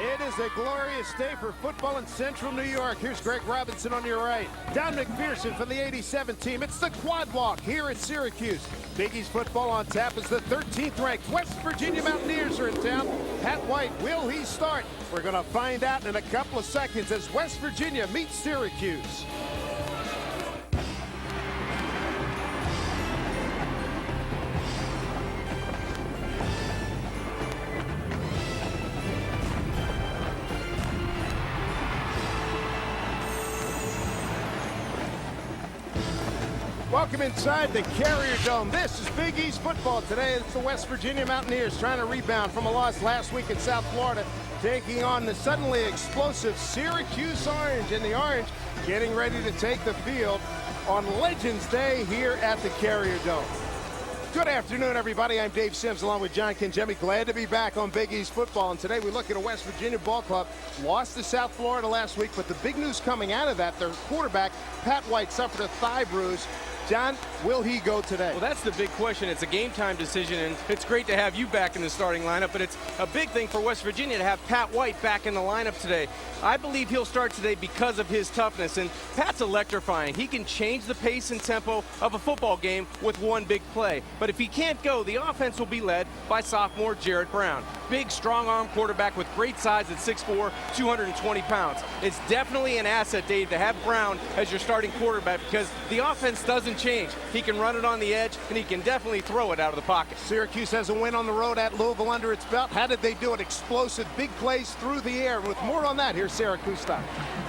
It is a glorious day for football in Central New York. Here's Greg Robinson on your right. Don McPherson from the 87 team. It's the quad walk here at Syracuse. Big East football on tap as the 13th ranked West Virginia Mountaineers are in town. Pat White, will he start? We're going to find out in a couple of seconds as West Virginia meets Syracuse. Welcome inside the Carrier Dome. This is Big East football. Today it's the West Virginia Mountaineers trying to rebound from a loss last week in South Florida, taking on the suddenly explosive Syracuse Orange. And the Orange getting ready to take the field on Legends Day here at the Carrier Dome. Good afternoon, everybody. I'm Dave Sims along with John Kinjemi. Glad to be back on Big East football. And today we look at a West Virginia ball club. Lost to South Florida last week, but the big news coming out of that, their quarterback, Pat White, suffered a thigh bruise. John, will he go today? Well, that's the big question. It's a game-time decision, and it's great to have you back in the starting lineup, but it's a big thing for West Virginia to have Pat White back in the lineup today. I believe he'll start today because of his toughness, and Pat's electrifying. He can change the pace and tempo of a football game with one big play. But if he can't go, the offense will be led by sophomore Jared Brown. Big, strong-arm quarterback with great size at 6'4", 220 pounds. It's definitely an asset, Dave, to have Brown as your starting quarterback because the offense doesn't change. He can run it on the edge, and he can definitely throw it out of the pocket. Syracuse has a win on the road at Louisville under its belt. How did they do it? Explosive, big plays through the air. With more on that, here's Syracuse style.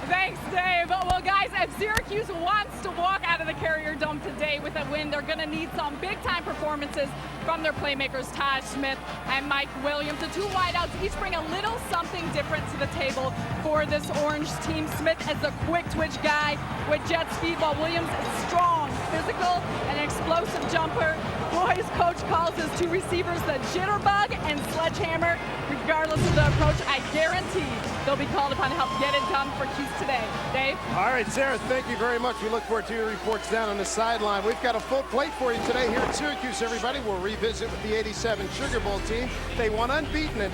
Thanks, Dave. Well, guys, if Syracuse wants to walk out of the Carrier Dome today with a win, they're going to need some big-time performances from their playmakers, Taj Smith and Mike Williams. The two wideouts each bring a little something different to the table for this Orange team. Smith is a quick-twitch guy with jet speed, while Williams is strong, physical, and explosive jumper. Boys coach calls his two receivers the jitterbug and sledgehammer. Regardless of the approach, I guarantee they'll be called upon to help get it done for Cuse today. Dave? All right, Sarah, thank you very much. We look forward to your reports down on the sideline. We've got a full plate for you today here at Syracuse, everybody. We'll revisit with the 87 Sugar Bowl team. They won unbeaten and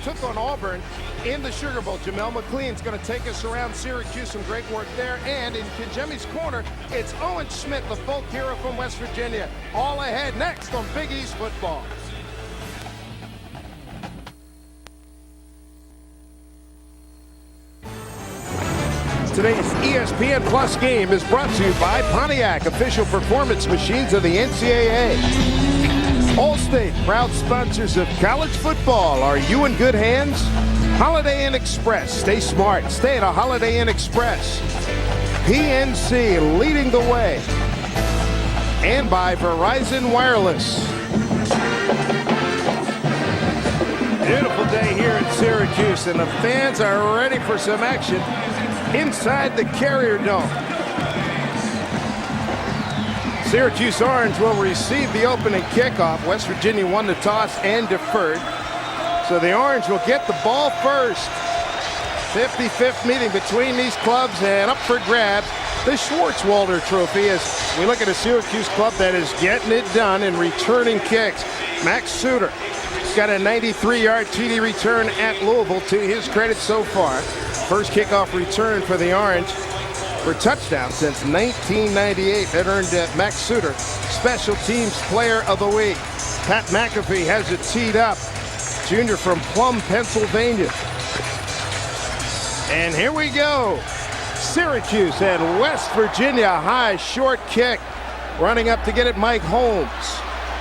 took on Auburn in the Sugar Bowl. Jamel McLean's going to take us around Syracuse. Some great work there. And in Kinjemi's corner, it's Owen Schmidt, the folk hero from West Virginia. All ahead next on Big East football. Today's ESPN Plus game is brought to you by Pontiac, official performance machines of the NCAA. Allstate, proud sponsors of college football. Are you in good hands? Holiday Inn Express. Stay smart. Stay at a Holiday Inn Express. PNC leading the way. And by Verizon Wireless. Beautiful day here in Syracuse, and the fans are ready for some action inside the Carrier Dome. Syracuse Orange will receive the opening kickoff. West Virginia won the toss and deferred. So the Orange will get the ball first. 55th meeting between these clubs, and up for grabs the Schwartzwalder Trophy as we look at a Syracuse club that is getting it done and returning kicks. Max Suter got a 93-yard TD return at Louisville to his credit so far. First kickoff return for the Orange for touchdown since 1998. That earned Max Suter Special Teams Player of the Week. Pat McAfee has it teed up. Junior from Plum, Pennsylvania. And here we go. Syracuse and West Virginia, high short kick. Running up to get it, Mike Holmes.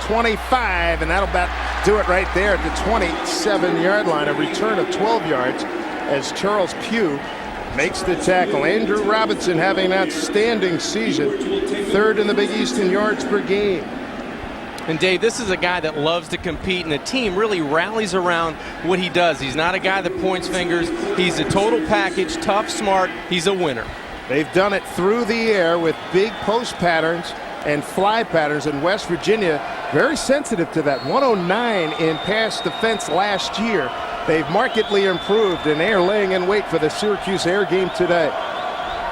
25, and that'll about do it right there at the 27-yard line. A return of 12 yards as Charles Pugh makes the tackle. Andrew Robinson having an outstanding season. Third in the Big East in yards per game. And Dave, this is a guy that loves to compete, and the team really rallies around what he does. He's not a guy that points fingers. He's a total package, tough, smart. He's a winner. They've done it through the air with big post patterns and fly patterns, and West Virginia very sensitive to that. 109 in pass defense last year. They've markedly improved, and they are laying in wait for the Syracuse air game today.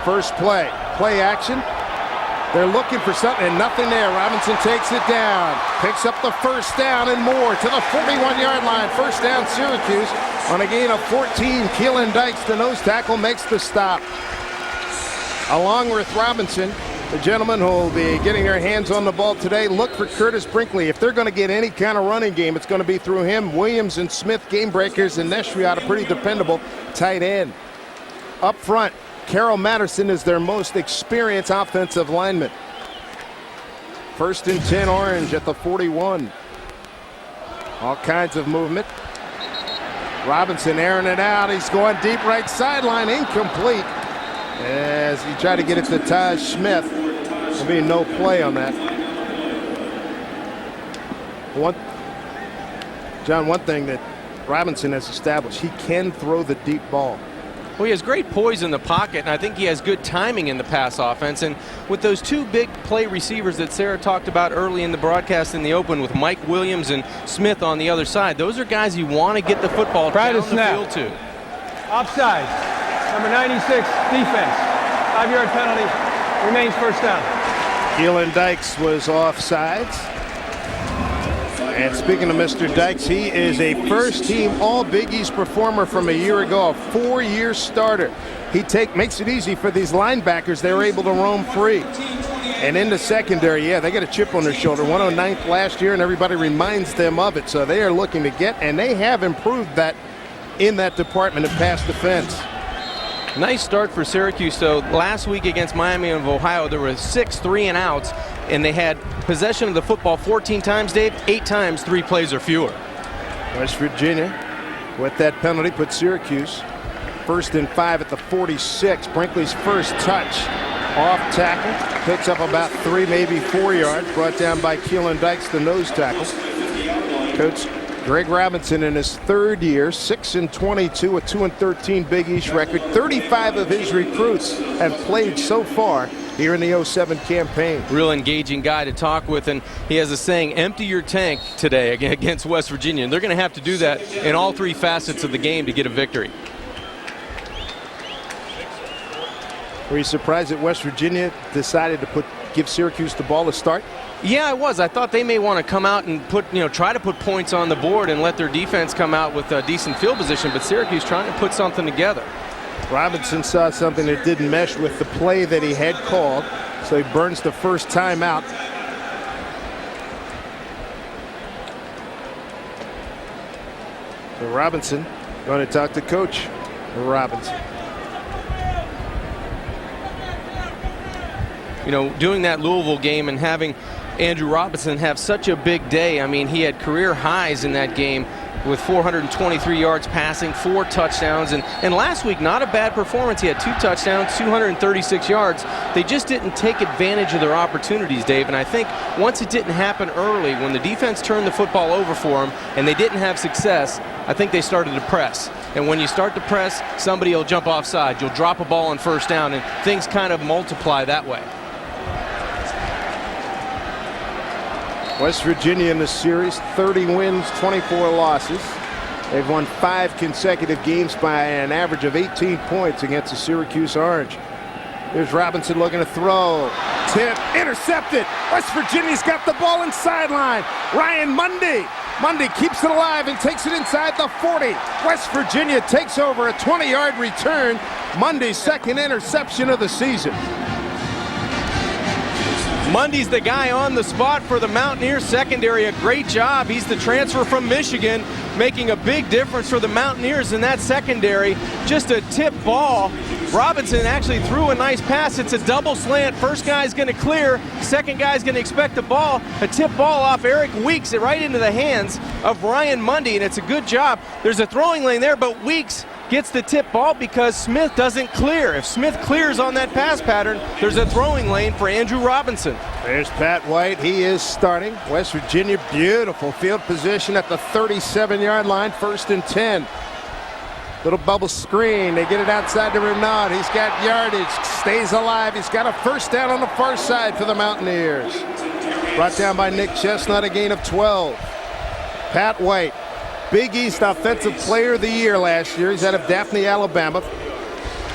First play action. They're looking for something and nothing there. Robinson takes it down, picks up the first down and more to the 41-yard line. First down Syracuse on a gain of 14. Keelan Dykes, the nose tackle, makes the stop. Along with Robinson, the gentlemen who will be getting their hands on the ball today, look for Curtis Brinkley. If they're going to get any kind of running game, it's going to be through him. Williams and Smith, game breakers, and Neshriot, a pretty dependable tight end. Up front, Carroll Matterson is their most experienced offensive lineman. First and 10 Orange at the 41. All kinds of movement. Robinson airing it out. He's going deep right sideline, incomplete. As he tried to get it to Taj Smith. There'll be no play on that. One thing that Robinson has established, he can throw the deep ball. Well, he has great poise in the pocket, and I think he has good timing in the pass offense. And with those two big play receivers that Sarah talked about early in the broadcast in the open with Mike Williams and Smith on the other side, those are guys you want to get the football down the field to. Offside. Number 96, defense. 5-yard penalty. Remains first down. Keelan Dykes was offsides. And speaking of Mr. Dykes, he is a first-team All-Big East performer from a year ago, a 4-year starter. He makes it easy for these linebackers. They're able to roam free. And in the secondary, yeah, they got a chip on their shoulder. 109th last year, and everybody reminds them of it. So they are looking to get, and they have improved that in that department of pass defense. Nice start for Syracuse, though. Last week against Miami of Ohio, there were 6 3-and-outs, and they had possession of the football 14 times, Dave, 8 times, 3 plays or fewer. West Virginia, with that penalty, put Syracuse first and 5 at the 46. Brinkley's first touch off tackle, picks up about 3, maybe 4 yards, brought down by Keelan Dykes, the nose tackle. Coach Greg Robinson in his 3rd year, 6-22, a 2-13 Big East record. 35 of his recruits have played so far here in the 07 campaign. Real engaging guy to talk with, and he has a saying, empty your tank today against West Virginia. And they're going to have to do that in all 3 facets of the game to get a victory. Were you surprised that West Virginia decided to give Syracuse the ball to start? Yeah, I was. I thought they may want to come out and try to put points on the board and let their defense come out with a decent field position, but Syracuse trying to put something together. Robinson saw something that didn't mesh with the play that he had called, so he burns the first time out. So Robinson going to talk to Coach Robinson. You know, doing that Louisville game and having Andrew Robinson have such a big day. I mean, he had career highs in that game with 423 yards passing, 4 touchdowns, and last week, not a bad performance. He had 2 touchdowns, 236 yards. They just didn't take advantage of their opportunities, Dave, and I think once it didn't happen early, when the defense turned the football over for them and they didn't have success, I think they started to press. And when you start to press, somebody will jump offside. You'll drop a ball on first down, and things kind of multiply that way. West Virginia in the series, 30 wins, 24 losses. They've won 5 consecutive games by an average of 18 points against the Syracuse Orange. Here's Robinson looking to throw. Tip, intercepted. West Virginia's got the ball in sideline. Ryan Mundy. Mundy keeps it alive and takes it inside the 40. West Virginia takes over a 20-yard return. Mundy's 2nd interception of the season. Mundy's the guy on the spot for the Mountaineer secondary. A great job. He's the transfer from Michigan, making a big difference for the Mountaineers in that secondary. Just a tip ball. Robinson actually threw a nice pass. It's a double slant. First guy's going to clear. Second guy's going to expect the ball. A tip ball off Eric Weeks right into the hands of Ryan Mundy, and it's a good job. There's a throwing lane there, but Weeks gets the tip ball because Smith doesn't clear. If Smith clears on that pass pattern, there's a throwing lane for Andrew Robinson. There's Pat White. He is starting. West Virginia, beautiful field position at the 37-yard line, 1st and 10. Little bubble screen. They get it outside to Renaud. He's got yardage, stays alive. He's got a first down on the far side for the Mountaineers. Brought down by Nick Chestnut, a gain of 12. Pat White, Big East Offensive Player of the Year last year. He's out of Daphne, Alabama.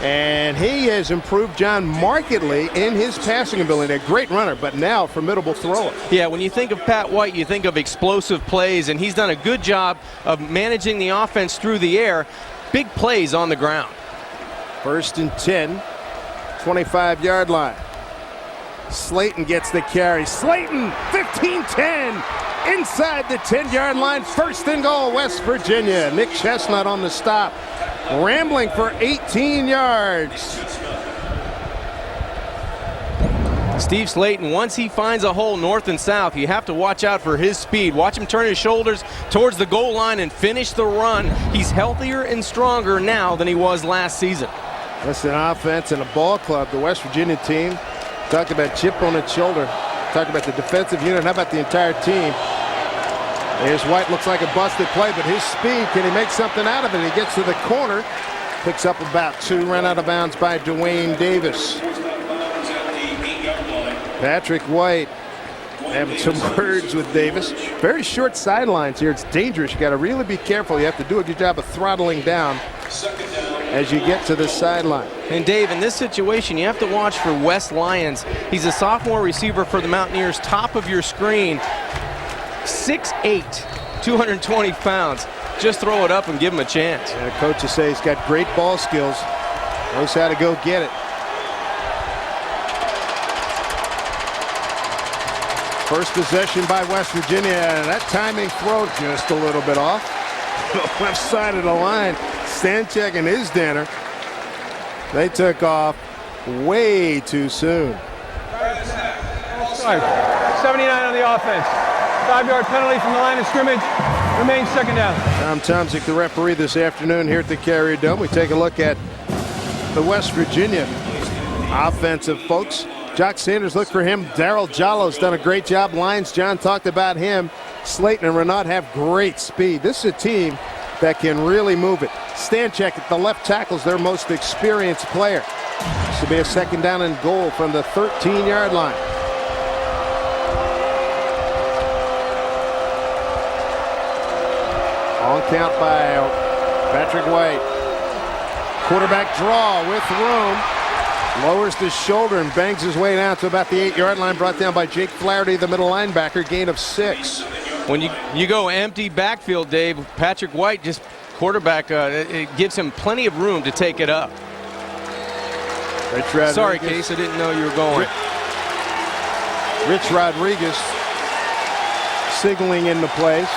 And he has improved, John, markedly in his passing ability. A great runner, but now formidable thrower. Yeah, when you think of Pat White, you think of explosive plays, and he's done a good job of managing the offense through the air. Big plays on the ground. 1st and 10, 25-yard line. Slayton gets the carry. Slayton, 15-10, inside the 10-yard line. 1st and goal, West Virginia. Nick Chestnut on the stop, rambling for 18 yards. Steve Slayton, once he finds a hole north and south, you have to watch out for his speed. Watch him turn his shoulders towards the goal line and finish the run. He's healthier and stronger now than he was last season. Listen, offense and a ball club. The West Virginia team, talked about chip on its shoulder. Talked about the defensive unit. How about the entire team? There's White, looks like a busted play, but his speed, can he make something out of it? He gets to the corner, picks up about 2, run out of bounds by Dwayne Davis. Patrick White having some words with Davis. Very short sidelines here. It's dangerous. You got to really be careful. You have to do a good job of throttling down as you get to the sideline. And Dave, in this situation, you have to watch for Wes Lyons. He's a sophomore receiver for the Mountaineers. Top of your screen, 6'8", 220 pounds. Just throw it up and give him a chance. And coaches say he's got great ball skills. Knows how to go get it. First possession by West Virginia. That timing throw just a little bit off. The left side of the line. Stanchek and his Danner. They took off way too soon. 79 on the offense. 5-yard penalty from the line of scrimmage. Remains 2nd down. Tom Tomczyk, the referee this afternoon here at the Carrier Dome. We take a look at the West Virginia offensive folks. Jock Sanders, look for him. Darryl Jallo's done a great job. Lyons, John talked about him. Slayton and Renaud have great speed. This is a team that can really move it. Stanchek at the left tackle is their most experienced player. This will be a 2nd down and goal from the 13-yard line. On count by Patrick White. Quarterback draw with room. Lowers the shoulder and bangs his way down to about the 8-yard line. Brought down by Jake Flaherty, the middle linebacker. Gain of 6. When you go empty backfield, Dave, Patrick White, just quarterback, it gives him plenty of room to take it up. Sorry, Case, I didn't know you were going. Rich Rodriguez signaling in the place.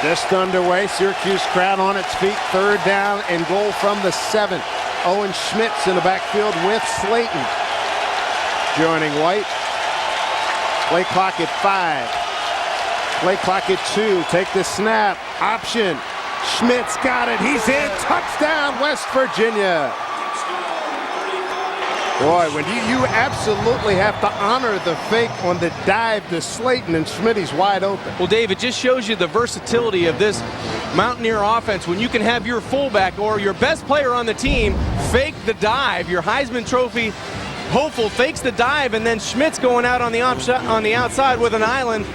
Just underway. Syracuse crowd on its feet. 3rd down and goal from the 7. Owen Schmitz in the backfield with Slayton. Joining White. Play clock at 5. Play clock at 2. Take the snap. Option. Schmitz got it. He's in. Touchdown, West Virginia. Boy, when you absolutely have to honor the fake on the dive to Slayton, and Schmitty's wide open. Well, Dave, it just shows you the versatility of this Mountaineer offense when you can have your fullback or your best player on the team fake the dive. Your Heisman Trophy hopeful fakes the dive, and then Schmitz going out on the outside with an island.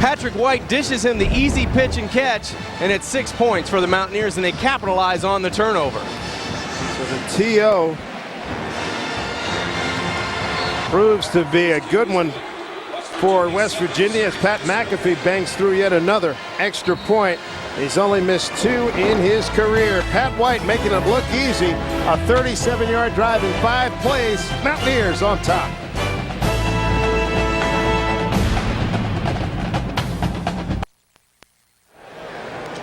Patrick White dishes him the easy pitch and catch, and it's 6 points for the Mountaineers, and they capitalize on the turnover. So the TO proves to be a good one for West Virginia as Pat McAfee bangs through yet another extra point. He's only missed 2 in his career. Pat White making it look easy. A 37-yard drive in 5 plays. Mountaineers on top.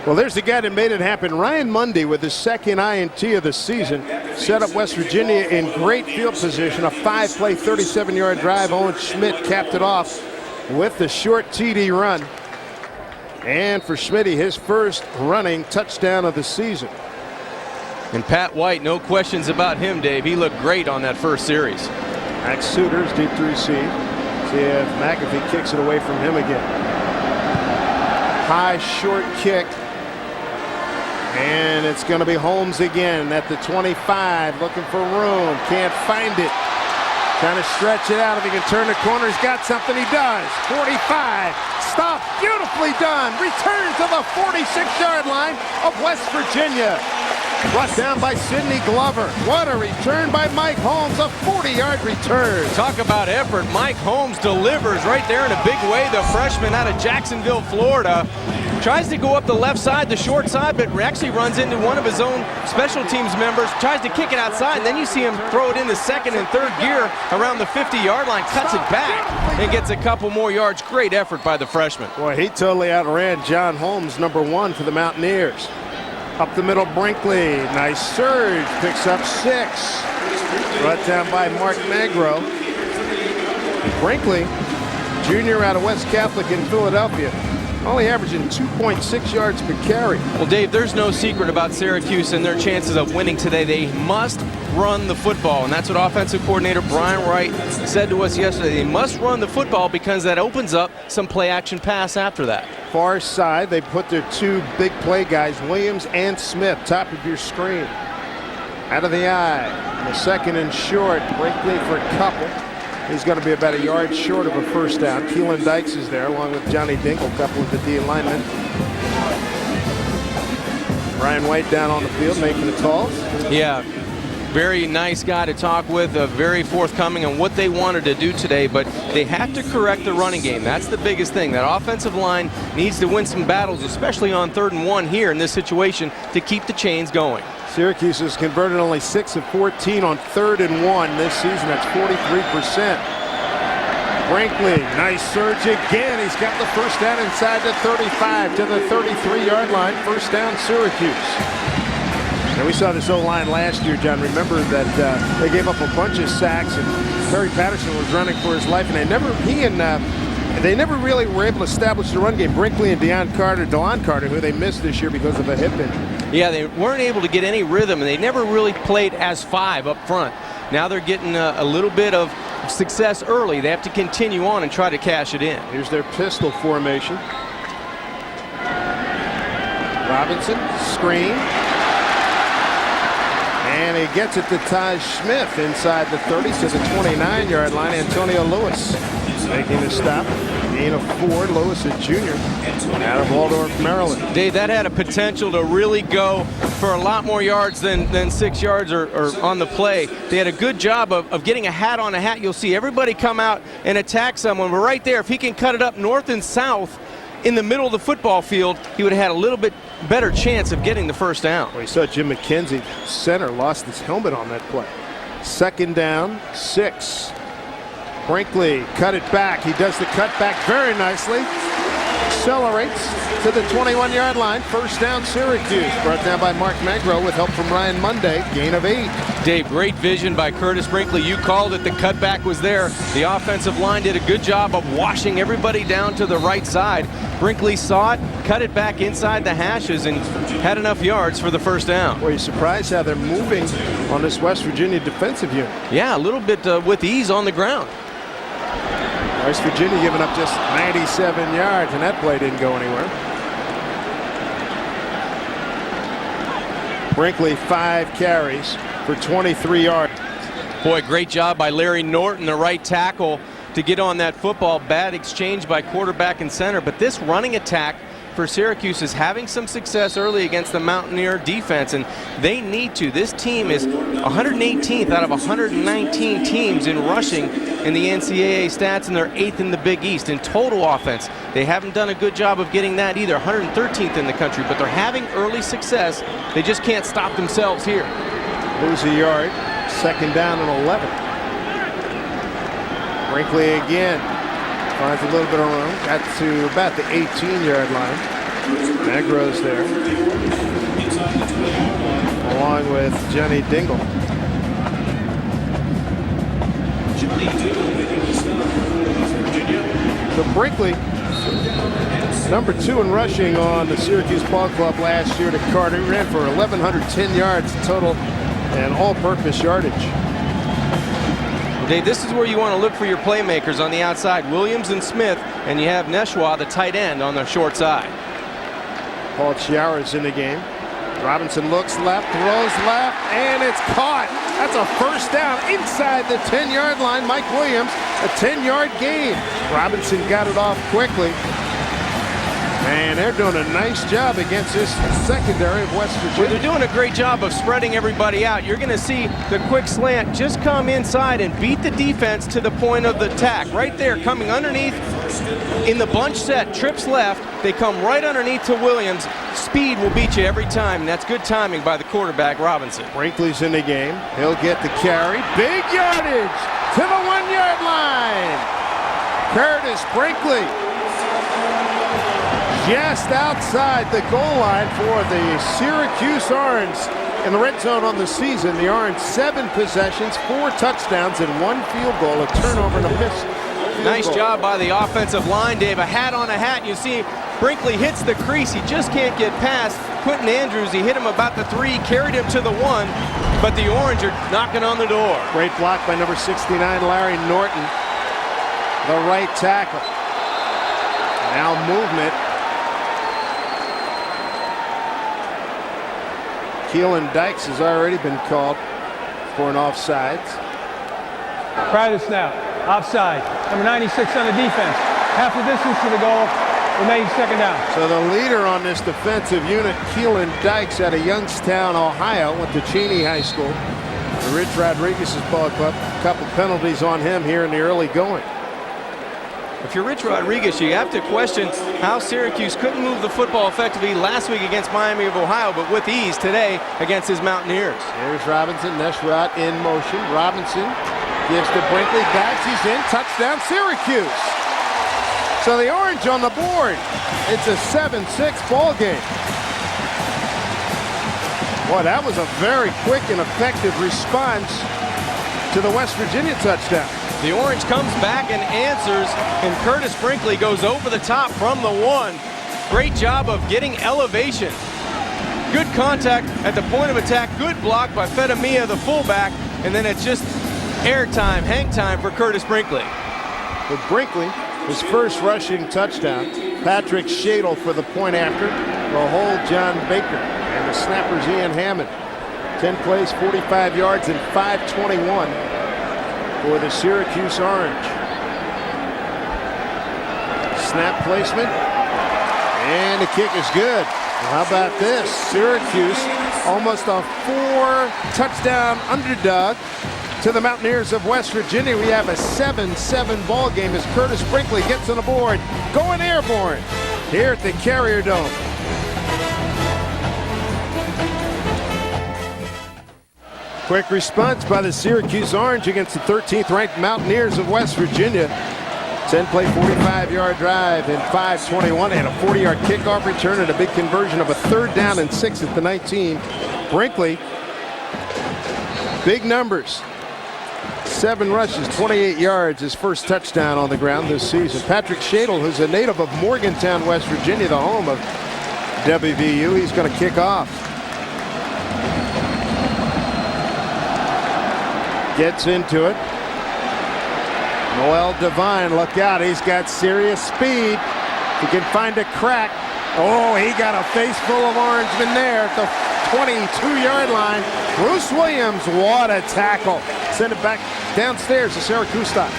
Well, there's the guy that made it happen. Ryan Mundy with his 2nd INT of the season. Set up West Virginia in great field position. A 5-play, 37-yard drive. Owen Schmidt capped it off with the short TD run. And for Schmitty, his first running touchdown of the season. And Pat White, no questions about him, Dave. He looked great on that first series. Max Suitors deep to receive. See if McAfee kicks it away from him again. High short kick. And it's going to be Holmes again at the 25, looking for room. Can't find it. Trying to stretch it out. If he can turn the corner, he's got something. He does. 45. Stop. Beautifully done. Return to the 46-yard line of West Virginia. Brought down by Sidney Glover. What a return by Mike Holmes, a 40-yard return. Talk about effort. Mike Holmes delivers right there in a big way. The freshman out of Jacksonville, Florida. Tries to go up the left side, the short side, but actually runs into one of his own special teams members. Tries to kick it outside, and then you see him throw it into second and third gear around the 50-yard line. Cuts it back and gets a couple more yards. Great effort by the freshman. Boy, he totally outran John Holmes, number 1 for the Mountaineers. Up the middle, Brinkley. Nice surge. Picks up 6. Brought down by Mark Magro. Brinkley, junior out of West Catholic in Philadelphia, only averaging 2.6 yards per carry. Well, Dave, there's no secret about Syracuse and their chances of winning today. They must run the football, and that's what offensive coordinator Brian Wright said to us yesterday. They must run the football because that opens up some play-action pass after that. Far side, they put their 2 big play guys, Williams and Smith, top of your screen. Out of the eye, the second and short, Brinkley for a couple. He's going to be about a yard short of a first down. Keelan Dykes is there, along with Johnny Dinkle, a couple of the D linemen. Brian White down on the field, making the calls. Yeah, very nice guy to talk with, very forthcoming on what they wanted to do today, but they have to correct the running game. That's the biggest thing. That offensive line needs to win some battles, especially on 3rd and 1 here in this situation, to keep the chains going. Syracuse has converted only 6 of 14 on 3rd and 1 this season. That's 43%. Brinkley, nice surge again. He's got the first down inside the 35 to the 33-yard line. First down, Syracuse. And we saw this O-line last year, John. Remember that they gave up a bunch of sacks, and Terry Patterson was running for his life, and they never really were able to establish the run game. Brinkley and DeLon Carter, who they missed this year because of a hip injury. Yeah, they weren't able to get any rhythm, and they never really played as 5 up front. Now they're getting a little bit of success early. They have to continue on and try to cash it in. Here's their pistol formation. Robinson, screen. And he gets it to Taj Smith inside the 30 to the 29-yard line. Antonio Lewis making the stop. Gain of 4. Lewis, a junior, out of Waldorf, Maryland. Dave, that had a potential to really go for a lot more yards than 6 yards or on the play. They had a good job of getting a hat on a hat. You'll see everybody come out and attack someone. But right there, if he can cut it up north and south in the middle of the football field, he would have had a little bit better chance of getting the first down. Well, you saw Jim McKenzie, center, lost his helmet on that play. 2nd down, 6. Brinkley cut it back. He does the cut back very nicely. Accelerates to the 21-yard line. First down, Syracuse. Brought down by Mark Magro with help from Ryan Monday. Gain of 8. Dave, great vision by Curtis Brinkley. You called it. The cutback was there. The offensive line did a good job of washing everybody down to the right side. Brinkley saw it, cut it back inside the hashes, and had enough yards for the first down. Were you surprised how they're moving on this West Virginia defensive unit? Yeah, a little bit with ease on the ground. West Virginia giving up just 97 yards, and that play didn't go anywhere. Brinkley, 5 carries for 23 yards. Boy, great job by Larry Norton, the right tackle, to get on that football. Bad exchange by quarterback and center, but this running attack for Syracuse is having some success early against the Mountaineer defense, and they need to. This team is 118th out of 119 teams in rushing in the NCAA stats, and they're 8th in the Big East in total offense. They haven't done a good job of getting that either, 113th in the country, but they're having early success. They just can't stop themselves here. Lose a yard, 2nd down and 11. Brinkley again. Finds a little bit of room. Got to about the 18-yard line. Magro's there, along with Johnny Dingle. So Brinkley, number 2 in rushing on the Syracuse Ball Club last year to Carter. He ran for 1,110 yards total and all-purpose yardage. Dave, this is where you want to look for your playmakers on the outside. Williams and Smith, and you have Neshwa, the tight end, on the short side. Paul Chiara's in the game. Robinson looks left, throws left, and it's caught. That's a first down inside the 10-yard line. Mike Williams, a 10-yard gain. Robinson got it off quickly. And they're doing a nice job against this secondary of West Well, Virginia. they're doing a great job of spreading everybody out. You're going to see the quick slant just come inside and beat the defense to the point of the attack. Right there, coming underneath in the bunch set, trips left. They come right underneath to Williams. Speed will beat you every time, and that's good timing by the quarterback, Robinson. Brinkley's in the game. He'll get the carry. Big yardage to the 1-yard line. Curtis Brinkley just outside the goal line for the Syracuse Orange. In the red zone on the season, the Orange 7 possessions, 4 touchdowns, and 1 field goal, a turnover and a miss. Nice job by the offensive line, Dave. A hat on a hat. You see Brinkley hits the crease. He just can't get past Quentin Andrews. He hit him about the 3, carried him to the 1, but the Orange are knocking on the door. Great block by number 69, Larry Norton, the right tackle. Now movement. Keelan Dykes has already been called for an offsides. Prior to the snap, offside. Number 96 on the defense. Half the distance to the goal, remaining second down. So the leader on this defensive unit, Keelan Dykes out of Youngstown, Ohio, went to Cheney High School. The Rich Rodriguez's ball club, a couple penalties on him here in the early going. If you're Rich Rodriguez, you have to question how Syracuse couldn't move the football effectively last week against Miami of Ohio, but with ease today against his Mountaineers. Here's Robinson, Neshrod in motion. Robinson gives to Brinkley, Dykes, he's in, touchdown Syracuse. So the Orange on the board. It's a 7-6 ball game. Boy, that was a very quick and effective response to the West Virginia touchdown. The Orange comes back and answers, and Curtis Brinkley goes over the top from the 1. Great job of getting elevation. Good contact at the point of attack. Good block by Fedemia, the fullback, and then it's just air time, hang time for Curtis Brinkley. With Brinkley, his first rushing touchdown. Patrick Shadle for the point after. The hold, John Baker. And the snappers, Ian Hammond. 10 plays, 45 yards, and 5:21 for the Syracuse Orange. Snap placement. And the kick is good. How about this? Syracuse, almost a 4-touchdown underdog to the Mountaineers of West Virginia. We have a 7-7 ball game as Curtis Brinkley gets on the board, going airborne here at the Carrier Dome. Quick response by the Syracuse Orange against the 13th ranked Mountaineers of West Virginia. 10-play, 45-yard drive in 5:21 and a 40-yard kickoff return and a big conversion of a 3rd down and 6 at the 19. Brinkley, big numbers. 7 rushes, 28 yards, his first touchdown on the ground this season. Patrick Shadle, who's a native of Morgantown, West Virginia, the home of WVU, he's going to kick off. Gets into it. Noel Devine, look out, he's got serious speed. He can find a crack. Oh, he got a face full of Orangemen there at the 22-yard line. Bruce Williams, what a tackle. Send it back downstairs to Syracuse stop.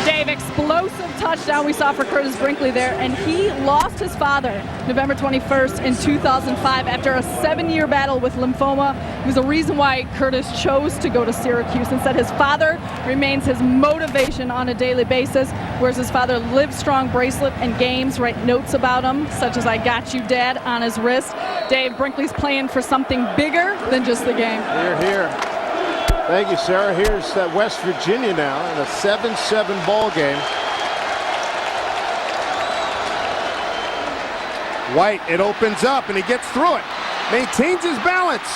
Dave, explosive touchdown we saw for Curtis Brinkley there, and he lost his father November 21st in 2005 after a 7-year battle with lymphoma. It was the reason why Curtis chose to go to Syracuse and said his father remains his motivation on a daily basis, whereas his father lives strong bracelet and games, write notes about him, such as "I got you, Dad" on his wrist. Dave, Brinkley's playing for something bigger than just the game. Here, here. Thank you, Sarah. Here's West Virginia now in a 7-7 ball game. White, it opens up, and he gets through it. Maintains his balance.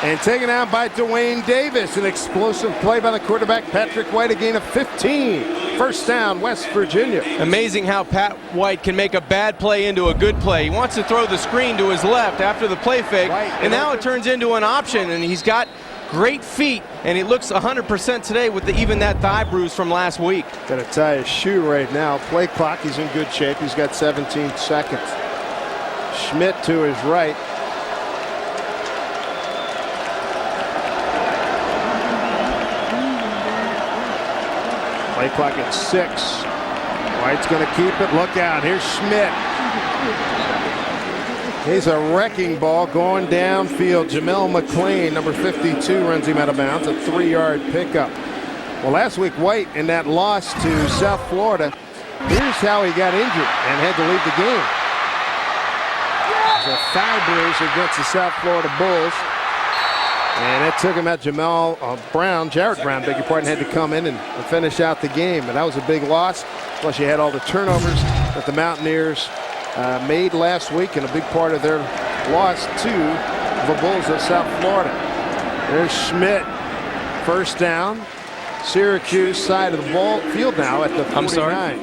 And taken out by Dwayne Davis. An explosive play by the quarterback, Patrick White, a gain of 15. First down, West Virginia. Amazing how Pat White can make a bad play into a good play. He wants to throw the screen to his left after the play fake, and now it turns into an option, and he's got great feet, and he looks 100% today with even that thigh bruise from last week. Gonna tie his shoe right now. Play clock, he's in good shape. He's got 17 seconds. Schmidt to his right. Play clock at 6. White's going to keep it. Look out. Here's Schmidt. He's a wrecking ball going downfield. Jamel McLean, number 52, runs him out of bounds. A 3-yard pickup. Well, last week, White, in that loss to South Florida, here's how he got injured and had to leave the game. It was a thigh bruise against the South Florida Bulls. And it took him out. Jarrett Brown, beg your pardon, had to come in and finish out the game. And that was a big loss. Plus, you had all the turnovers that the Mountaineers made last week, and a big part of their loss to the Bulls of South Florida. There's Schmidt, first down. Syracuse side of the ball field now at the 49. I'm sorry.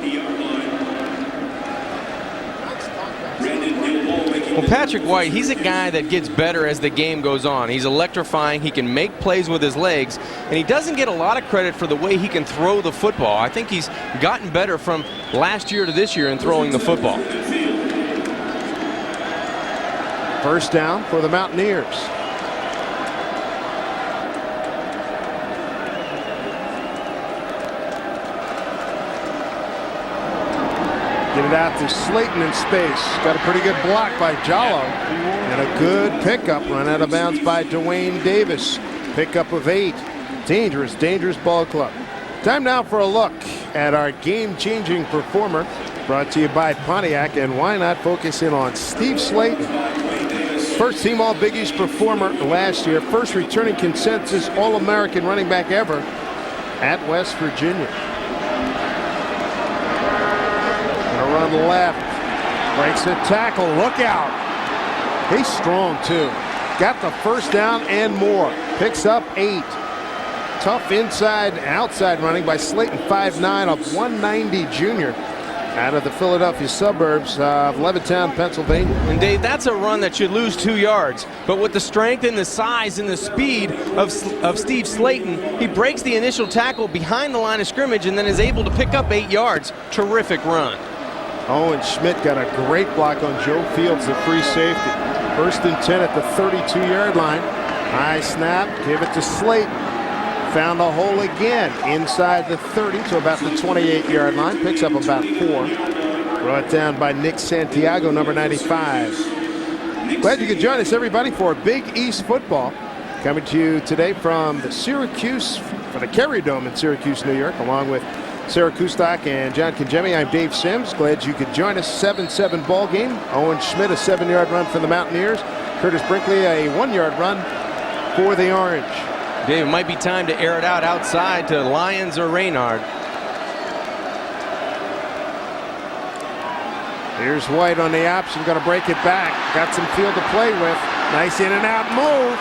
Well, Patrick White, he's a guy that gets better as the game goes on. He's electrifying. He can make plays with his legs, and he doesn't get a lot of credit for the way he can throw the football. I think he's gotten better from last year to this year in throwing the football. First down for the Mountaineers. Get it out to Slayton in space. Got a pretty good block by Jallo. And a good pickup, run out of bounds by Dwayne Davis. Pickup of 8. Dangerous, dangerous ball club. Time now for a look at our game-changing performer. Brought to you by Pontiac. And why not focus in on Steve Slayton. First team All-Big East performer last year. First returning consensus All-American running back ever at West Virginia. Gonna run left. Breaks the tackle. Look out. He's strong too. Got the first down and more. Picks up 8. Tough inside and outside running by Slayton. 5'9", a 190 junior. Out of the Philadelphia suburbs of Levittown, Pennsylvania. And Dave, that's a run that should lose 2 yards. But with the strength and the size and the speed of Steve Slayton, he breaks the initial tackle behind the line of scrimmage and then is able to pick up 8 yards. Terrific run. Owen Schmidt got a great block on Joe Fields, the free safety. First and 10 at the 32-yard line. High snap, give it to Slayton. Found a hole again inside the 30 to about the 28-yard line. Picks up about 4. Brought down by Nick Santiago, number 95. Glad you could join us, everybody, for Big East football. Coming to you today from the Syracuse, for the Carrier Dome in Syracuse, New York, along with Sarah Kustak and John Kajemi. I'm Dave Sims. Glad you could join us. 7-7 ball game. Owen Schmidt, a 7-yard run for the Mountaineers. Curtis Brinkley, a 1-yard run for the Orange. Dave, it might be time to air it out outside to Lyons or Reynard. Here's White on the option, going to break it back. Got some field to play with. Nice in and out move,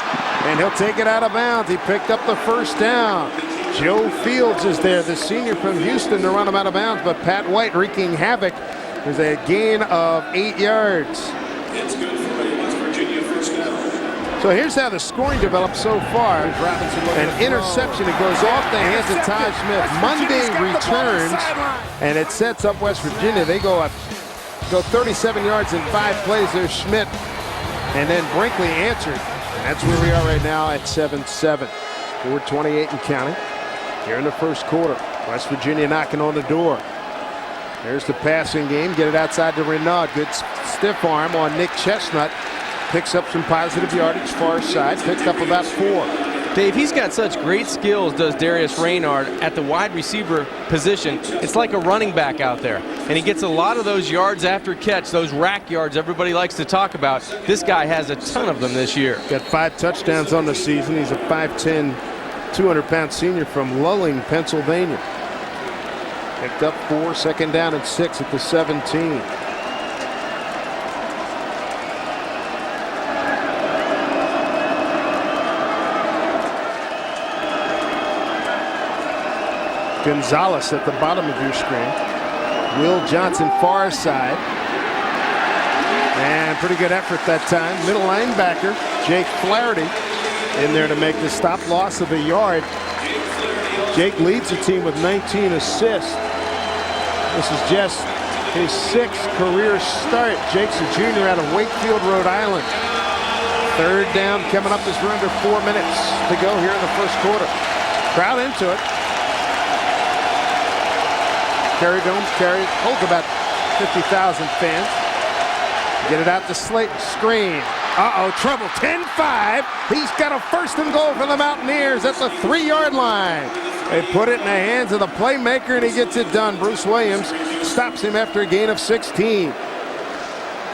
and he'll take it out of bounds. He picked up the first down. Joe Fields is there, the senior from Houston, to run him out of bounds, but Pat White wreaking havoc. There's a gain of 8 yards. It's good for a West Virginia first down. So here's how the scoring developed so far. An interception. It goes off the hands of Todd Smith. Monday returns, and it sets up West Virginia. They go 37 yards in 5 plays. There's Schmidt, and then Brinkley answered. And that's where we are right now at 7-7. 4:28 and counting here in the first quarter. West Virginia knocking on the door. There's the passing game. Get it outside to Renaud. Good stiff arm on Nick Chestnut. Picks up some positive yardage far side. Picked up about 4. Dave, he's got such great skills, does Darius Reynard, at the wide receiver position. It's like a running back out there. And he gets a lot of those yards after catch, those rack yards everybody likes to talk about. This guy has a ton of them this year. Got 5 touchdowns on the season. He's a 5'10", 200-pound senior from Lulling, Pennsylvania. Picked up 4, second down and 6 at the 17. Gonzalez at the bottom of your screen. Will Johnson far side. And pretty good effort that time. Middle linebacker Jake Flaherty in there to make the stop, loss of a yard. Jake leads the team with 19 assists. This is just his 6th career start. Jake's a junior out of Wakefield, Rhode Island. Third down coming up as we're under 4 minutes to go here in the first quarter. Crowd into it. Carrier Dome holds about 50,000 fans. Get it out to Slayton, screen. Uh-oh, trouble, 10-5. He's got a 1st and goal for the Mountaineers at the 3-yard line. They put it in the hands of the playmaker, and he gets it done. Bruce Williams stops him after a gain of 16.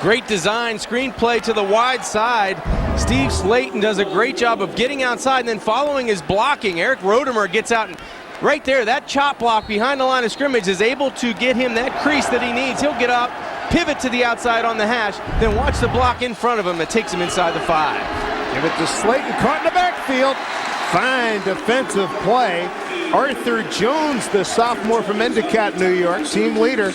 Great design, screenplay to the wide side. Steve Slayton does a great job of getting outside and then following his blocking. Eric Rodemer gets out, and right there, that chop block behind the line of scrimmage is able to get him that crease that he needs. He'll get up, pivot to the outside on the hash, then watch the block in front of him that takes him inside the 5. Give it to Slayton, caught in the backfield. Fine defensive play. Arthur Jones, the sophomore from Endicott, New York, team leader.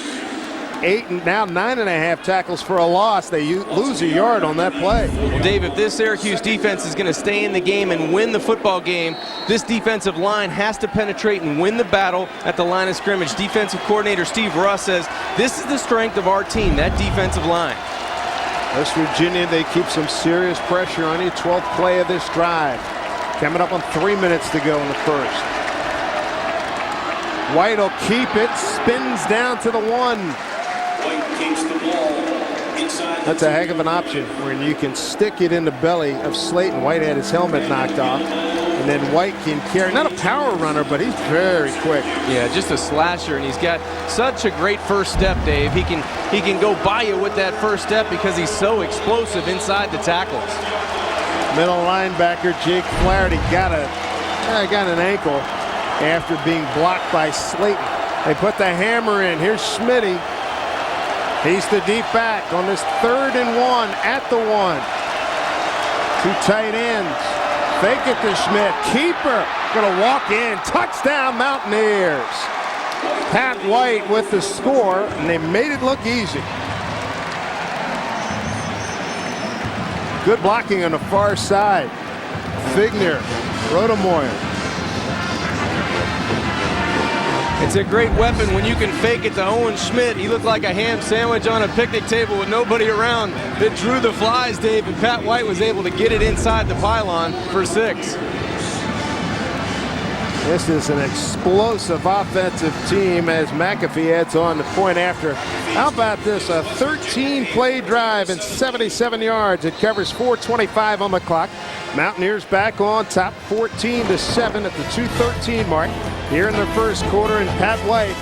8 and now 9.5 tackles for a loss. They lose a yard on that play. Well, Dave, if this Syracuse defense is going to stay in the game and win the football game, this defensive line has to penetrate and win the battle at the line of scrimmage. Defensive coordinator Steve Russ says this is the strength of our team, that defensive line. West Virginia, they keep some serious pressure on you. 12th play of this drive. Coming up on 3 minutes to go in the first. White will keep it, spins down to the 1. White keeps the ball inside. That's a heck of an option when you can stick it in the belly of Slayton. White had his helmet knocked off, and then White can carry. Not a power runner, but he's very quick. Yeah, just a slasher, and he's got such a great first step, Dave. He can go by you with that first step because he's so explosive inside the tackles. Middle linebacker Jake Flaherty got an ankle after being blocked by Slayton. They put the hammer in. Here's Schmitty. He's the deep back on this 3rd and 1 at the 1. 2 tight ends. Fake it to Schmidt. Keeper gonna walk in. Touchdown Mountaineers. Pat White with the score, and they made it look easy. Good blocking on the far side. Figner, Rodemoyer. It's a great weapon when you can fake it to Owen Schmidt. He looked like a ham sandwich on a picnic table with nobody around that drew the flies, Dave, and Pat White was able to get it inside the pylon for 6. This is an explosive offensive team as McAfee adds on the point after. How about this? A 13-play drive and 77 yards. It covers 4:25 on the clock. Mountaineers back on top, 14-7 at the 2:13 mark here in the first quarter. And Pat White,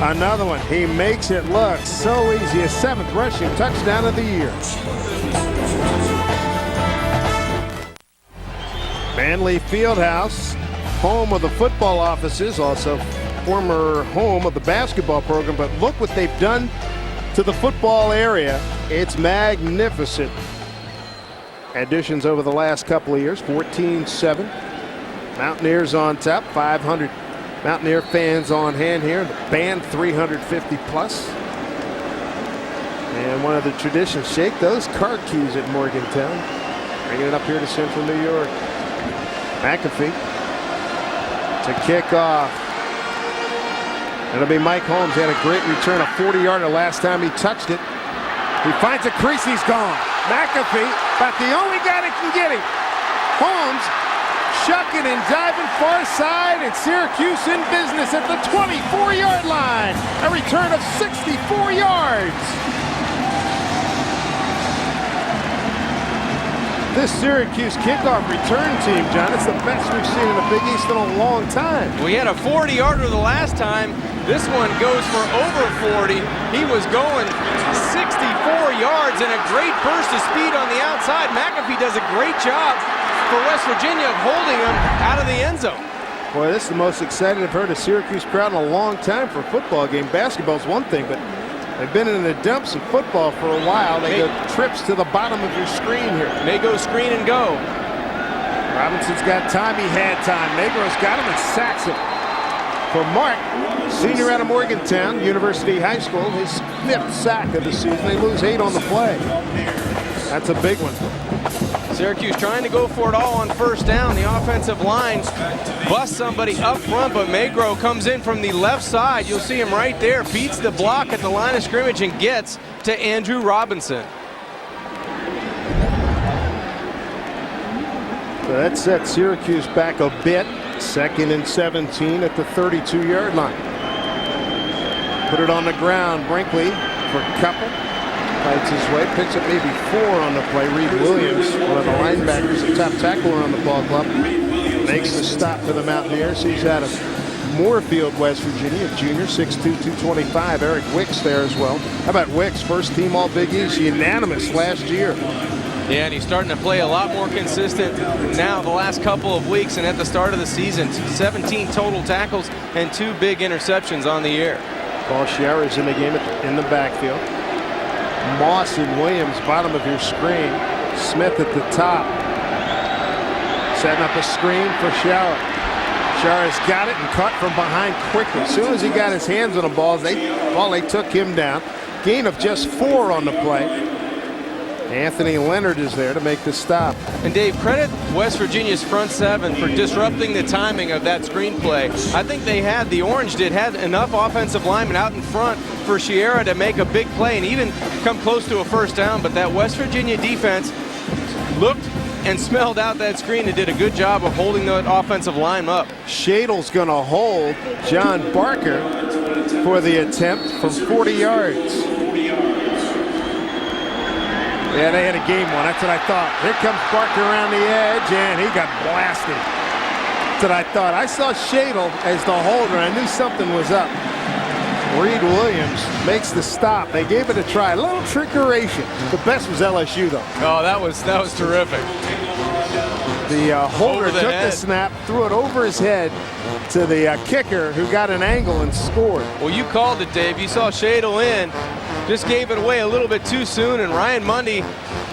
another one. He makes it look so easy. His 7th rushing touchdown of the year. Manley Fieldhouse, home of the football offices, also former home of the basketball program. But look what they've done to the football area. It's magnificent. Additions over the last couple of years, 14-7. Mountaineers on top, 500 Mountaineer fans on hand here. The band 350 plus. And one of the traditions, shake those car keys at Morgantown. Bringing it up here to Central New York. McAfee to kick off. It'll be Mike Holmes. He had a great return, a 40-yarder last time he touched it. He finds a crease, he's gone. McAfee, about the only guy that can get him. Holmes shucking and diving far side, and Syracuse in business at the 24-yard line. A return of 64 yards. This Syracuse kickoff return team, John, it's the best we've seen in the Big East in a long time. We had a 40-yarder the last time. This one goes for over 40. He was going 64 yards and a great burst of speed on the outside. McAfee does a great job for West Virginia of holding him out of the end zone. Boy, this is the most excited I've heard a Syracuse crowd in a long time for a football game. Basketball's one thing, but they've been in the dumps of football for a while. They go trips to the bottom of your screen here. May go screen and go. Robinson's got time. He had time. Negro's got him and sacks him. For Mark, senior out of Morgantown, University High School, his 5th sack of the season. They lose 8 on the play. That's a big one. Syracuse trying to go for it all on first down. The offensive line busts somebody up front, but Magro comes in from the left side. You'll see him right there, beats the block at the line of scrimmage and gets to Andrew Robinson. So that sets Syracuse back a bit. 2nd and 17 at the 32-yard line. Put it on the ground. Brinkley for Couple. Fights his way, picks up maybe 4 on the play. Reed Williams, one of the linebackers, the top tackler on the ball club, makes the stop for the Mountaineers. He's out of Moorfield, West Virginia, junior, 6'2", 225. Eric Wicks there as well. How about Wicks, first team All Big East, unanimous last year. Yeah, and he's starting to play a lot more consistent now the last couple of weeks and at the start of the season. 17 total tackles and 2 big interceptions on the year. Paul Scherrer's in the game in the backfield. Moss and Williams, bottom of your screen. Smith at the top. Setting up a screen for Scherrer. Scherrer's got it and cut from behind quickly. As soon as he got his hands on the ball, they took him down. Gain of just 4 on the play. Anthony Leonard is there to make the stop. And Dave, credit West Virginia's front 7 for disrupting the timing of that screenplay. I think the Orange had enough offensive linemen out in front for Sierra to make a big play and even come close to a first down, but that West Virginia defense looked and smelled out that screen and did a good job of holding that offensive line up. Shadle's going to hold John Barker for the attempt from 40 yards. Yeah, they had a game one. That's what I thought. Here comes Barker around the edge, and he got blasted. That's what I thought. I saw Shadle as the holder. I knew something was up. Reed Williams makes the stop. They gave it a try. A little trickeration. The best was LSU, though. Oh, that was terrific. The holder took the snap, threw it over his head to the kicker, who got an angle and scored. Well, you called it, Dave. You saw Shadle in. Just gave it away a little bit too soon, and Ryan Mundy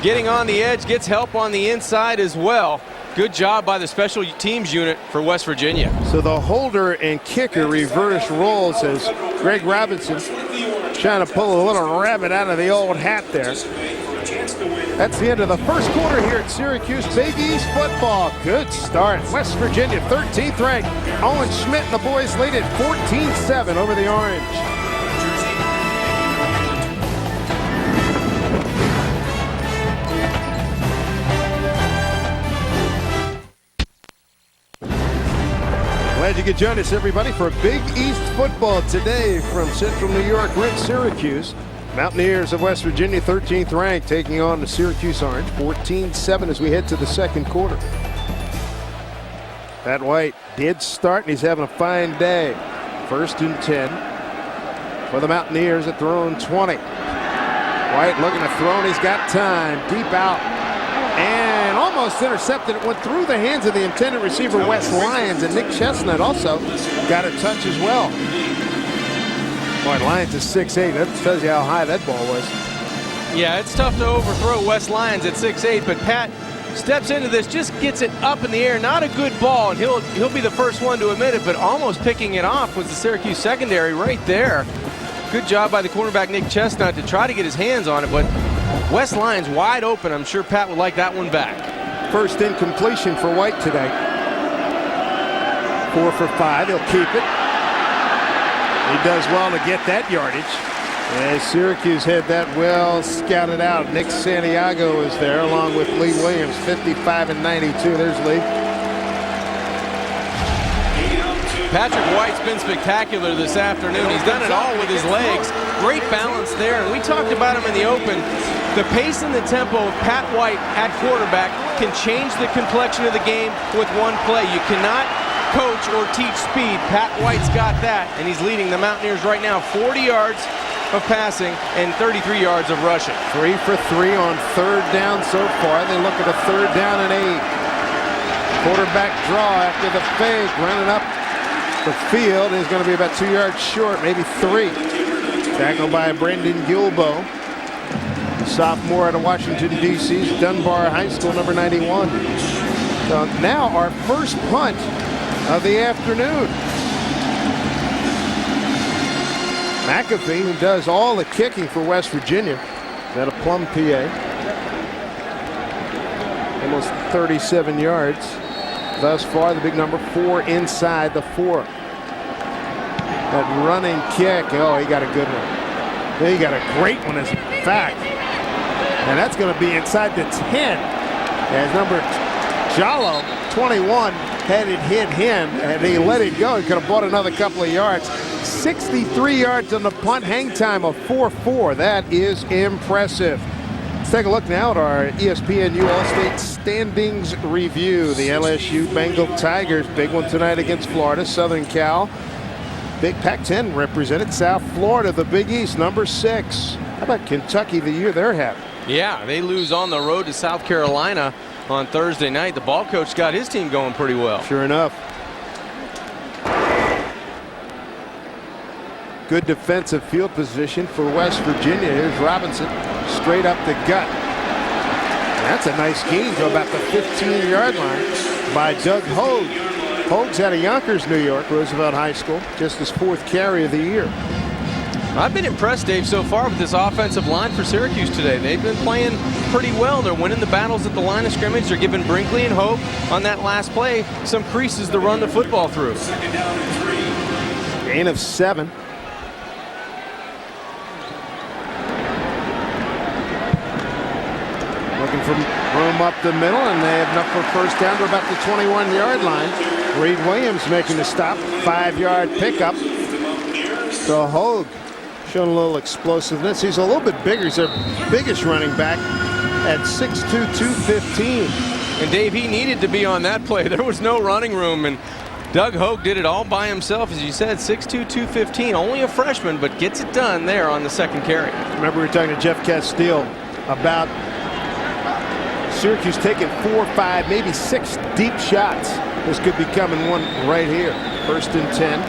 getting on the edge, gets help on the inside as well. Good job by the special teams unit for West Virginia. So the holder and kicker reverse roles as Greg Robinson trying to pull a little rabbit out of the old hat there. That's the end of the first quarter here at Syracuse. Big East football. Good start. West Virginia 13th ranked. Owen Schmidt and the boys lead at 14-7 over the Orange. Glad you could join us, everybody, for Big East football today from Central New York. We're in Syracuse. Mountaineers of West Virginia, 13th ranked, taking on the Syracuse Orange, 14-7 as we head to the second quarter. Pat White did start, and he's having a fine day. 1st and 10 for the Mountaineers at their own 20. White looking to throw, and he's got time. Deep out. And almost intercepted. It went through the hands of the intended receiver, Wes Lyons, and Nick Chestnut also got a touch as well. Boy, Lyons is 6'8". That tells you how high that ball was. Yeah, it's tough to overthrow Wes Lyons at 6'8", but Pat steps into this, just gets it up in the air. Not a good ball, and he'll be the first one to admit it, but almost picking it off was the Syracuse secondary right there. Good job by the cornerback, Nick Chestnut, to try to get his hands on it, but Wes Lyons wide open. I'm sure Pat would like that one back. First incompletion for White today. 4 for 5. He'll keep it. He does well to get that yardage. As Syracuse had that well scouted out. Nick Santiago is there along with Lee Williams, 55 and 92. There's Lee. Patrick White's been spectacular this afternoon. He's done it all with his legs. Great balance there, and we talked about him in the open. The pace and the tempo of Pat White at quarterback can change the complexion of the game with one play. You cannot coach or teach speed. Pat White's got that, and he's leading the Mountaineers right now. 40 yards of passing and 33 yards of rushing. 3 for 3 on 3rd down so far. They look at a 3rd down and 8. Quarterback draw after the fake, running up the field is going to be about 2 yards short, maybe 3. Tackled by Brendan Gilbo, sophomore out of Washington, D.C.'s Dunbar High School, number 91. So now our first punt of the afternoon. McAfee, who does all the kicking for West Virginia, at a Plum, PA. Almost 37 yards thus far. The big number 4 inside the 4. That running kick, oh, he got a good one. He got a great one, as a fact. And that's going to be inside the 10. As number Jallo, 21, had it hit him, and he let it go. He could have bought another couple of yards. 63 yards on the punt, hang time of 4.4. That is impressive. Let's take a look now at our ESPNU All-State Standings Review. The LSU Bengal Tigers, big one tonight against Florida. Southern Cal, big Pac-10 represented. South Florida, the Big East, number 6. How about Kentucky, the year they're having? Yeah, they lose on the road to South Carolina on Thursday night. The ball coach got his team going pretty well. Sure enough. Good defensive field position for West Virginia. Here's Robinson, straight up the gut. And that's a nice gain to about the 15-yard line by Doug Hogue. Hogue's out of Yonkers, New York, Roosevelt High School, just his 4th carry of the year. I've been impressed, Dave, so far with this offensive line for Syracuse today. They've been playing pretty well. They're winning the battles at the line of scrimmage. They're giving Brinkley and Hogue on that last play some creases to run the football through. Gain of 7. Looking for room up the middle, and they have enough for first down to about the 21-yard line. Reed Williams making the stop. 5-yard pickup. So Hogue showing a little explosiveness. He's a little bit bigger. He's their biggest running back at 6'2", 215. And Dave, he needed to be on that play. There was no running room, and Doug Hogue did it all by himself, as you said, 6'2", 215. Only a freshman, but gets it done there on the second carry. Remember, we were talking to Jeff Castile about Syracuse taking 4, 5, maybe 6 deep shots. This could be coming one right here. 1st and 10.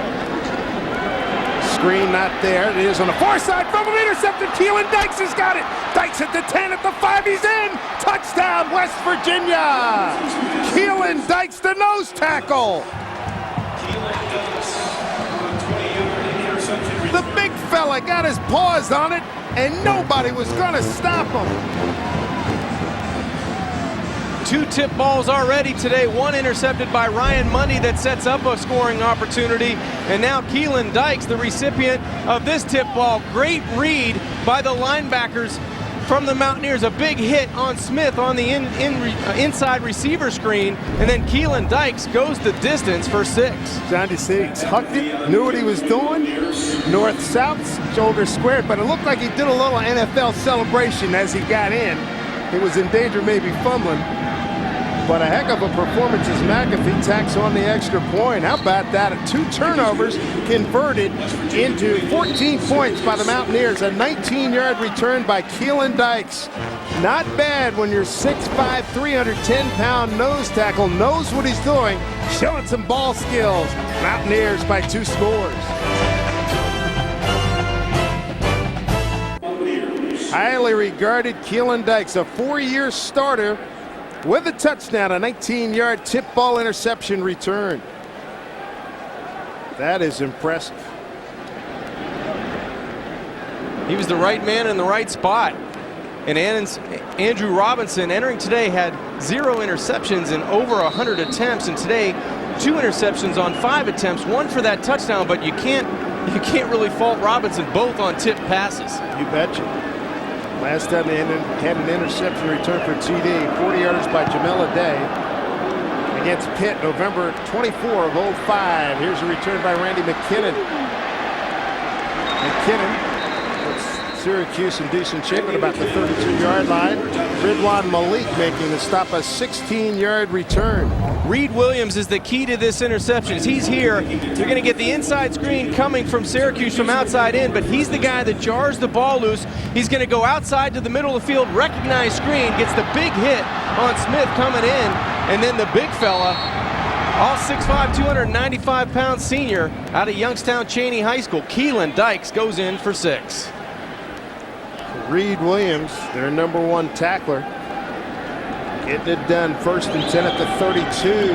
Screen not there. It is on the far side. Fumble intercepted. Keelan Dykes has got it. Dykes at the 10, at the 5. He's in. Touchdown, West Virginia. Keelan Dykes, the nose tackle. The big fella got his paws on it, and nobody was going to stop him. 2 tip balls already today. 1 intercepted by Ryan Mundy that sets up a scoring opportunity. And now Keelan Dykes, the recipient of this tip ball. Great read by the linebackers from the Mountaineers. A big hit on Smith on the inside receiver screen. And then Keelan Dykes goes the distance for 6. John DeSiggs hucked it, knew what he was doing. North-south, shoulder squared, but it looked like he did a little NFL celebration as he got in. He was in danger, maybe fumbling. But a heck of a performance as McAfee tacks on the extra point. How about that? 2 turnovers converted into 14 points by the Mountaineers. A 19-yard return by Keelan Dykes. Not bad when your 6'5", 310-pound nose tackle knows what he's doing, showing some ball skills. Mountaineers by 2 scores. Highly regarded Keelan Dykes, a 4-year starter, with a touchdown, a 19-yard tip ball interception return. That is impressive. He was the right man in the right spot. And Andrew Robinson entering today had 0 interceptions in over 100 attempts, and today 2 interceptions on 5 attempts, 1 for that touchdown, but you can't really fault Robinson, both on tip passes. You betcha. Last time they had an interception return for TD, 40-yarders by Jamila Day against Pitt, November 24 of 05. Here's a return by Randy McKinnon. McKinnon puts Syracuse in decent shape at about the 32-yard line. Ridwan Malik making the stop, a 16-yard return. Reed Williams is the key to this interception. He's here. You're going to get the inside screen coming from Syracuse from outside in, but he's the guy that jars the ball loose. He's going to go outside to the middle of the field, recognize screen, gets the big hit on Smith coming in, and then the big fella, all 6'5", 295-pound senior out of Youngstown Cheney High School, Keelan Dykes, goes in for 6. Reed Williams, their number 1 tackler, getting it done. 1st and 10 at the 32.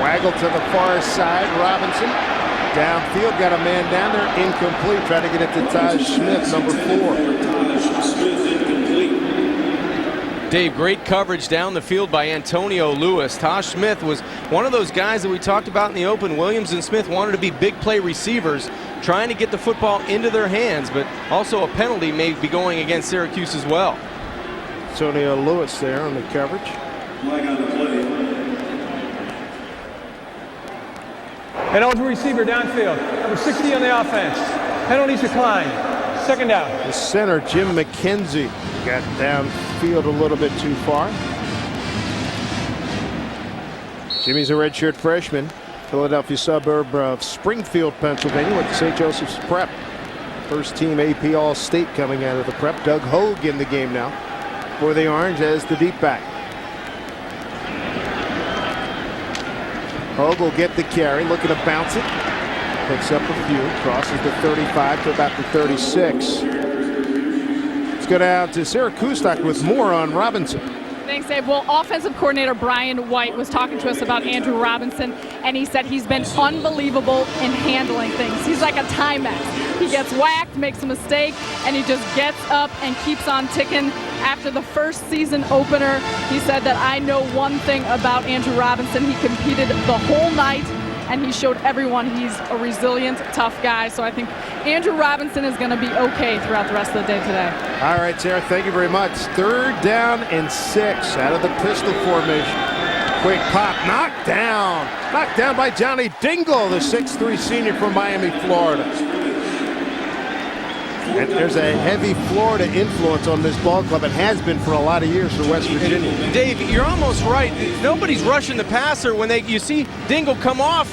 Waggle to the far side. Robinson downfield, got a man down there, incomplete. Try to get it to Taj Smith, number 4. Dave, great coverage down the field by Antonio Lewis. Taj Smith was one of those guys that we talked about in the open. Williams and Smith wanted to be big play receivers, trying to get the football into their hands, but also a penalty may be going against Syracuse as well. Antonio Lewis there on the coverage. Flag on the play. Eligible receiver downfield. Number 60 on the offense. Penalties declined. Second down. The center, Jim McKenzie, got downfield a little bit too far. Jimmy's a redshirt freshman. Philadelphia suburb of Springfield, Pennsylvania, went to St. Joseph's Prep. First team AP All-State coming out of the Prep. Doug Hogue in the game now for the Orange as the deep back. Hogue will get the carry, looking to bounce it. Picks up a few, crosses the 35 to about the 36. Let's go down to Syracuse with more on Robinson. Thanks, Dave. Well, offensive coordinator Brian White was talking to us about Andrew Robinson, and he said he's been unbelievable in handling things. He's like a Timex. He gets whacked, makes a mistake, and he just gets up and keeps on ticking. After the first season opener, he said that I know one thing about Andrew Robinson. He competed the whole night, and he showed everyone he's a resilient, tough guy. So I think Andrew Robinson is going to be okay throughout the rest of the day today. All right, Sarah, thank you very much. 3rd down and 6 out of the pistol formation. Quick pop, knocked down by Johnny Dingle, the 6'3" senior from Miami, Florida. And there's a heavy Florida influence on this ball club. It has been for a lot of years for West Virginia. Dave, you're almost right. Nobody's rushing the passer when you see Dingle come off.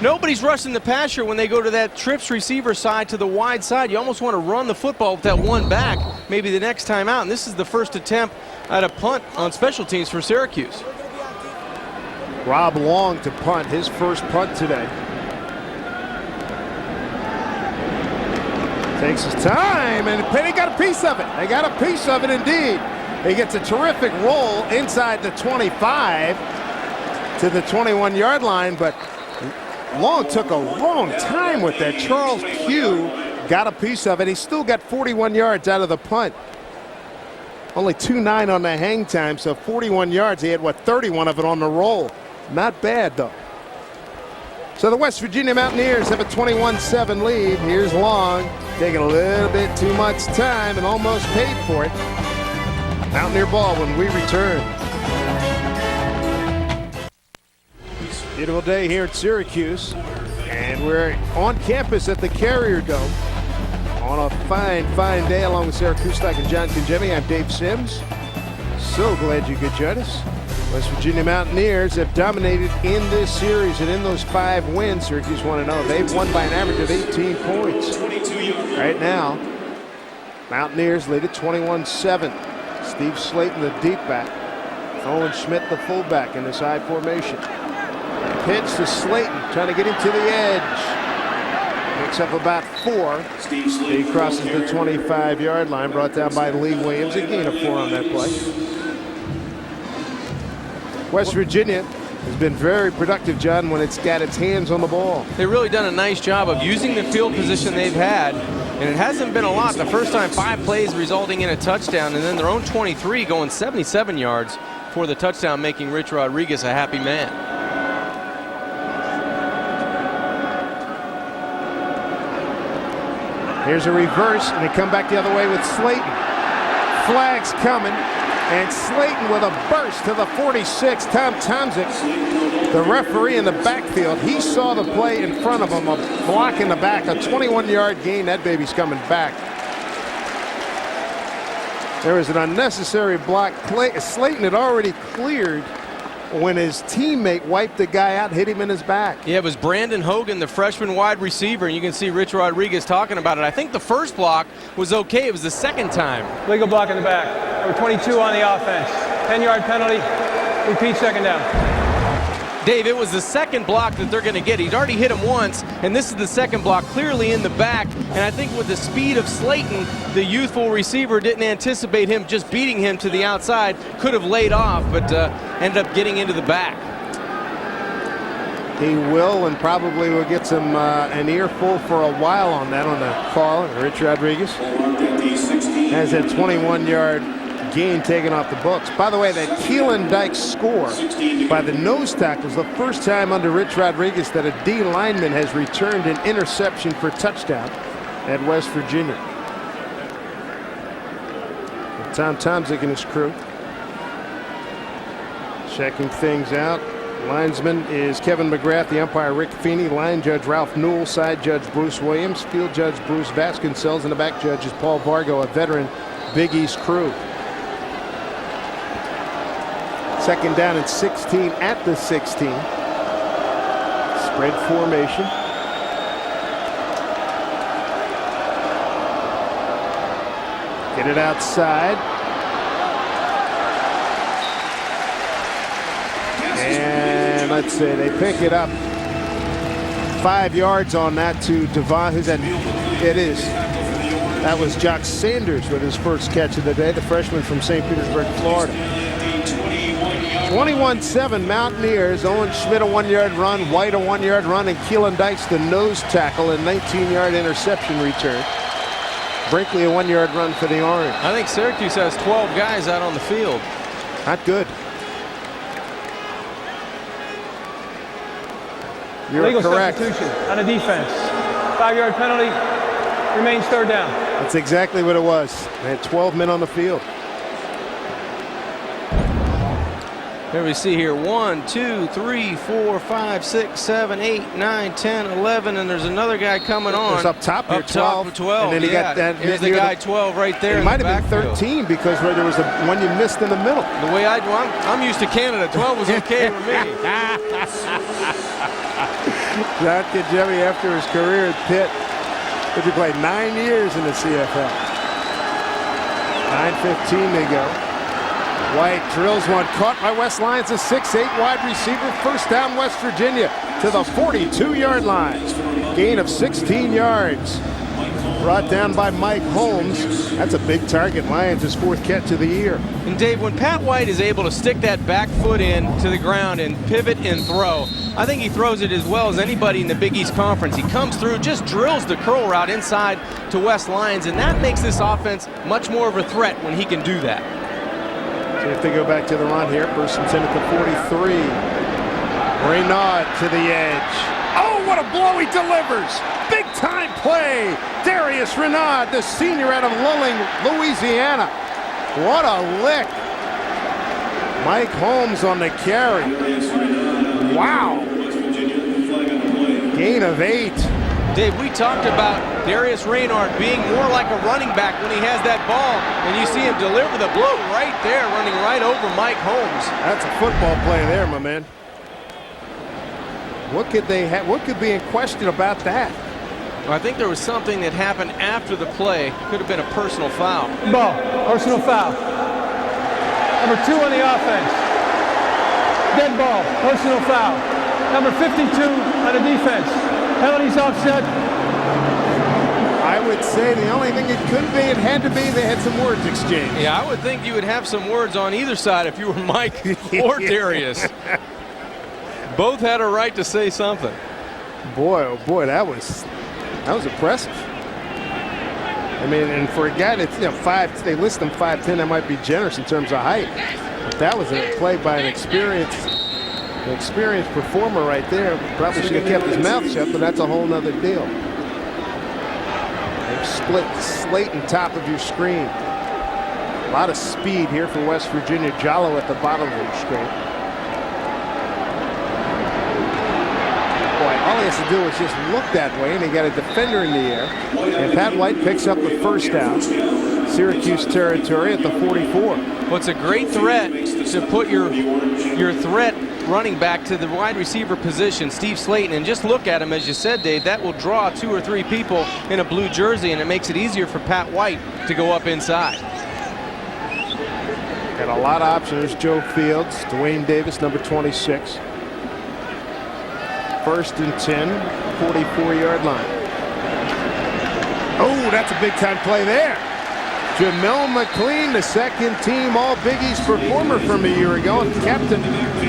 Nobody's rushing the passer when they go to that trips receiver side to the wide side. You almost want to run the football with that one back maybe the next time out. And this is the first attempt at a punt on special teams for Syracuse. Rob Long to punt, his first punt today. Takes his time, and Penny got a piece of it. They got a piece of it indeed. He gets a terrific roll inside the 25 to the 21-yard line, but Long took a long time with that. Charles Pugh got a piece of it. He still got 41 yards out of the punt. Only 2.9 on the hang time, so 41 yards. He had, 31 of it on the roll. Not bad, though. So the West Virginia Mountaineers have a 21-7 lead. Here's Long, taking a little bit too much time and almost paid for it. Mountaineer ball when we return. Beautiful day here at Syracuse, and we're on campus at the Carrier Dome on a fine, fine day along with Sarah Kustak and John Congemi. I'm Dave Sims. So glad you could join us. West Virginia Mountaineers have dominated in this series, and in those 5 wins, Syracuse 1-0, they've won by an average of 18 points. Right now, Mountaineers lead at 21-7. Steve Slayton, the deep back. Owen Schmidt, the fullback in this I formation. Pitch to Slayton, trying to get him to the edge. Picks up about 4. He crosses the 25-yard line, brought down by Lee Williams. A gain of 4 on that play. West Virginia has been very productive, John, when it's got its hands on the ball. They've really done a nice job of using the field position they've had, and it hasn't been a lot. The first time 5 plays resulting in a touchdown, and then their own 23 going 77 yards for the touchdown, making Rich Rodriguez a happy man. Here's a reverse, and they come back the other way with Slayton. Flags coming, and Slayton with a burst to the 46. Tom Tomczyk, the referee in the backfield, he saw the play in front of him, a block in the back, a 21-yard gain. That baby's coming back. There was an unnecessary block. Slayton had already cleared when his teammate wiped the guy out, hit him in his back. Yeah, it was Brandon Hogan, the freshman wide receiver, and you can see Rich Rodriguez talking about it. I think the first block was okay. It was the second time. Legal block in the back. Number 22 on the offense. 10-yard penalty. Repeat, second down. Dave, it was the second block that they're going to get. He'd already hit him once, and this is the second block, clearly in the back. And I think with the speed of Slayton, the youthful receiver didn't anticipate him just beating him to the outside. Could have laid off, but ended up getting into the back. He will, and probably will get some an earful for a while on that on the call. Rich Rodriguez has that 21-yard gain taken off the books. By the way, that Keelan Dyke score by the nose tackle was the first time under Rich Rodriguez that a D lineman has returned an interception for touchdown at West Virginia. Tom Tomczyk and his crew checking things out. Linesman is Kevin McGrath, the umpire Rick Feeney, line judge Ralph Newell, side judge Bruce Williams, field judge Bruce Vasconcells, and the back judge is Paul Vargo, a veteran Big East crew. Second down and 16 at the 16. Spread formation. Get it outside. And let's see, they pick it up 5 yards on that to Devon. Who's that? It is. That was Jock Sanders with his first catch of the day, the freshman from St. Petersburg, Florida. 21-7 Mountaineers. Owen Schmidt a 1-yard run, White a 1-yard run, and Keelan Dykes the nose tackle and 19-yard interception return. Brinkley a 1-yard run for the Orange. I think Syracuse has 12 guys out on the field. Not good. You're Legal correct. substitution on a defense. 5-yard penalty. Remains third down. That's exactly what it was. They had 12 men on the field. Here we see here 1, 2, 3, 4, 5, 6, 7, 8, 9, 10, 11, and there's another guy coming on. There's up top here, 12. 12. And then he got that. Here's the guy 12 right there. It might have been 13 because there was one you missed in the middle. The way I'm used to Canada. 12 was okay with me. John Kajemi, after his career at Pitt, which he played 9 years in the CFL. 9:15 they go. White drills one, caught by West Lyons, a 6'8" wide receiver. First down, West Virginia to the 42-yard line. Gain of 16 yards. Brought down by Mike Holmes. That's a big target. Lyons' 4th catch of the year. And Dave, when Pat White is able to stick that back foot in to the ground and pivot and throw, I think he throws it as well as anybody in the Big East Conference. He comes through, just drills the curl route inside to West Lyons, and that makes this offense much more of a threat when he can do that. So if they go back to the run here, Burson's in at the 43. Renaud to the edge. Oh, what a blow he delivers. Big time play. Darius Renaud, the senior out of Lulling, Louisiana. What a lick. Mike Holmes on the carry. Wow. Gain of 8. Dave, we talked about Darius Renaud being more like a running back when he has that ball, and you see him deliver the blow right there, running right over Mike Holmes. That's a football play there, my man. What could they have? What could be in question about that? Well, I think there was something that happened after the play. Could have been a personal foul. Ball. Personal foul. Number 2 on the offense. Dead ball. Personal foul. Number 52 on the defense. Penalties offset. I would say the only thing it could be, it had to be, they had some words exchanged. Yeah, I would think you would have some words on either side if you were Mike or Darius. Both had a right to say something. Boy, oh boy, that was impressive. I mean, and for a guy that's, you know, 5, they list him 5'10", that might be generous in terms of height. But that was a play by an experienced performer right there. Probably should have kept his mouth shut, but that's a whole nother deal. They've split slate and top of your screen. A lot of speed here for West Virginia. Jallo at the bottom of your screen. Boy, all he has to do is just look that way, and he got a defender in the air. And Pat White picks up the first down. Syracuse territory at the 44. Well, it's a great threat to put your threat running back to the wide receiver position, Steve Slayton, and just look at him, as you said, Dave. That will draw 2 or 3 people in a blue jersey, and it makes it easier for Pat White to go up inside. Got a lot of options. Joe Fields, Dwayne Davis, number 26. 1st and 10, 44-yard line. Oh, that's a big-time play there. Jamel McLean, the second-team All-Big East performer from a year ago, and captain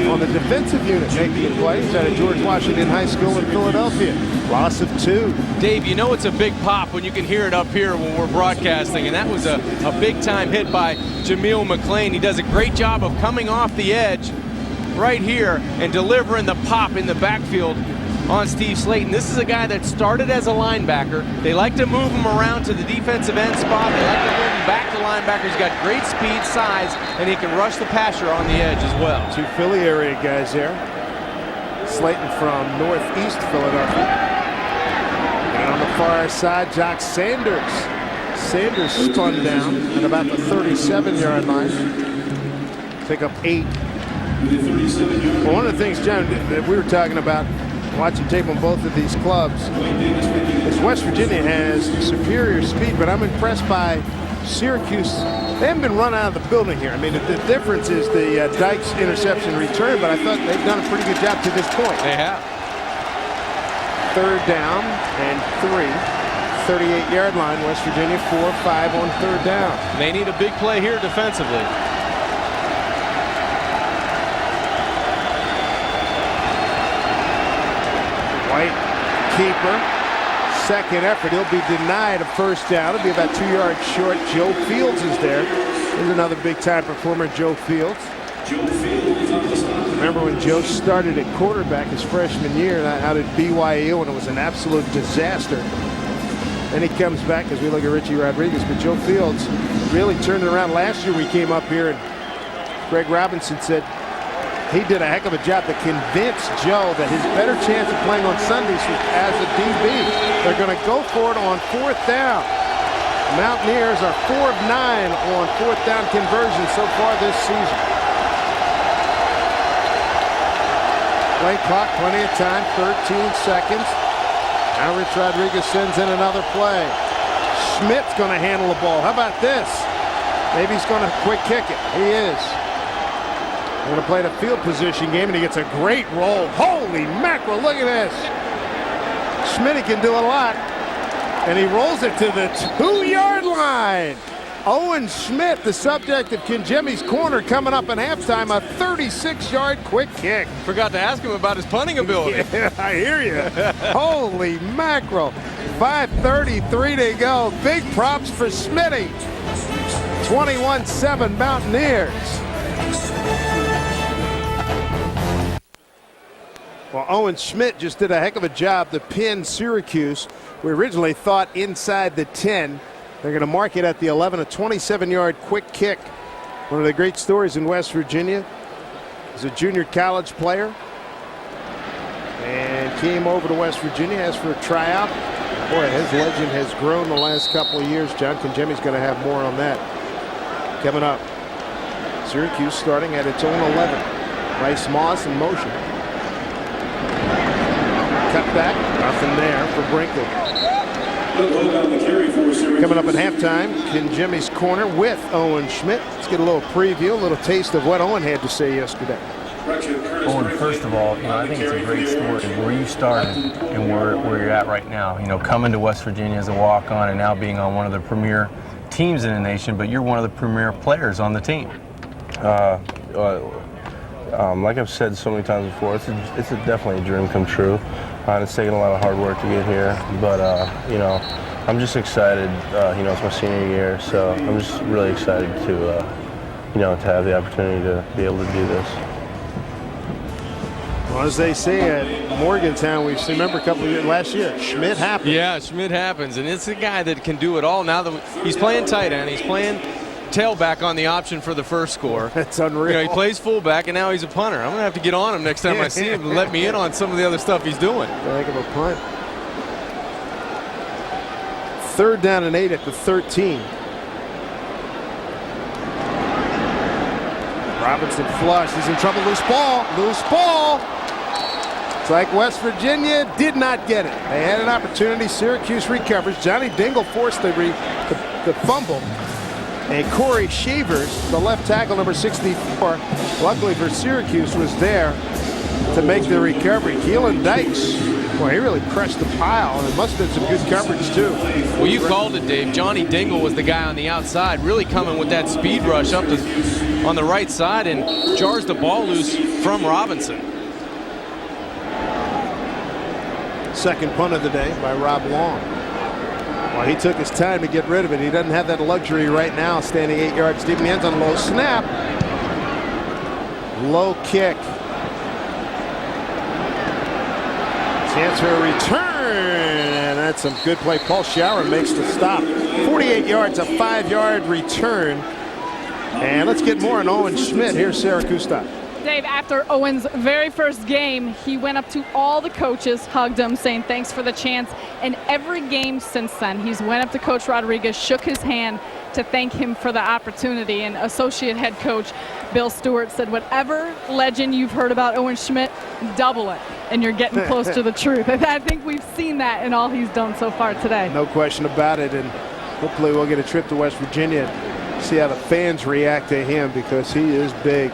on the defensive unit, making the plays out of George Washington High School in Philadelphia. Loss of 2. Dave, you know it's a big pop when you can hear it up here when we're broadcasting, and that was a big-time hit by Jamel McLean. He does a great job of coming off the edge right here and delivering the pop in the backfield on Steve Slayton. This is a guy that started as a linebacker. They like to move him around to the defensive end spot. They like to move him back to linebacker. He's got great speed, size, and he can rush the passer on the edge as well. 2 Philly area guys there. Slayton from northeast Philadelphia. And on the far side, Jock Sanders. Sanders spun down at about the 37-yard line. Pick up 8. Well, one of the things, John, that we were talking about watching tape on both of these clubs is West Virginia has superior speed, but I'm impressed by Syracuse. They haven't been run out of the building here. I mean, the difference is the Dykes interception return, but I thought they've done a pretty good job to this point. They have. 3rd down and 3. 38-yard line, West Virginia 4-5 on 3rd down. They need a big play here defensively. White, keeper, second effort. He'll be denied a 1st down. It'll be about 2 yards short. Joe Fields is there. There's another big-time performer, Joe Fields. Remember when Joe started at quarterback his freshman year out at BYU, and it was an absolute disaster. Then he comes back as we look at Richie Rodriguez. But Joe Fields really turned it around. Last year we came up here and Greg Robinson said he did a heck of a job to convince Joe that his better chance of playing on Sundays was as a DB. They're going to go for it on 4th down. Mountaineers are 4 of 9 on 4th down conversions so far this season. Play clock, plenty of time, 13 seconds. Now Rich Rodriguez sends in another play. Schmidt's going to handle the ball. How about this? Maybe he's going to quick kick it. He is. We're going to play the field position game, and he gets a great roll. Holy mackerel, look at this. Schmidt can do a lot. And he rolls it to the 2-yard line. Owen Schmidt, the subject of Kinjemi's corner, coming up in halftime, a 36-yard quick kick. Forgot to ask him about his punting ability. Yeah, I hear you. Holy mackerel. 5:33 to go. Big props for Smitty. 21-7 Mountaineers. Well, Owen Schmidt just did a heck of a job to pin Syracuse. We originally thought inside the 10. They're going to mark it at the 11, a 27-yard quick kick. One of the great stories in West Virginia. He's a junior college player and came over to West Virginia, asked for a tryout. Boy, his legend has grown the last couple of years. John Kinjemi's going to have more on that coming up. Syracuse starting at its own 11. Bryce Moss in motion. Cut back, nothing there for Brinkley. Coming up at halftime, Kinjemi's corner with Owen Schmidt. Let's get a little preview, a little taste of what Owen had to say yesterday. Owen, first of all, I think it's a great story where you started and where you're at right now. Coming to West Virginia as a walk-on and now being on one of the premier teams in the nation, but you're one of the premier players on the team. Like I've said so many times before, it's definitely a dream come true. It's taken a lot of hard work to get here, but I'm just excited. It's my senior year, so I'm just really excited to have the opportunity to be able to do this. Well, as they say at Morgantown, we remember a couple of years last year, Schmidt happens. Yeah, Schmidt happens, and it's a guy that can do it all. Now that he's playing tight end, he's playing tailback on the option for the first score. That's unreal. He plays fullback, and now he's a punter. I'm going to have to get on him next time I see him and let me in on some of the other stuff he's doing. Heck of a punt. 3rd down and 8 at the 13. Robinson flush. He's in trouble. Loose ball. Loose ball. It's like West Virginia did not get it. They had an opportunity. Syracuse recovers. Johnny Dingle forced the fumble. And Corey Shavers, the left tackle, number 64, luckily for Syracuse, was there to make the recovery. Keelan Dykes, boy, he really crushed the pile, and it must have been some good coverage, too. Well, you called it, Dave. Johnny Dingle was the guy on the outside, really coming with that speed rush up on the right side and jars the ball loose from Robinson. Second punt of the day by Rob Long. Well, he took his time to get rid of it. He doesn't have that luxury right now, standing 8 yards deep in the end zone. Low snap. Low kick. Chance for a return. And that's some good play. Paul Schauer makes the stop. 48 yards, a 5-yard return. And let's get more on Owen Schmidt. Here's Syracuse stop. Dave, after Owen's very first game, he went up to all the coaches, hugged them, saying thanks for the chance. And every game since then, he's went up to Coach Rodriguez, shook his hand to thank him for the opportunity. And associate head coach Bill Stewart said, whatever legend you've heard about Owen Schmidt, double it, and you're getting close to the truth. And I think we've seen that in all he's done so far today. No question about it. And hopefully we'll get a trip to West Virginia and see how the fans react to him, because he is big.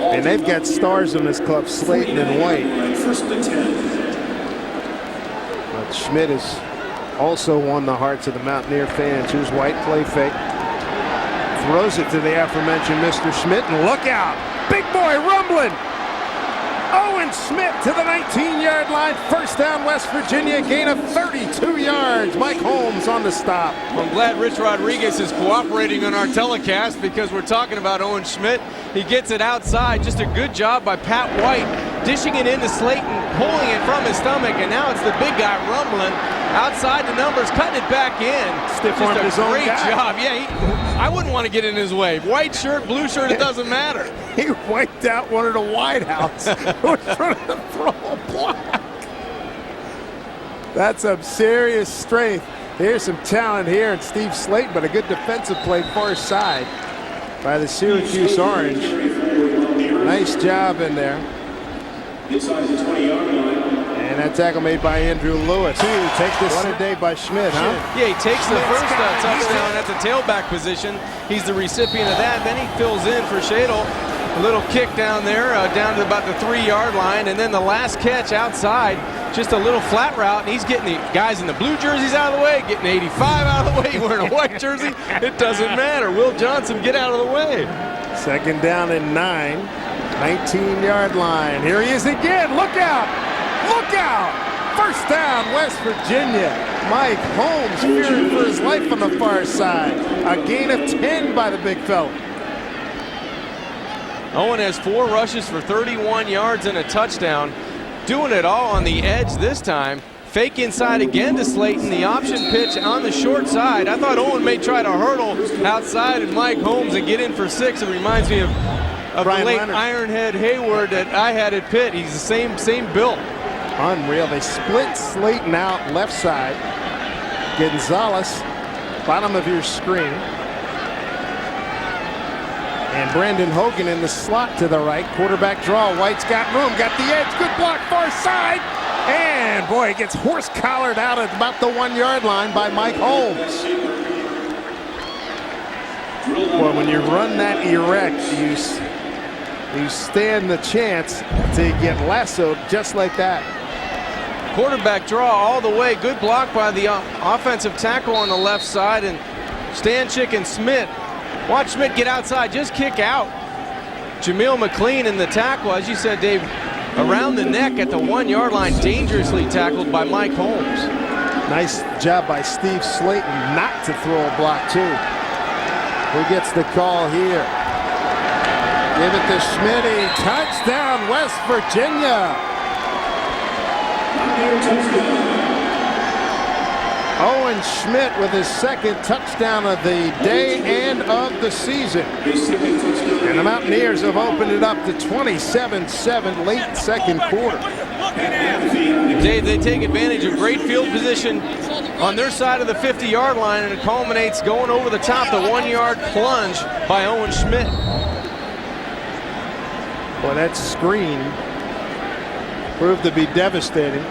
And they've got stars in this club, Slayton and White. But Schmidt has also won the hearts of the Mountaineer fans. Here's White, play fake. Throws it to the aforementioned Mr. Schmidt, and look out! Big boy rumbling! Owen Schmidt to the 19-yard line. First down, West Virginia. Gain of 32 yards. Mike Holmes on the stop. I'm glad Rich Rodriguez is cooperating on our telecast, because we're talking about Owen Schmidt. He gets it outside. Just a good job by Pat White, dishing it into Slayton, pulling it from his stomach, and now it's the big guy rumbling outside the numbers, cutting it back in. Stiff-armed his own guy. Great job. Yeah, I wouldn't want to get in his way. White shirt, blue shirt, it doesn't matter. He wiped out one of the wideouts who was trying to throw a block. That's some serious strength. Here's some talent here in Steve Slayton, but a good defensive play far side by the Syracuse Orange. Nice job in there. Inside the 20-yard line. And that tackle made by Andrew Lewis. Take this. What a day by Schmidt, huh? Yeah, he takes the first touchdown at the tailback position. He's the recipient of that. Then he fills in for Shadle. A little kick down there, down to about the 3-yard line. And then the last catch outside, just a little flat route. And he's getting the guys in the blue jerseys out of the way, getting 85 out of the way, wearing a white jersey. It doesn't matter. Will Johnson, get out of the way. Second down and 9. 19-yard line. Here he is again. Look out! Look out! First down, West Virginia. Mike Holmes fearing for his life on the far side. A gain of 10 by the big fella. Owen has 4 rushes for 31 yards and a touchdown. Doing it all on the edge this time. Fake inside again to Slayton. The option pitch on the short side. I thought Owen may try to hurdle outside and Mike Holmes and get in for 6. It reminds me of the late Leonard. Ironhead Hayward that I had at Pitt. He's the same build. Unreal. They split Slayton out left side. Gonzalez, bottom of your screen. And Brandon Hogan in the slot to the right. Quarterback draw. White's got room. Got the edge. Good block far side. And boy, it gets horse collared out at about the 1-yard line by Mike Holmes. Boy, when you run that erect, you stand the chance to get lassoed just like that. Quarterback draw all the way. Good block by the offensive tackle on the left side. And Stanchik and Schmidt. Watch Schmidt get outside. Just kick out. Jameel McLean in the tackle. As you said, Dave, around the neck at the 1-yard line. Dangerously tackled by Mike Holmes. Nice job by Steve Slayton not to throw a block, too. Who gets the call here? Give it to Schmitty. Touchdown, West Virginia. Owen Schmidt with his second touchdown of the day and of the season. And the Mountaineers have opened it up to 27-7 late second quarter. Dave, they take advantage of great field position on their side of the 50-yard line, and it culminates going over the top, the 1-yard plunge by Owen Schmidt. Boy, that screen proved to be devastating.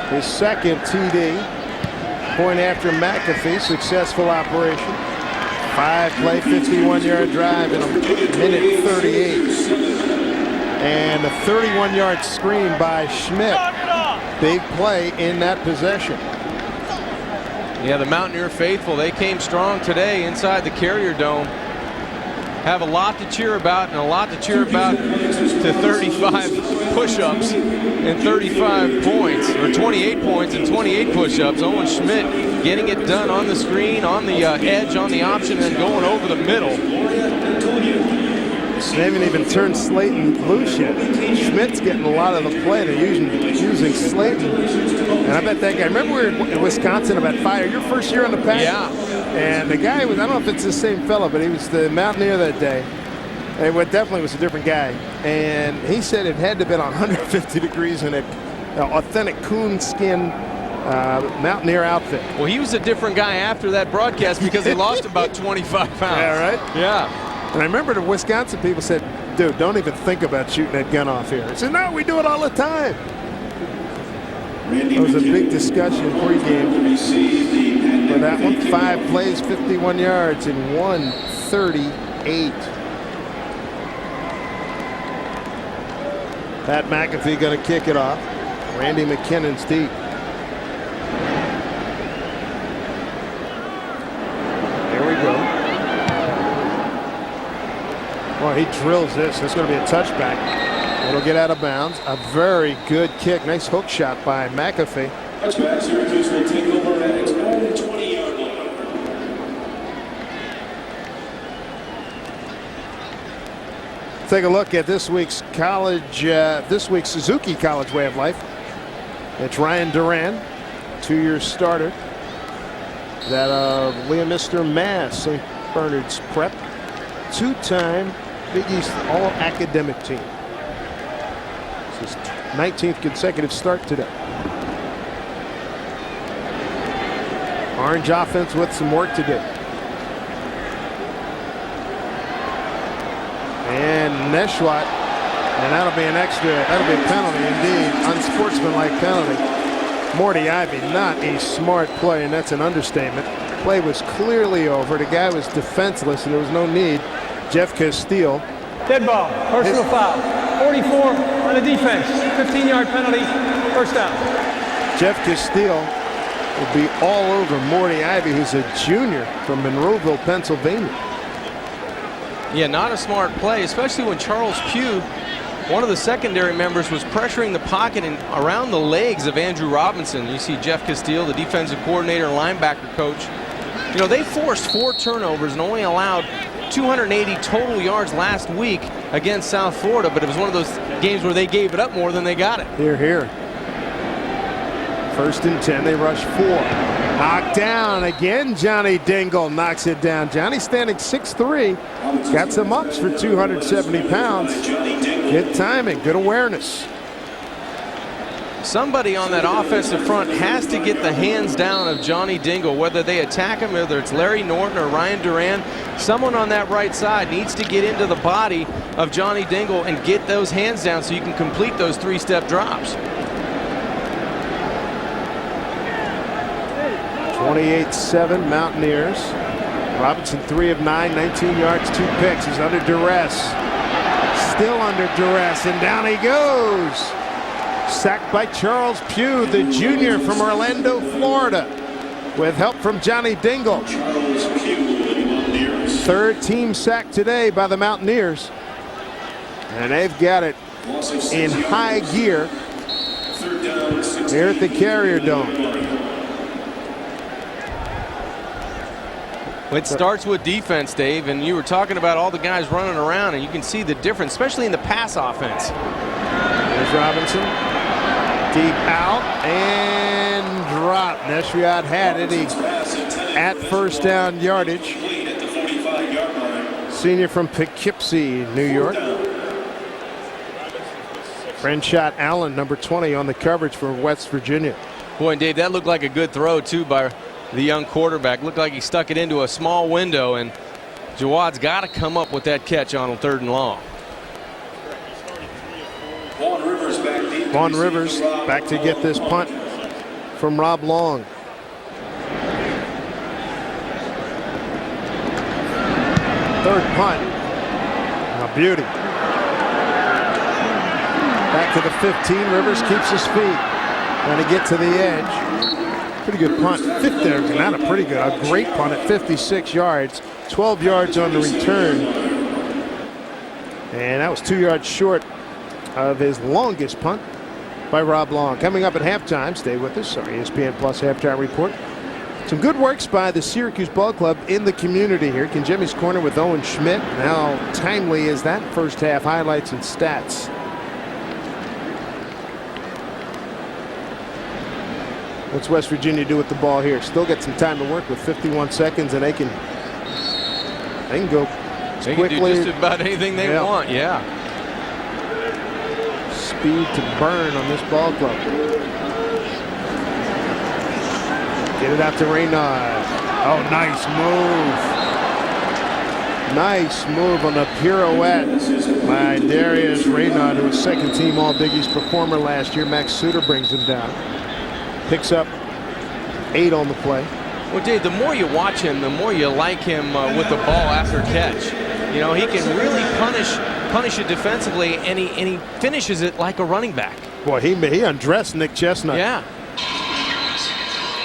His second TD, point after McAfee, successful operation. 5-play, 51-yard drive in a minute 38. And a 31-yard screen by Schmidt. Big play in that possession. Yeah, the Mountaineer faithful, they came strong today inside the Carrier Dome. Have a lot to cheer about, and a lot to cheer about to 35 push-ups and 35 points, or 28 points and 28 push-ups. Owen Schmidt getting it done on the screen, on the edge, on the option, and going over the middle. They haven't even turned Slayton loose yet. Schmidt's getting a lot of the play. They're using Slayton. And I bet that guy, remember we were in Wisconsin about 5, your first year on the pack? Yeah. And the guy was, I don't know if it's the same fella, but he was the Mountaineer that day. It definitely was a different guy. And he said it had to have been 150 degrees in an authentic coonskin Mountaineer outfit. Well, he was a different guy after that broadcast because he lost about 25 pounds. Yeah, right? Yeah. And I remember the Wisconsin people said, dude, don't even think about shooting that gun off here. I said, no, we do it all the time. It was a big discussion pregame for that one. 5 plays, 51 yards, and 138. Pat McAfee going to kick it off. Randy McKinnon's deep. There we go. Well, he drills this. It's going to be a touchback. It'll get out of bounds. A very good kick. Nice hook shot by McAfee. Touchback, Syracuse will take over at its own 20-yard line. Take a look at this week's Suzuki College Way of Life. It's Ryan Duran, 2-year starter. That of Leominster, Mass, St. Bernard's Prep, 2-time Big East All-Academic team. His 19th consecutive start today. Orange offense with some work to do. And Neschwat, and that'll be an penalty indeed, unsportsmanlike penalty. Morty Ivy, not a smart play, and that's an understatement. Play was clearly over. The guy was defenseless, and there was no need. Jeff Castile. Dead ball, personal foul. 44 on the defense. 15-yard penalty, first down. Jeff Castile will be all over Morty Ivy, who's a junior from Monroeville, Pennsylvania. Yeah, not a smart play, especially when Charles Pugh, one of the secondary members, was pressuring the pocket and around the legs of Andrew Robinson. You see Jeff Castile, the defensive coordinator and linebacker coach. You know, they forced 4 turnovers and only allowed 280 total yards last week against South Florida, but it was one of those games where they gave it up more than they got it. Here. 1st and 10, they rush 4. Knocked down again. Johnny Dingle knocks it down. Johnny standing 6'3", got some ups for 270 pounds. Good timing, good awareness. Somebody on that offensive front has to get the hands down of Johnny Dingle, whether they attack him, whether it's Larry Norton or Ryan Duran. Someone on that right side needs to get into the body of Johnny Dingle and get those hands down so you can complete those 3-step drops. 28-7 Mountaineers. Robinson 3 of 9, 19 yards, 2 picks. He's under duress. Still under duress, and down he goes. Sacked by Charles Pugh, the junior from Orlando, Florida, with help from Johnny Dingle. 3rd team sack today by the Mountaineers. And they've got it in high gear here at the Carrier Dome. It starts with defense, Dave, and you were talking about all the guys running around, and you can see the difference, especially in the pass offense. There's Robinson. Deep out and drop. Neschwat had it. He at 1st down yardage. Senior from Poughkeepsie, New York. Renshot Allen, number 20, on the coverage for West Virginia. Boy, and Dave, that looked like a good throw, too, by the young quarterback. Looked like he stuck it into a small window, and Jawad's got to come up with that catch on 3rd and long. Vaughn Rivers back to get this punt from Rob Long. Third punt. A beauty. Back to the 15. Rivers keeps his feet. Going to get to the edge. Pretty good punt. Not a pretty good. A great punt at 56 yards. 12 yards on the return. And that was 2 yards short of his longest punt by Rob Long. Coming up at halftime, stay with us, our ESPN Plus halftime report. Some good works by the Syracuse Ball Club in the community here. Jimmy's Corner with Owen Schmidt. How timely is that? First half highlights and stats. What's West Virginia do with the ball here? Still got some time to work with, 51 seconds, and they can go They quickly. can do just about anything they want, yeah. Speed to burn on this ball club. Get it out to Reynard. Oh, nice move. Nice move on the pirouette by Darius Reynard, who was second team All Big East performer last year. Max Suter brings him down. Picks up 8 on the play. Well, Dave, the more you watch him, the more you like him with the ball after catch. You know, he can really punish it defensively, and he finishes it like a running back. Boy, he undressed Nick Chestnut. Yeah.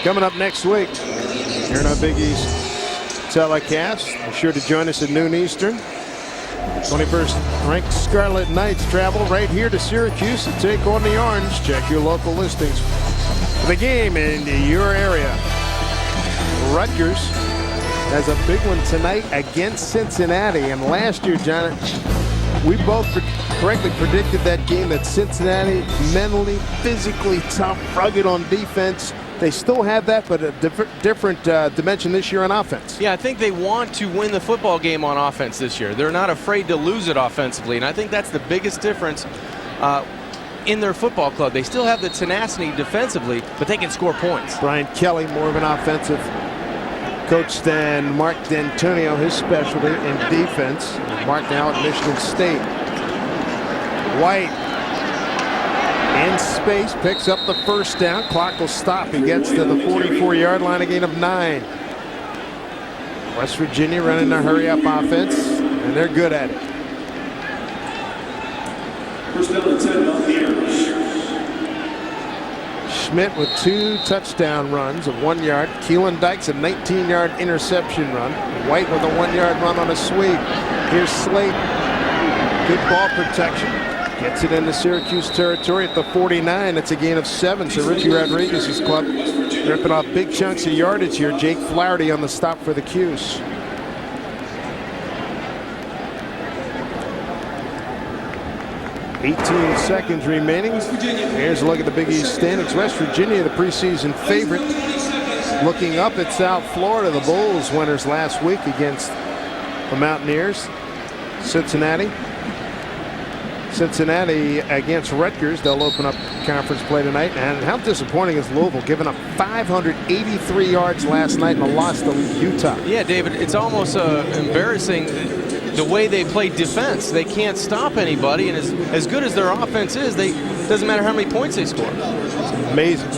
Coming up next week here in our Big East telecast. Be sure to join us at noon Eastern. 21st ranked Scarlet Knights travel right here to Syracuse to take on the Orange. Check your local listings for the game in your area. Rutgers has a big one tonight against Cincinnati. And last year, John, we both correctly predicted that game, that Cincinnati, mentally, physically tough, rugged on defense. They still have that, but a different dimension this year on offense. Yeah, I think they want to win the football game on offense this year. They're not afraid to lose it offensively, and I think that's the biggest difference in their football club. They still have the tenacity defensively, but they can score points. Brian Kelly, more of an offensive coach than Mark D'Antonio, his specialty in defense. Mark now at Michigan State. White in space, picks up the first down. Clock will stop. He gets to the 44-yard line, a gain of 9. West Virginia running a hurry-up offense, and they're good at it. First down and 10, Mountaineer. Schmidt with 2 touchdown runs of 1 yard. Keelan Dykes a 19-yard interception run. White with a 1-yard run on a sweep. Here's Slate. Good ball protection. Gets it into Syracuse territory at the 49. It's a gain of 7. So Richie Rodriguez's club ripping off big chunks of yardage here. Jake Flaherty on the stop for the Cuse. .18 seconds remaining. Here's a look at the Big East standings. West Virginia, the preseason favorite, looking up at South Florida. The Bulls winners last week against the Mountaineers. Cincinnati against Rutgers. They'll open up conference play tonight. And how disappointing is Louisville, giving up 583 yards last night in a loss to Utah? Yeah, David, it's almost embarrassing the way they play defense. They can't stop anybody, and as good as their offense is, doesn't matter how many points they score. It's amazing.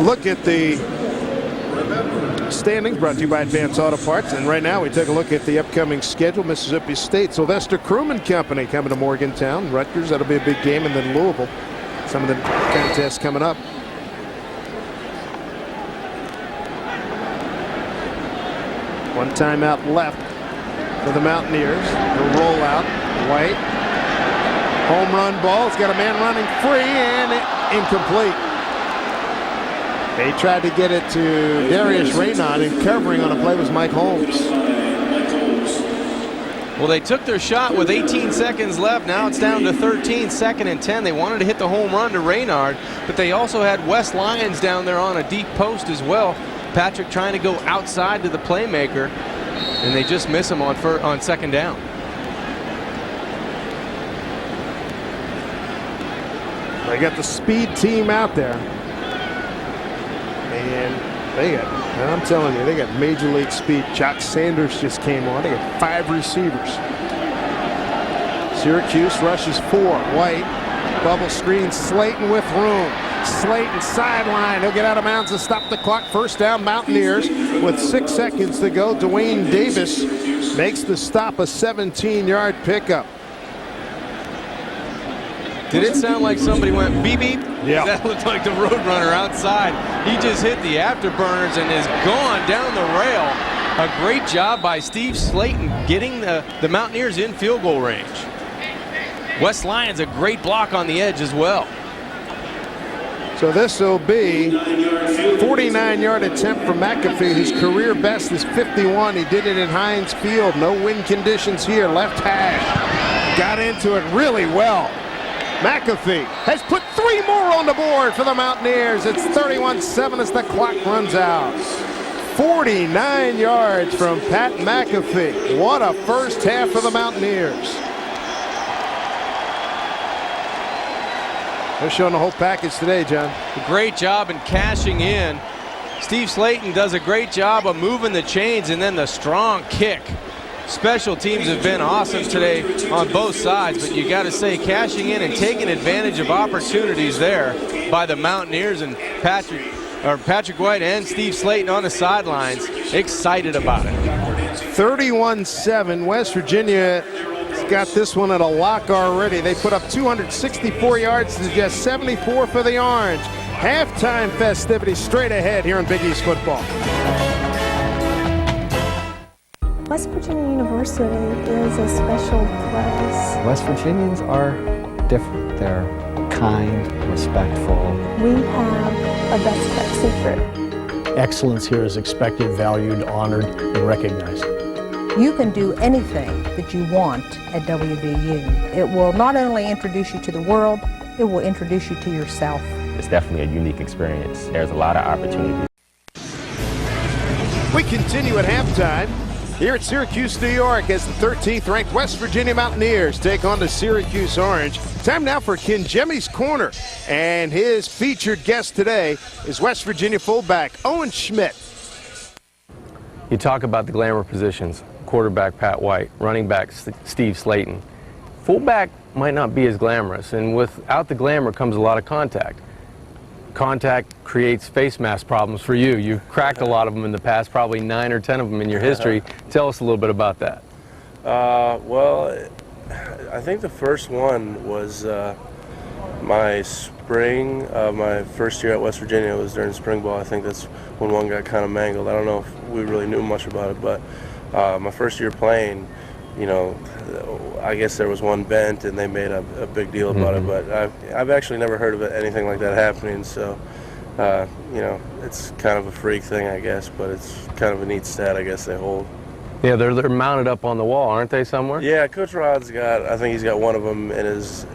Look at the standings brought to you by Advanced Auto Parts. And right now we take a look at the upcoming schedule. Mississippi State, Sylvester Crewman Company coming to Morgantown. Rutgers, that'll be a big game. And then Louisville, some of the contests coming up. One timeout left for the Mountaineers. The rollout. White. Home run ball. It's got a man running free and incomplete. They tried to get it to Darius Reynard, and covering on a play was Mike Holmes. Well, they took their shot with 18 seconds left. Now it's down to 13, 2nd and 10. They wanted to hit the home run to Reynard, but they also had Wes Lyons down there on a deep post as well. Patrick trying to go outside to the playmaker, and they just miss him on 2nd down. They got the speed team out there. And I'm telling you, they got major league speed. Jock Sanders just came on. They got 5 receivers. Syracuse rushes 4. White, bubble screen, Slayton with room. Slayton sideline. He'll get out of bounds to stop the clock. First down, Mountaineers with 6 seconds to go. Dwayne Davis makes the stop, a 17-yard pickup. Did it sound like somebody went beep beep? Yeah. That looked like the Roadrunner outside. He just hit the afterburners and is gone down the rail. A great job by Steve Slayton getting the Mountaineers in field goal range. Wes Lyons, a great block on the edge as well. So this will be 49-yard attempt for McAfee. His career best is 51. He did it in Heinz Field. No wind conditions here. Left hash. Got into it really well. McAfee has put 3 more on the board for the Mountaineers. It's 31-7 as the clock runs out. 49 yards from Pat McAfee. What a first half for the Mountaineers. They're showing the whole package today, John. Great job in cashing in. Steve Slayton does a great job of moving the chains, and then the strong kick. Special teams have been awesome today on both sides, but you got to say cashing in and taking advantage of opportunities there by the Mountaineers, and Patrick White and Steve Slayton on the sidelines excited about it. 31-7. West Virginia got this one at a lock already. They put up 264 yards to just 74 for the Orange. Halftime festivities straight ahead here in Big East football. West Virginia University is a special place. West Virginians are different. They're kind, respectful. We have a best kept secret. Excellence here is expected, valued, honored, and recognized. You can do anything that you want at WVU. It will not only introduce you to the world, it will introduce you to yourself. It's definitely a unique experience. There's a lot of opportunities. We continue at halftime here at Syracuse, New York, as the 13th ranked West Virginia Mountaineers take on the Syracuse Orange. Time now for Ken Jemmy's Corner, and his featured guest today is West Virginia fullback Owen Schmidt. You talk about the glamour positions. Quarterback Pat White, running back Steve Slayton. Fullback might not be as glamorous, and without the glamour comes a lot of contact. Contact creates face mask problems for you. You've cracked a lot of them in the past, probably 9 or 10 of them in your history. Tell us a little bit about that. Well, I think the first one was my spring, my first year at West Virginia was during spring ball. I think that's when one got kind of mangled. I don't know if we really knew much about it, but my first year playing, you know, I guess there was one bent and they made a big deal about it, but I've actually never heard of anything like that happening, so you know, it's kind of a freak thing, I guess, but it's kind of a neat stat, I guess, they hold. Yeah, they're mounted up on the wall, aren't they, somewhere? Yeah, Coach Rod's I think he's got one of them in his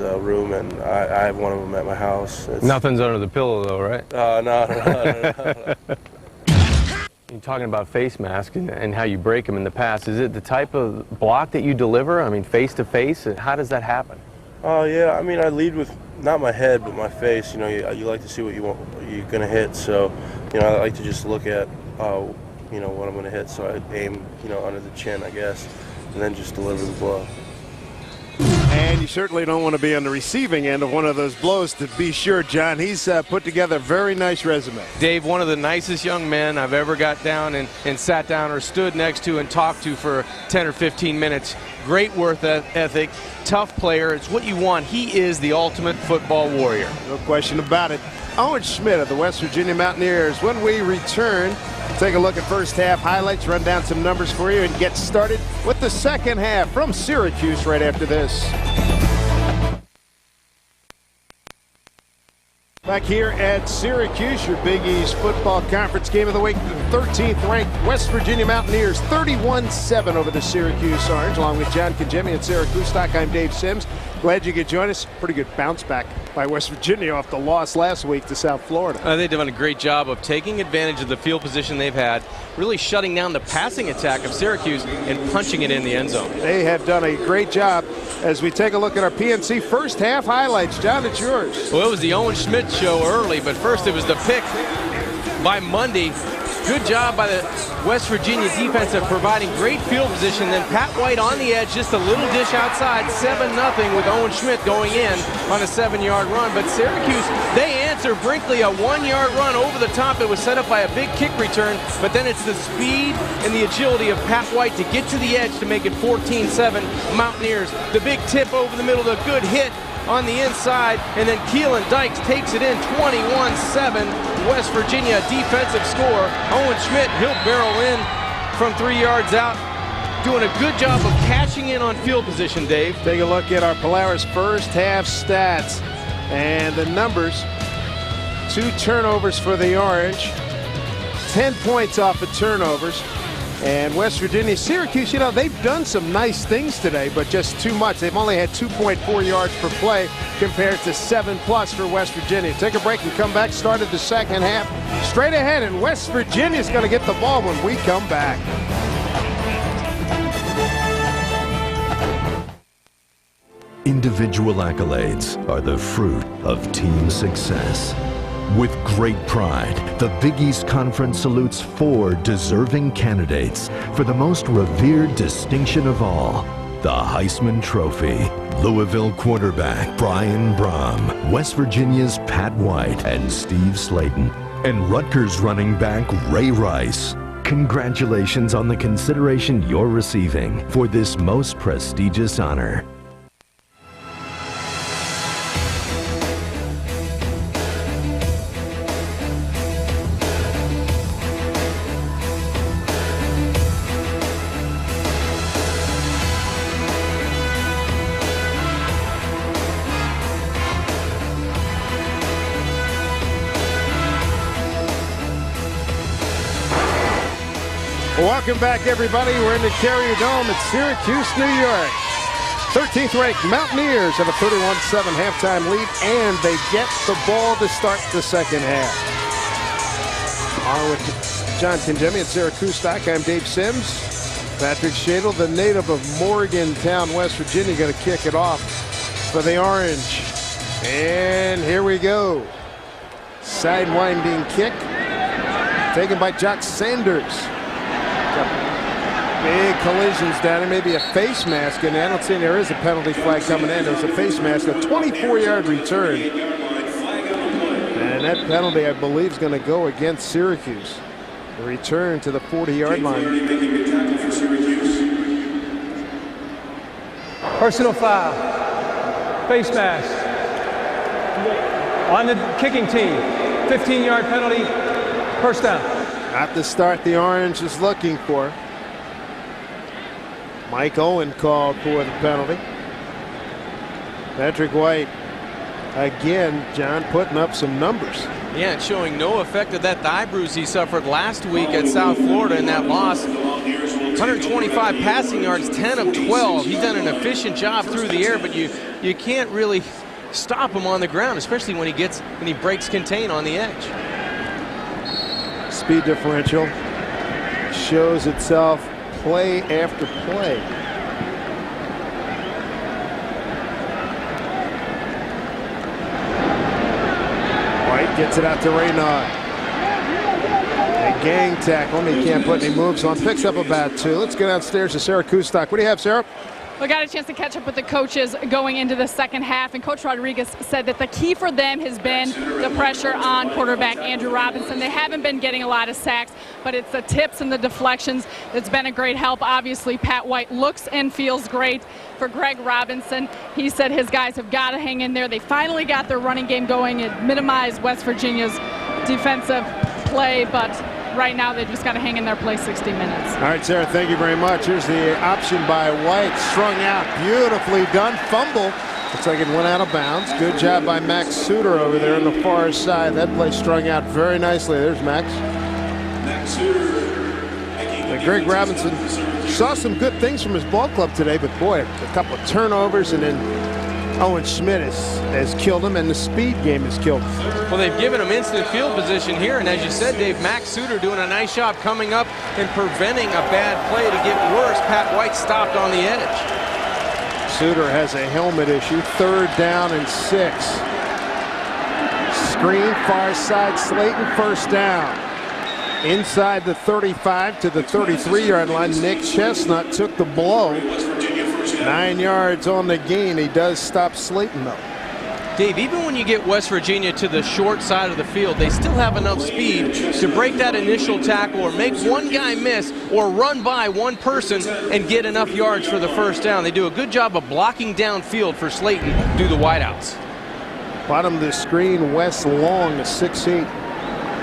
room, and I have one of them at my house. Nothing's under the pillow, though, right? No. You're talking about face masks and how you break them in the past. Is it the type of block that you deliver? I mean, face to face? How does that happen? Oh, yeah. I mean, I lead with not my head, but my face. You know, you like to see what you're going to hit. So, you know, I like to just look at, you know, what I'm going to hit. So I aim, you know, under the chin, I guess, and then just deliver the blow. And you certainly don't want to be on the receiving end of one of those blows, to be sure, John. He's put together a very nice resume. Dave, one of the nicest young men I've ever got down and sat down or stood next to and talked to for 10 or 15 minutes. Great work ethic, tough player. It's what you want. He is the ultimate football warrior. No question about it. Owen Schmidt of the West Virginia Mountaineers. When we return, take a look at first half highlights, run down some numbers for you, and get started with the second half from Syracuse right after this. Back here at Syracuse, your Big East football conference game of the week. The 13th ranked West Virginia Mountaineers 31-7 over the Syracuse Orange. Along with John Kajemi and Sarah Kustok, I'm Dave Sims. Glad you could join us. Pretty good bounce back by West Virginia off the loss last week to South Florida. They've done a great job of taking advantage of the field position they've had, really shutting down the passing attack of Syracuse and punching it in the end zone. They have done a great job. As we take a look at our PNC first half highlights, John, it's yours. Well, it was the Owen Schmidt show early, but first it was the pick by Mundy. Good job by the West Virginia defense of providing great field position. Then Pat White on the edge, just a little dish outside, 7-0 with Owen Schmidt going in on a 7-yard run. But Syracuse, they answer Brinkley, a 1-yard run over the top. It was set up by a big kick return, but then it's the speed and the agility of Pat White to get to the edge to make it 14-7 Mountaineers. The big tip over the middle, the good hit on the inside, and then Keelan Dykes takes it in 21-7. West Virginia defensive score. Owen Schmidt, he'll barrel in from 3 yards out, doing a good job of cashing in on field position, Dave. Take a look at our Polaris first half stats and the numbers. 2 turnovers for the Orange, 10 points off of turnovers. And West Virginia, Syracuse, you know, they've done some nice things today, but just too much. They've only had 2.4 yards per play compared to 7+ for West Virginia. Take a break and come back. Started the second half straight ahead, and West Virginia's going to get the ball when we come back. Individual accolades are the fruit of team success. With great pride, the Big East Conference salutes 4 deserving candidates for the most revered distinction of all, the Heisman Trophy. Louisville quarterback Brian Brom, West Virginia's Pat White and Steve Slayton, and Rutgers running back Ray Rice. Congratulations on the consideration you're receiving for this most prestigious honor. Welcome back, everybody. We're in the Carrier Dome at Syracuse, New York. 13th ranked Mountaineers have a 31-7 halftime lead, and they get the ball to start the second half. On with John Congemi at Syracuse. I'm Dave Sims. Patrick Shadle, the native of Morgantown, West Virginia, going to kick it off for the Orange. And here we go. Sidewinding kick taken by Jock Sanders. Big collisions down there, maybe a face mask, and I don't see there is a penalty flag coming in. There's a face mask, a 24-yard return. And that penalty, I believe, is going to go against Syracuse. A return to the 40-yard line. Personal foul. Face mask. On the kicking team. 15-yard penalty. First down. Not the start the Orange is looking for. Mike Owen called for the penalty. Patrick White, again, John, putting up some numbers. Yeah, it's showing no effect of that thigh bruise he suffered last week at South Florida in that loss. 125 passing yards, 10 of 12. He's done an efficient job through the air, but you can't really stop him on the ground, especially when he breaks contain on the edge. Speed differential shows itself play after play. White gets it out to Raynaud. A gang tackle. He can't put any moves on. Picks up about 2. Let's go downstairs to Sarah Kustok. What do you have, Sarah? We got a chance to catch up with the coaches going into the second half, and Coach Rodriguez said that the key for them has been the pressure on quarterback Andrew Robinson. They haven't been getting a lot of sacks, but it's the tips and the deflections that's been a great help. Obviously, Pat White looks and feels great for Greg Robinson. He said his guys have got to hang in there. They finally got their running game going and minimized West Virginia's defensive play, but right now they just got to hang in there, play 60 minutes. All right, Sarah, thank you very much. Here's the option by White, strung out, beautifully done. Fumble. Looks like it went out of bounds. Good job by Max Suter over there on the far side. That play strung out very nicely. There's Max. And Greg Robinson saw some good things from his ball club today, but boy, a couple of turnovers, and then Owen Schmidt has killed him, and the speed game has killed him. Well, they've given him instant field position here, and as you said, Dave, Max Suter doing a nice job coming up and preventing a bad play to get worse. Pat White stopped on the edge. Suter has a helmet issue. 3rd down and 6. Screen, far side, Slayton, 1st down. Inside the 35 to the 33-yard line, Nick Chestnut took the blow. 9 yards on the gain. He does stop Slayton, though. Dave, even when you get West Virginia to the short side of the field, they still have enough speed to break that initial tackle or make one guy miss or run by one person and get enough yards for the 1st down. They do a good job of blocking downfield for Slayton through the wideouts. Bottom of the screen, Wes Long, a 6'8"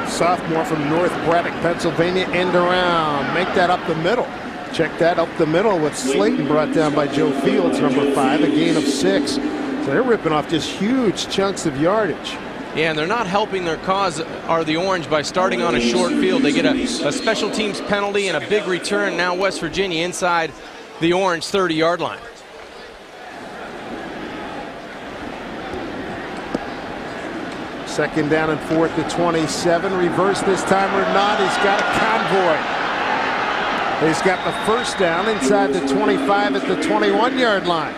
sophomore from North Braddock, Pennsylvania, end around. Make that up the middle. Check that up the middle with Slayton brought down by Joe Fields, number 5, a gain of 6. So they're ripping off just huge chunks of yardage. Yeah, and they're not helping their cause, are the Orange, by starting on a short field. They get a special teams penalty and a big return. Now West Virginia inside the Orange 30-yard line. Second down and 4th to 27. Reverse this time or not. He's got a convoy. He's got the first down inside the 25 at the 21-yard line.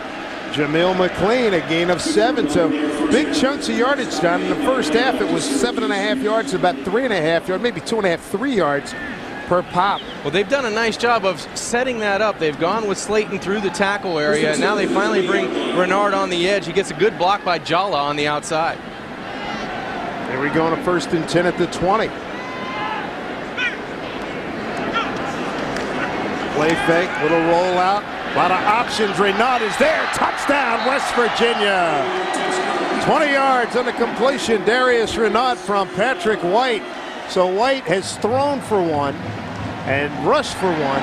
Jamil McLean, a gain of 7. So big chunks of yardage down. In the first half, it was 7.5 yards, about 3.5 yards, maybe 2.5, 3 yards per pop. Well, they've done a nice job of setting that up. They've gone with Slayton through the tackle area, and now they finally bring Renard on the edge. He gets a good block by Jala on the outside. Here we go on a 1st and 10 at the 20. Play fake, little rollout, a lot of options. Renard is there, touchdown, West Virginia. 20 yards on the completion. Darius Renard from Patrick White. So White has thrown for one and rushed for one,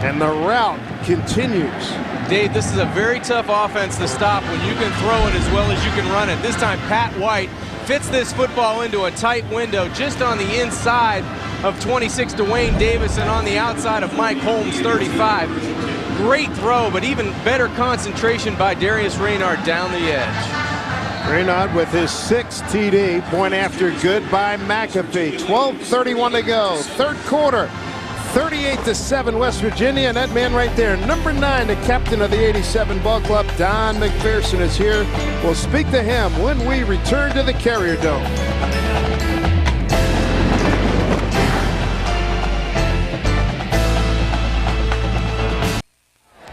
and the route continues. Dave, this is a very tough offense to stop when you can throw it as well as you can run it. This time Pat White fits this football into a tight window just on the inside of 26 Dwayne Davis and on the outside of Mike Holmes, 35. Great throw, but even better concentration by Darius Renard down the edge. Renard with his 6th TD, point after good by McAfee. 12:31 to go, 3rd quarter. 38-7 West Virginia, and that man right there, number 9, the captain of the 87 ball club, Don McPherson, is here. We'll speak to him when we return to the Carrier Dome.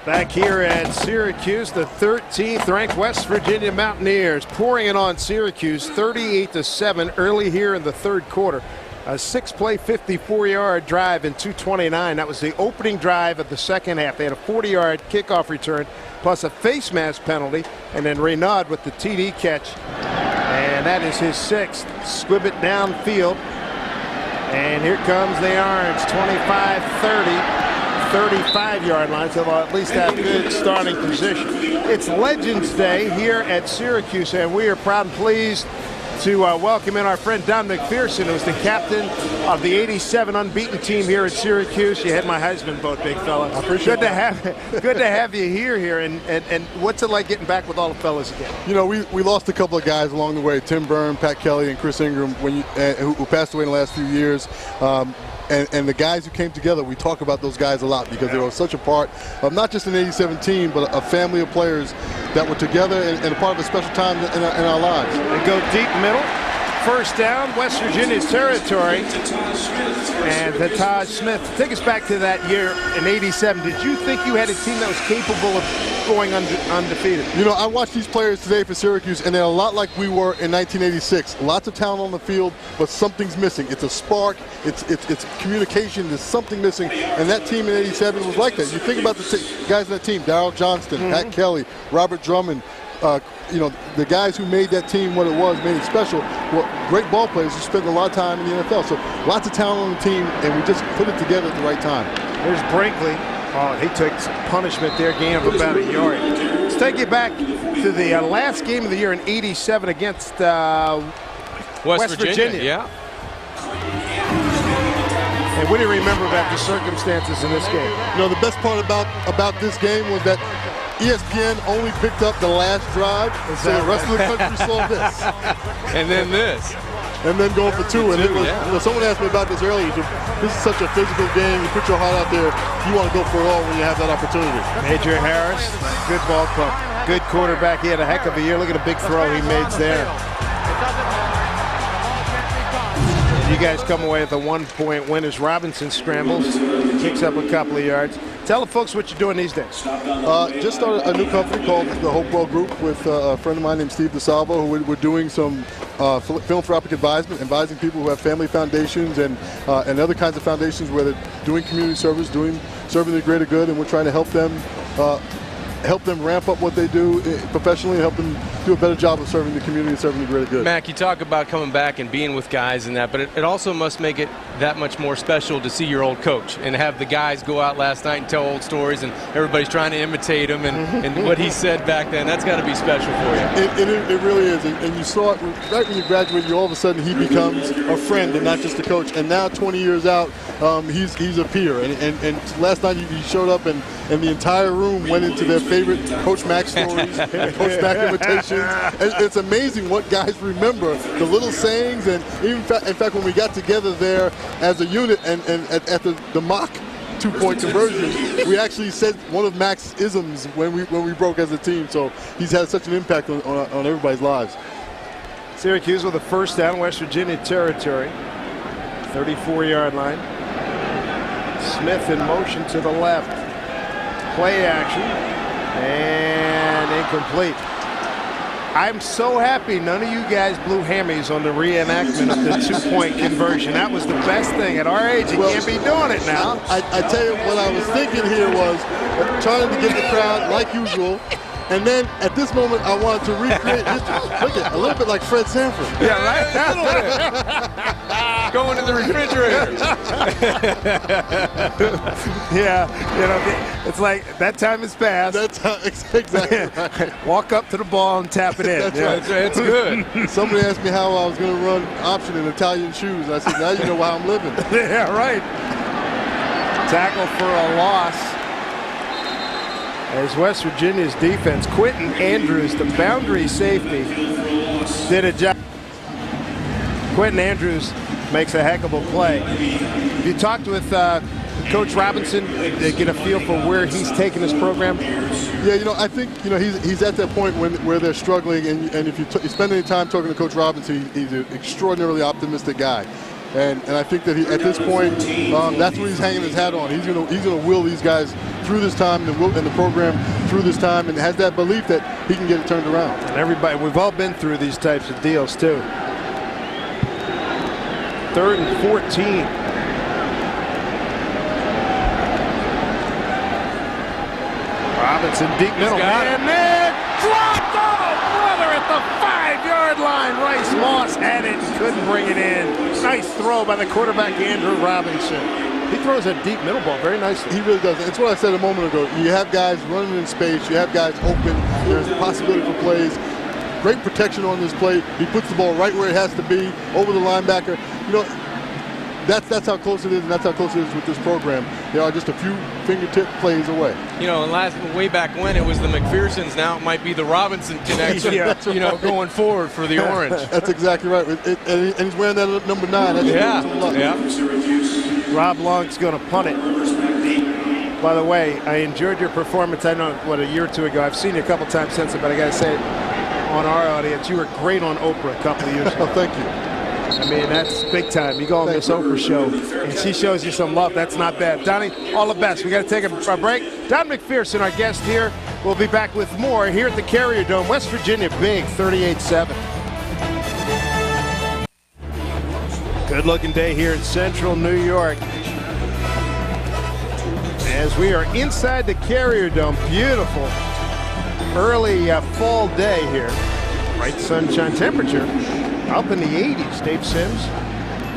Back here at Syracuse, the 13th ranked West Virginia Mountaineers pouring it on Syracuse 38-7 early here in the 3rd quarter. A 6-play, 54-yard drive in 2:29. That was the opening drive of the second half. They had a 40-yard kickoff return plus a face mask penalty, and then Renard with the TD catch. And that is his 6th. Squib it downfield. And here comes the Orange, 25-30. 35-yard line, so they'll at least have good starting position. It's Legends Day here at Syracuse, and we are proud and pleased to welcome in our friend Don McPherson, who's the captain of the 87 unbeaten team here at Syracuse. You had my Heisman vote, big fella. I appreciate good to have you here. And what's it like getting back with all the fellas again? You know, we lost a couple of guys along the way, Tim Byrne, Pat Kelly, and Chris Ingram, who passed away in the last few years. And the guys who came together, we talk about those guys a lot because they were such a part of not just an 87 team, but a family of players that were together and a part of a special time in our lives. They go deep middle. First down, West Virginia's territory. And Taj Smith, take us back to that year in 87. Did you think you had a team that was capable of going undefeated? You know, I watched these players today for Syracuse, and they're a lot like we were in 1986. Lots of talent on the field, but something's missing. It's a spark. It's communication. There's something missing, and that team in 87 was like that. You think about the guys on that team, Darryl Johnston, Pat Kelly, Robert Drummond, you know, the guys who made that team what it was, made it special, were great ball players who spent a lot of time in the NFL. So lots of talent on the team, and we just put it together at the right time. There's Brinkley. Oh, he took some punishment there, gain of about a yard. Let's take you back to the last game of the year in 87 against West Virginia. Yeah. And what do you remember about the circumstances in this game? You know, the best part about this game was that ESPN only picked up the last drive, so the rest of the country saw this. And then this. And then going for 2. And it was, you know, someone asked me about this earlier. This is such a physical game. You put your heart out there. You want to go for it all when you have that opportunity. Major Harris, good ball club. Good quarterback. He had a heck of a year. Look at the big throw he made there. You guys come away with a 1-point win as Robinson scrambles, kicks up a couple of yards. Tell the folks what you're doing these days. Just started a new company called the Hopewell Group with a friend of mine named Steve DeSalvo, who we're doing some philanthropic advisement, advising people who have family foundations and other kinds of foundations where they're doing community service, serving the greater good, and we're trying to help them help them ramp up what they do professionally, and help them do a better job of serving the community and serving the greater good. Mac, you talk about coming back and being with guys and that, but it also must make it that much more special to see your old coach and have the guys go out last night and tell old stories, and everybody's trying to imitate him and what he said back then. That's got to be special for you. It really is. And you saw it right when you graduated, all of a sudden he becomes a friend and not just a coach. And now 20 years out, he's a peer. And last night he showed up and the entire room went into their favorite Coach Mac stories, Coach Mac imitations. It's amazing what guys remember, the little sayings. And even in fact, when we got together there as a unit and at the mock two-point conversion, we actually said one of Mac's isms when we broke as a team. So he's had such an impact on everybody's lives. Syracuse with a first down, West Virginia territory, 34-yard line. Smith in motion to the left. Play action and incomplete. I'm so happy none of you guys blew hammies on the reenactment of the two-point conversion. That was the best thing. At our age, you can't be doing it now. I tell you, what I was thinking here was trying to get the crowd like usual. And then at this moment, I wanted to recreate history. Look at a little bit like Fred Sanford. Yeah, right? A little bit. Going to the refrigerator. Yeah, you know, it's like that time has passed. That's exactly right. Walk up to the ball and tap it in. That's yeah. right. It's good. Somebody asked me how I was going to run option in Italian shoes. I said, now you know how I'm living. Yeah, right. Tackle for a loss. As West Virginia's defense, Quentin Andrews, the boundary safety, did a job. Quentin Andrews makes a heck of a play. If you talked with Coach Robinson to get a feel for where he's taking his program? Yeah, you know, I think, you know, he's at that point where they're struggling, and if you spend any time talking to Coach Robinson, he's an extraordinarily optimistic guy. And I think that at this point, that's what he's hanging his hat on. He's gonna will these guys through this time and the program through this time, and has that belief that he can get it turned around. And everybody, we've all been through these types of deals too. 3rd and 14. Robinson deep middle. And then dropped brother at the 5-yard line. Rice Moss had it, couldn't bring it in. Nice throw by the quarterback, Andrew Robinson. He throws a deep middle ball very nicely. He really does. It's what I said a moment ago. You have guys running in space. You have guys open. There's a possibility for plays. Great protection on this play. He puts the ball right where it has to be, over the linebacker. You know, that's how close it is, and that's how close it is with this program. They are just a few fingertip plays away. You know, and way back when it was the McPhersons, now it might be the Robinson connection. Yeah, you know, going forward for the Orange. That's exactly right. And he's wearing that number 9. That's yeah. Rob Long's going to punt it. By the way, I enjoyed your performance. I know, a year or two ago. I've seen you a couple times since, but I got to say, on our audience, you were great on Oprah a couple of years ago. Oh, thank you. I mean, that's big time. You go on this Oprah show, and she shows you some love. That's not bad. Donnie, all the best. We got to take a break. Don McPherson, our guest here. We'll be back with more here at the Carrier Dome. West Virginia, big, 38-7. Good-looking day here in central New York. As we are inside the Carrier Dome, beautiful early fall day here. Bright sunshine temperature. Up in the 80s, Dave Sims,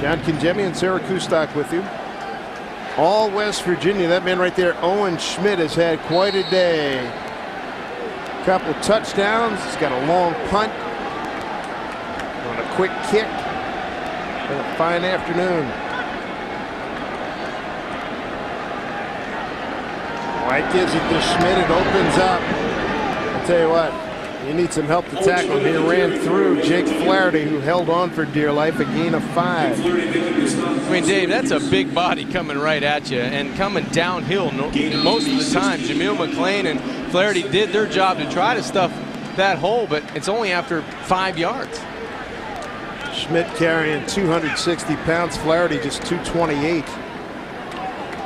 John Kingemi, and Syracuse stock with you. All West Virginia. That man right there, Owen Schmidt, has had quite a day. Couple touchdowns. He's got a long punt on a quick kick. And a fine afternoon. White gives it to Schmidt. It opens up. I'll tell you what. You need some help to tackle. He ran through Jake Flaherty, who held on for dear life, a gain of 5. I mean, Dave, that's a big body coming right at you and coming downhill most of the time. Jameel McClain and Flaherty did their job to try to stuff that hole, but it's only after 5 yards. Schmidt carrying 260 pounds. Flaherty just 228.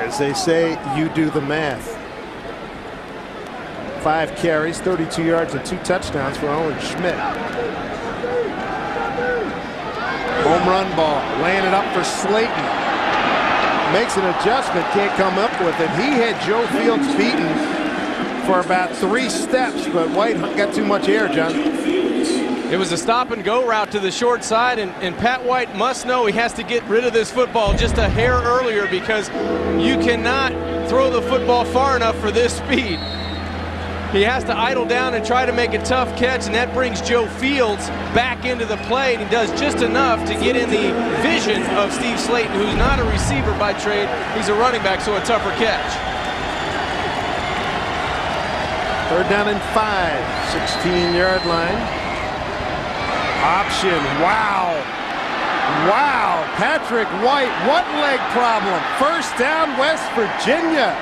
As they say, you do the math. 5 carries, 32 yards, and 2 touchdowns for Owen Schmidt. Home run ball, laying it up for Slayton. Makes an adjustment, can't come up with it. He had Joe Fields beaten for about 3 steps, but White got too much air, John. It was a stop-and-go route to the short side, and Pat White must know he has to get rid of this football just a hair earlier because you cannot throw the football far enough for this speed. He has to idle down and try to make a tough catch, and that brings Joe Fields back into the play, and he does just enough to get in the vision of Steve Slayton, who's not a receiver by trade. He's a running back, so a tougher catch. 3rd down and 5, 16-yard line. Option, wow. Wow, Patrick White, what leg problem? 1st down, West Virginia.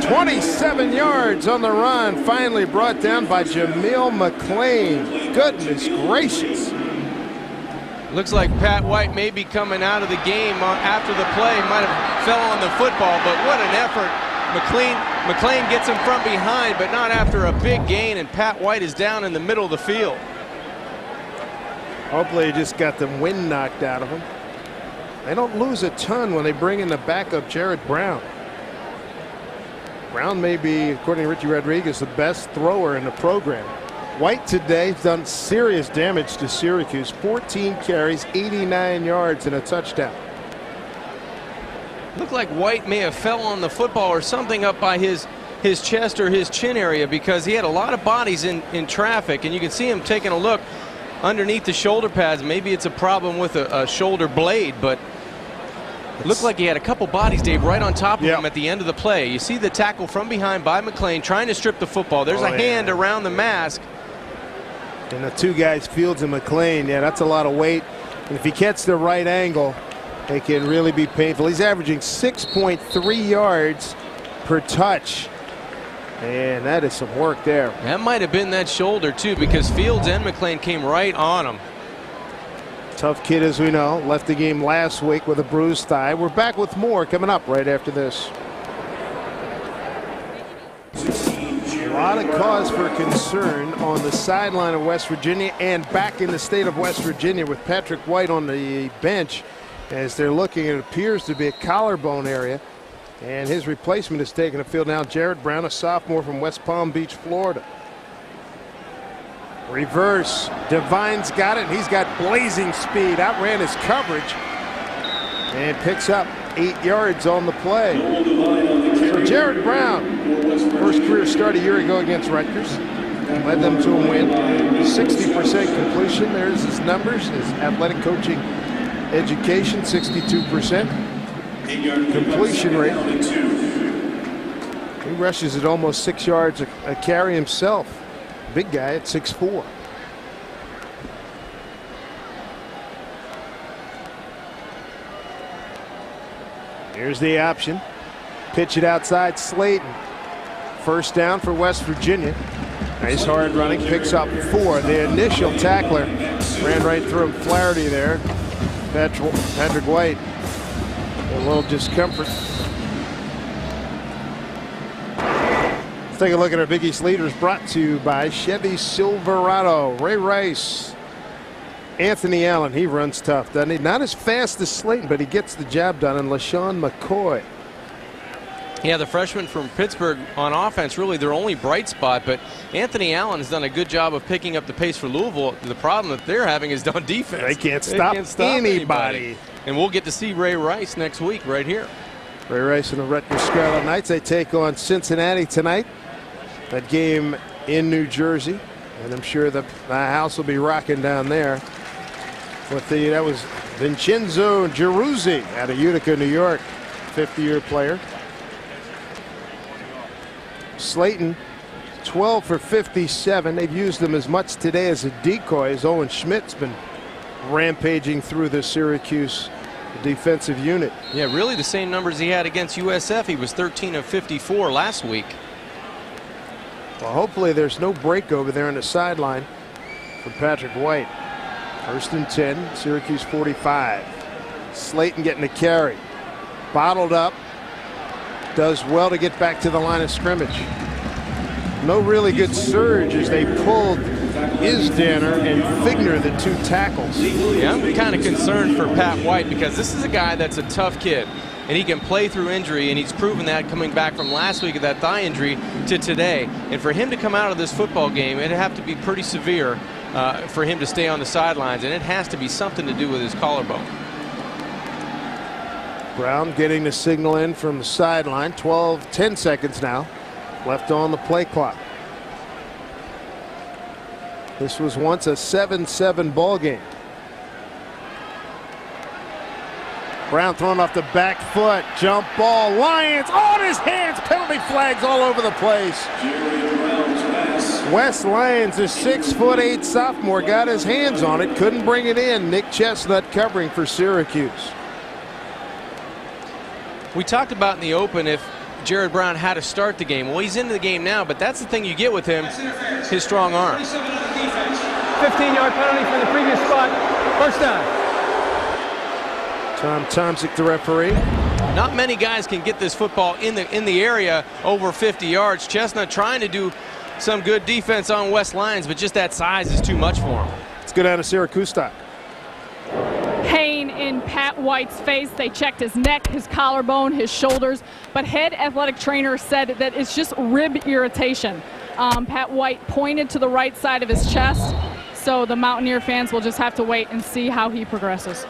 27 yards on the run, finally brought down by Jameel McClain. Goodness gracious. Looks like Pat White may be coming out of the game after the play. Might have fell on the football, but what an effort. McClain gets him from behind, but not after a big gain, and Pat White is down in the middle of the field. Hopefully he just got the wind knocked out of him. They don't lose a ton when they bring in the backup Jared Brown. Brown may be, according to Richie Rodriguez, the best thrower in the program. White today has done serious damage to Syracuse. 14 carries, 89 yards, and a touchdown. Looked like White may have fell on the football or something up by his chest or his chin area because he had a lot of bodies in traffic, and you can see him taking a look underneath the shoulder pads. Maybe it's a problem with a shoulder blade, but it looked like he had a couple bodies, Dave, right on top of him at the end of the play. You see the tackle from behind by McClain trying to strip the football. There's a hand around the mask. And the 2 guys, Fields and McClain, yeah, that's a lot of weight. And if he gets the right angle, it can really be painful. He's averaging 6.3 yards per touch. And that is some work there. That might have been that shoulder, too, because Fields and McClain came right on him. Tough kid, as we know. Left the game last week with a bruised thigh. We're back with more coming up right after this. A lot of cause for concern on the sideline of West Virginia and back in the state of West Virginia with Patrick White on the bench as they're looking. It appears to be a collarbone area, and his replacement is taking the field now. Jared Brown, a sophomore from West Palm Beach, Florida. Reverse. Divine's got it. He's got blazing speed. Outran his coverage and picks up 8 yards on the play. So Jared Brown, first career start a year ago against Rutgers, led them to a win. 60% completion. There's his numbers. His athletic coaching education, 62%. Completion rate. He rushes at almost 6 yards a carry himself. Big guy at 6'4". Here's the option. Pitch it outside Slayton. 1st down for West Virginia. Nice hard running. Picks up 4. The initial tackler ran right through him. Flaherty there. Patrick White. A little discomfort. Take a look at our Big East leaders, brought to you by Chevy Silverado. Ray Rice, Anthony Allen, he runs tough, doesn't he? Not as fast as Slayton, but he gets the job done. And LaShawn McCoy. Yeah, the freshman from Pittsburgh on offense, really their only bright spot, but Anthony Allen has done a good job of picking up the pace for Louisville. The problem that they're having is on defense. They can't stop anybody. And we'll get to see Ray Rice next week right here. Ray Rice and the Rutgers Scarlet Knights, they take on Cincinnati tonight. That game in New Jersey, and I'm sure the house will be rocking down there. That was Vincenzo Geruzzi out of Utica, New York, 50-year player. Slayton, 12 for 57. They've used them as much today as a decoy, as Owen Schmidt's been rampaging through the Syracuse defensive unit. Yeah, really the same numbers he had against USF. He was 13 of 54 last week. Well, hopefully there's no break over there on the sideline for Patrick White. 1st and 10, Syracuse 45. Slayton getting the carry. Bottled up. Does well to get back to the line of scrimmage. No really good surge as they pulled Isdanner and Figner, the 2 tackles. Yeah, I'm kind of concerned for Pat White because this is a guy that's a tough kid. and he can play through injury, and he's proven that coming back from last week of that thigh injury to today. And for him to come out of this football game, it'd have to be pretty severe for him to stay on the sidelines, and it has to be something to do with his collarbone. Brown getting the signal in from the sideline. 10 seconds now left on the play clock. This was once a 7-7 ball game. Brown throwing off the back foot. Jump ball. Lions on his hands. Penalty flags all over the place. Wes Lyons, a 6'8" sophomore, got his hands on it. Couldn't bring it in. Nick Chestnut covering for Syracuse. We talked about in the open if Jared Brown had to start the game. Well, he's into the game now, but that's the thing you get with him, his strong arm. 15-yard penalty for the previous spot. First down. Tom Tomczyk, the referee. Not many guys can get this football in the area over 50 yards. Chestnut trying to do some good defense on Wes Lyons, but just that size is too much for him. Let's go down to Syracuse stock. Pain in Pat White's face. They checked his neck, his collarbone, his shoulders, but head athletic trainer said that it's just rib irritation. Pat White pointed to the right side of his chest, so the Mountaineer fans will just have to wait and see how he progresses.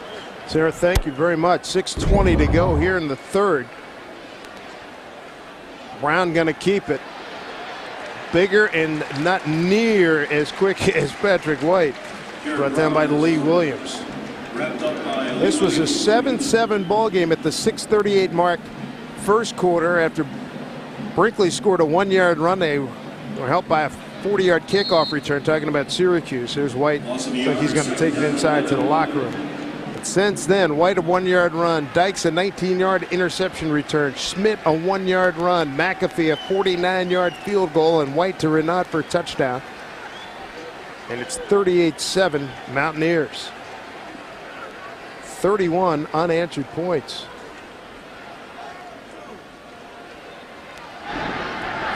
Sarah, thank you very much. 6:20 to go here in the third. Brown going to keep it. Bigger and not near as quick as Patrick White. Brought down by Lee Williams. This was a 7-7 ball game at the 6:38 mark, first quarter. After Brinkley scored a 1-yard run, they were helped by a 40-yard kickoff return. Talking about Syracuse, here's White. Looks like he's going to take it inside to the locker room. But since then, White a 1-yard run, Dykes a 19-yard interception return, Schmidt a 1-yard run, McAfee a 49-yard field goal, and White to Renat for a touchdown. And it's 38-7 Mountaineers. 31 unanswered points.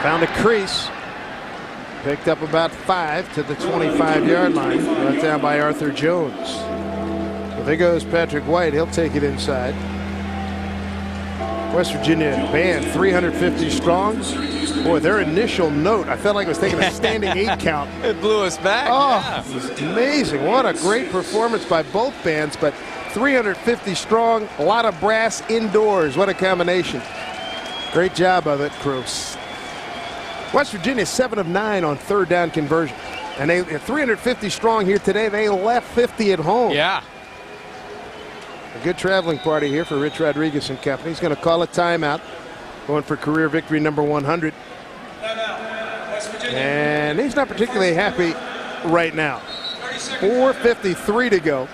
Found a crease. Picked up about 5 to the 25-yard line. Brought down by Arthur Jones. So there goes Patrick White. He'll take it inside. West Virginia band 350 strong. Boy, their initial note, I felt like I was taking a standing 8 count. It blew us back. Oh, yeah. It was amazing. What a great performance by both bands, but 350 strong, a lot of brass indoors. What a combination. Great job of it, Cruz. West Virginia 7 of 9 on third down conversion. And they 350 strong here today. They left 50 at home. Yeah. A good traveling party here for Rich Rodriguez and company. He's going to call a timeout. Going for career victory number 100. And he's not particularly happy right now. 4:53 to go.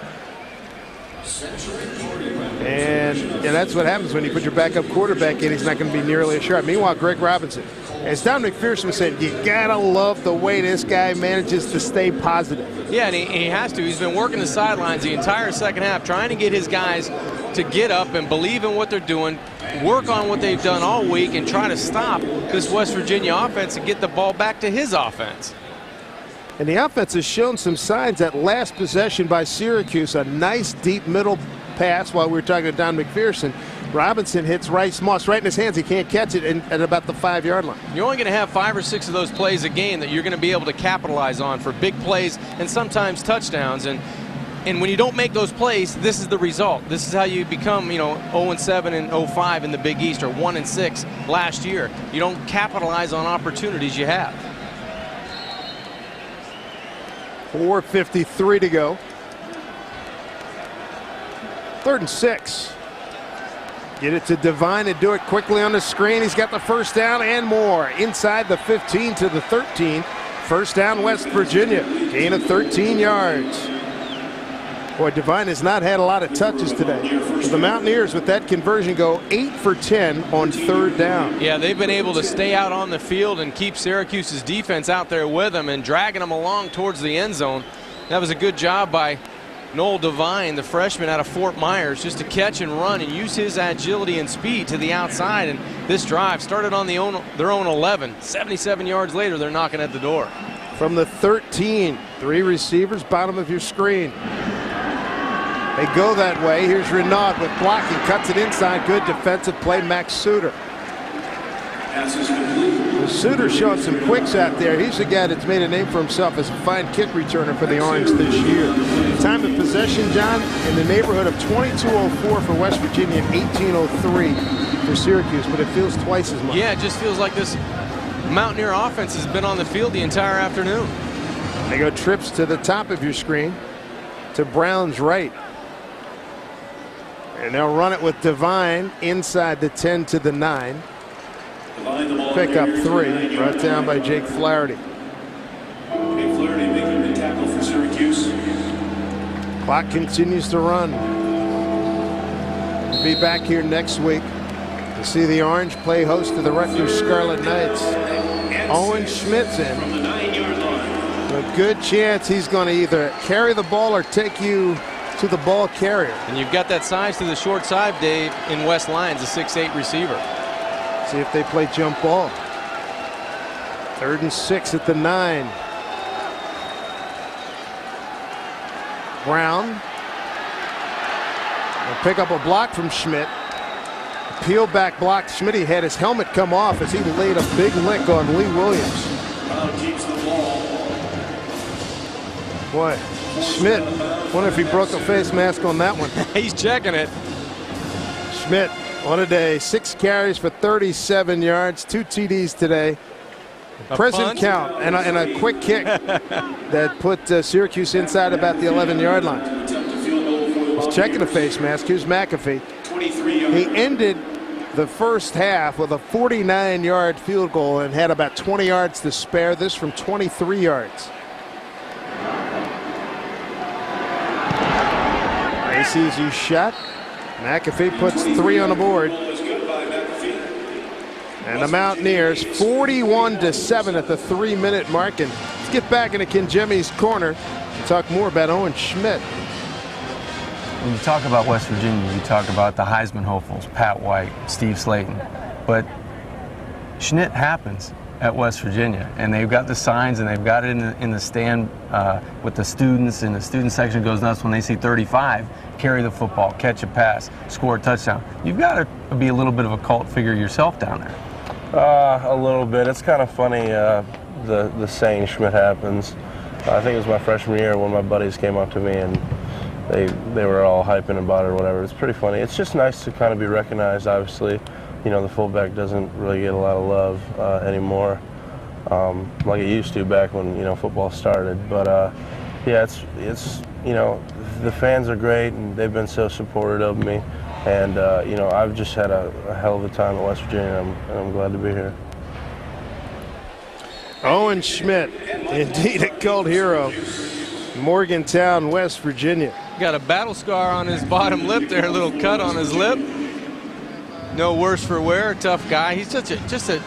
And that's what happens when you put your backup quarterback in. He's not going to be nearly as sharp. Meanwhile, Greg Robinson, as Don McPherson was saying, you got to love the way this guy manages to stay positive. Yeah, and he has to. He's been working the sidelines the entire second half, trying to get his guys to get up and believe in what they're doing, work on what they've done all week, and try to stop this West Virginia offense and get the ball back to his offense. And the offense has shown some signs. That last possession by Syracuse, a nice deep middle pass while we were talking to Don McPherson. Robinson hits Rice Moss right in his hands. He can't catch it at about the 5-yard line. You're only going to have 5 or 6 of those plays a game that you're going to be able to capitalize on for big plays and sometimes touchdowns. And when you don't make those plays, this is the result. This is how you become, 0-7 and 0-5 in the Big East, or 1-6 last year. You don't capitalize on opportunities you have. 4:53 to go. 3rd and 6. Get it to Devine and do it quickly on the screen. He's got the first down and more. Inside the 15 to the 13. First down, West Virginia. Gain of 13 yards. Boy, Devine has not had a lot of touches today. The Mountaineers, with that conversion, go 8 for 10 on 3rd down. Yeah, they've been able to stay out on the field and keep Syracuse's defense out there with them and dragging them along towards the end zone. That was a good job by Noel Devine, the freshman out of Fort Myers, just to catch and run and use his agility and speed to the outside. And this drive started on their own 11. 77 yards later, they're knocking at the door. From the 13, 3 receivers, bottom of your screen. They go that way. Here's Renaud with blocking, cuts it inside. Good defensive play, Max Suter. Suter showing some quicks out there. He's a guy that's made a name for himself as a fine kick returner for the Orange this year. Time of possession, John, in the neighborhood of 22:04 for West Virginia, 18:03 for Syracuse, but it feels twice as much. Yeah, it just feels like this Mountaineer offense has been on the field the entire afternoon. They go trips to the top of your screen to Brown's right. And they'll run it with Devine inside the 10 to the 9. Pick up 3, brought down by Jake Flaherty. Jake Flaherty making the tackle for Syracuse. Clock continues to run. We'll be back here next week to see the Orange play host to the Rutgers Scarlet Knights. Owen Schmidt's in. From the 9-yard line. A good chance he's going to either carry the ball or take you to the ball carrier. And you've got that size to the short side, Dave, in West Lyons, a 6'8" receiver. See if they play jump ball. 3rd and 6 at the 9. Brown will pick up a block from Schmidt. A peel back block. Schmidt had his helmet come off as he laid a big lick on Lee Williams. Brown keeps the ball. Boy, Schmidt, wonder if he broke a face mask on that one. He's checking it. Schmidt on a day, 6 carries for 37 yards, 2 TDs today. Present count and a quick kick that put Syracuse inside about the 11-yard line. He's checking the face mask. Here's McAfee. He ended the first half with a 49-yard field goal and had about 20 yards to spare. This from 23 yards. AC's shot. McAfee puts 3 on the board. And the Mountaineers 41-7 at the 3-minute mark. And let's get back into Kinjemi's corner and talk more about Owen Schmidt. When you talk about West Virginia, you talk about the Heisman hopefuls, Pat White, Steve Slayton. But Schmidt happens at West Virginia, and they've got the signs and they've got it in the stand with the students, and the student section goes nuts when they see 35 carry the football, catch a pass, score a touchdown. You've got to be a little bit of a cult figure yourself down there. A little bit. It's kind of funny, the saying Schmidt happens. I think it was my freshman year when my buddies came up to me and they were all hyping about it or whatever. It's pretty funny. It's just nice to kind of be recognized, obviously. You know, the fullback doesn't really get a lot of love anymore, like it used to back when, you know, football started. But yeah, it's you know, the fans are great and they've been so supportive of me. And you know, I've just had a hell of a time at West Virginia, and I'm glad to be here. Owen Schmidt, indeed a cult hero. Morgantown, West Virginia. Got a battle scar on his bottom lip there, a little cut on his lip. No worse for wear, tough guy. He's just a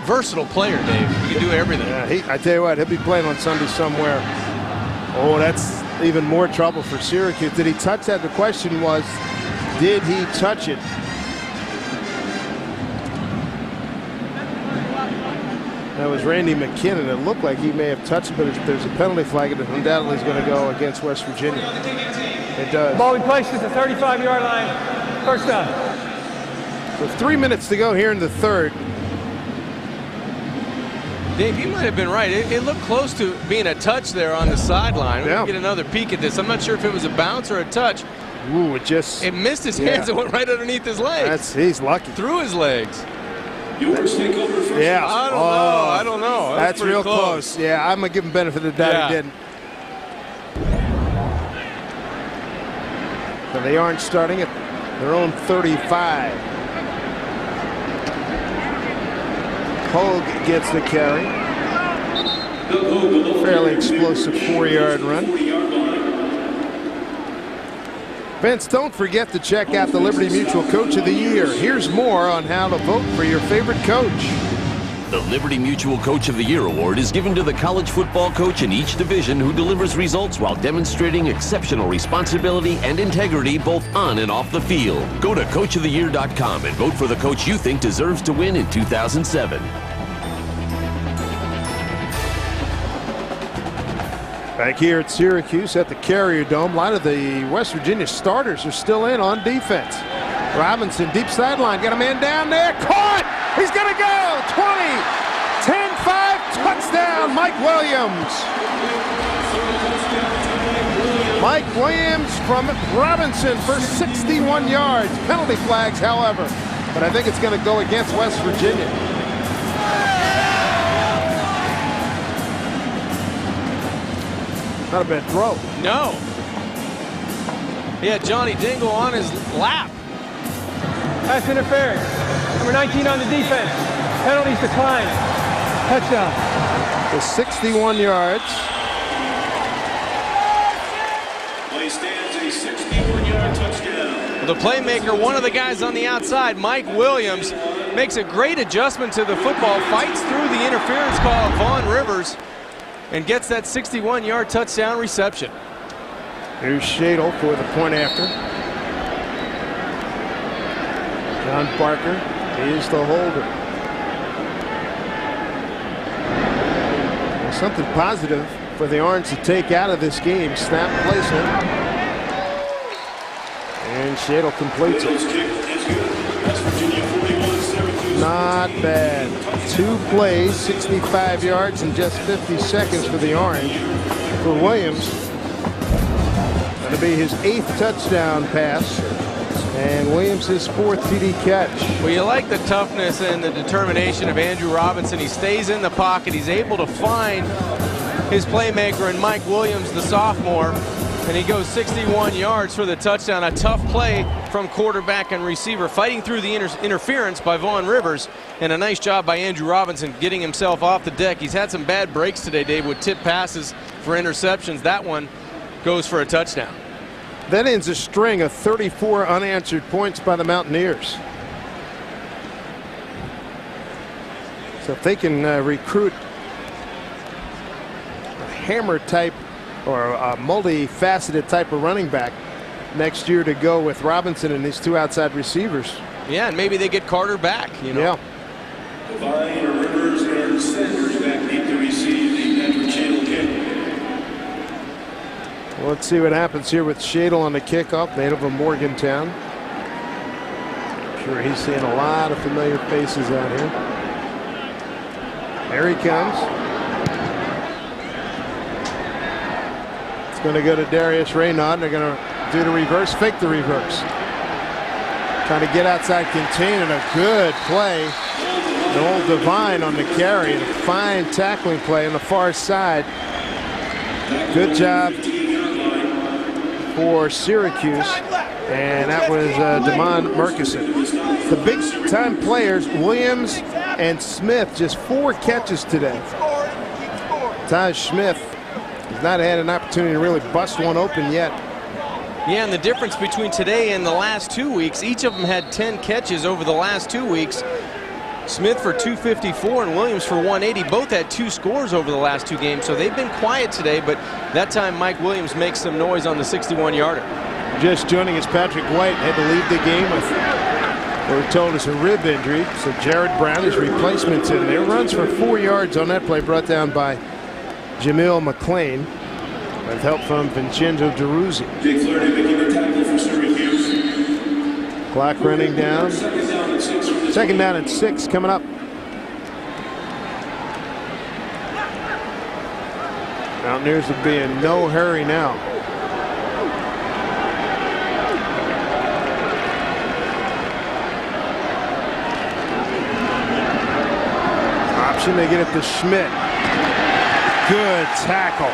versatile player, Dave. He can do everything. Yeah, I tell you what, he'll be playing on Sunday somewhere. Oh, that's even more trouble for Syracuse. Did he touch that? The question was, did he touch it? That was Randy McKinnon. It looked like he may have touched it, but there's a penalty flag, and it undoubtedly is going to go against West Virginia. It does. Ball be placed at the 35-yard line. First down. So 3 minutes to go here in the 3rd. Dave, you might have been right. It looked close to being a touch there on the sideline. We'll get another peek at this. I'm not sure if it was a bounce or a touch. Ooh, it missed his hands and went right underneath his legs. He's lucky. Through his legs. Yours take over first. Yeah. I don't know. That's real close. Yeah, I'm going to give him benefit of the doubt he didn't. So they aren't starting at their own 35. Hogue gets the carry. Fairly explosive 4-yard run. Vince, don't forget to check out the Liberty Mutual Coach of the Year. Here's more on how to vote for your favorite coach. The Liberty Mutual Coach of the Year award is given to the college football coach in each division who delivers results while demonstrating exceptional responsibility and integrity both on and off the field. Go to coachoftheyear.com and vote for the coach you think deserves to win in 2007. Back here at Syracuse at the Carrier Dome, a lot of the West Virginia starters are still in on defense. Robinson, deep sideline, got a man down there, caught! He's gonna go! 20, 10-5, touchdown, Mike Williams. Mike Williams from Robinson for 61 yards. Penalty flags, however, but I think it's gonna go against West Virginia. Not a bad throw. No. He had Johnny Dingle on his lap. Pass interference. Number 19 on the defense. Penalties declined. Touchdown. For 61 yards. Play stands a 61-yard touchdown. The playmaker, one of the guys on the outside, Mike Williams, makes a great adjustment to the football, fights through the interference call of Vaughn Rivers, and gets that 61-yard touchdown reception. Here's Shadle for the point after. John Parker is the holder. Well, something positive for the Orange to take out of this game. Snap placement. And Shadle completes it. Not bad. 2 plays, 65 yards in just 50 seconds for the Orange. For Williams, going to be his 8th touchdown pass. And Williams his 4th TD catch. Well, you like the toughness and the determination of Andrew Robinson. He stays in the pocket. He's able to find his playmaker in Mike Williams, the sophomore. And he goes 61 yards for the touchdown. A tough play from quarterback and receiver, fighting through the interference by Vaughn Rivers. And a nice job by Andrew Robinson getting himself off the deck. He's had some bad breaks today, Dave, with tip passes for interceptions. That one goes for a touchdown. That ends a string of 34 unanswered points by the Mountaineers. So if they can recruit a hammer type or a multifaceted type of running back next year to go with Robinson and these 2 outside receivers. Yeah, and maybe they get Carter back, you know. Yeah. Devine, Rivers, and Sanders back deep to receive the Patrick Shadle kick. Well, let's see what happens here with Shadle on the kickoff, native of Morgantown. I'm sure he's seeing a lot of familiar faces out here. There he comes. It's going to go to Darius Raynaud. They're going to do the reverse, fake the reverse. Trying to get outside contain, and a good play. Noel Devine on the carry, and a fine tackling play on the far side. Good job for Syracuse, and that was Damon Murkison. The big-time players, Williams and Smith, just 4 catches today. Taj Smith has not had an opportunity to really bust one open yet. Yeah, and the difference between today and the last 2 weeks, each of them had 10 catches over the last 2 weeks. Smith for 254 and Williams for 180. Both had 2 scores over the last 2 games, so they've been quiet today, but that time Mike Williams makes some noise on the 61-yarder. Just joining us, Patrick White had to leave the game with, we're told, it's a rib injury, so Jared Brown, his replacement's in there. Runs for 4 yards on that play, brought down by Jamil McLean with help from Vincenzo Deruzzi. Jake Flaherty making the tackle for Syracuse. Clock running down. Second down and 6 coming up. Mountaineers will be in no hurry now. Option, they get it to Schmidt. Good tackle.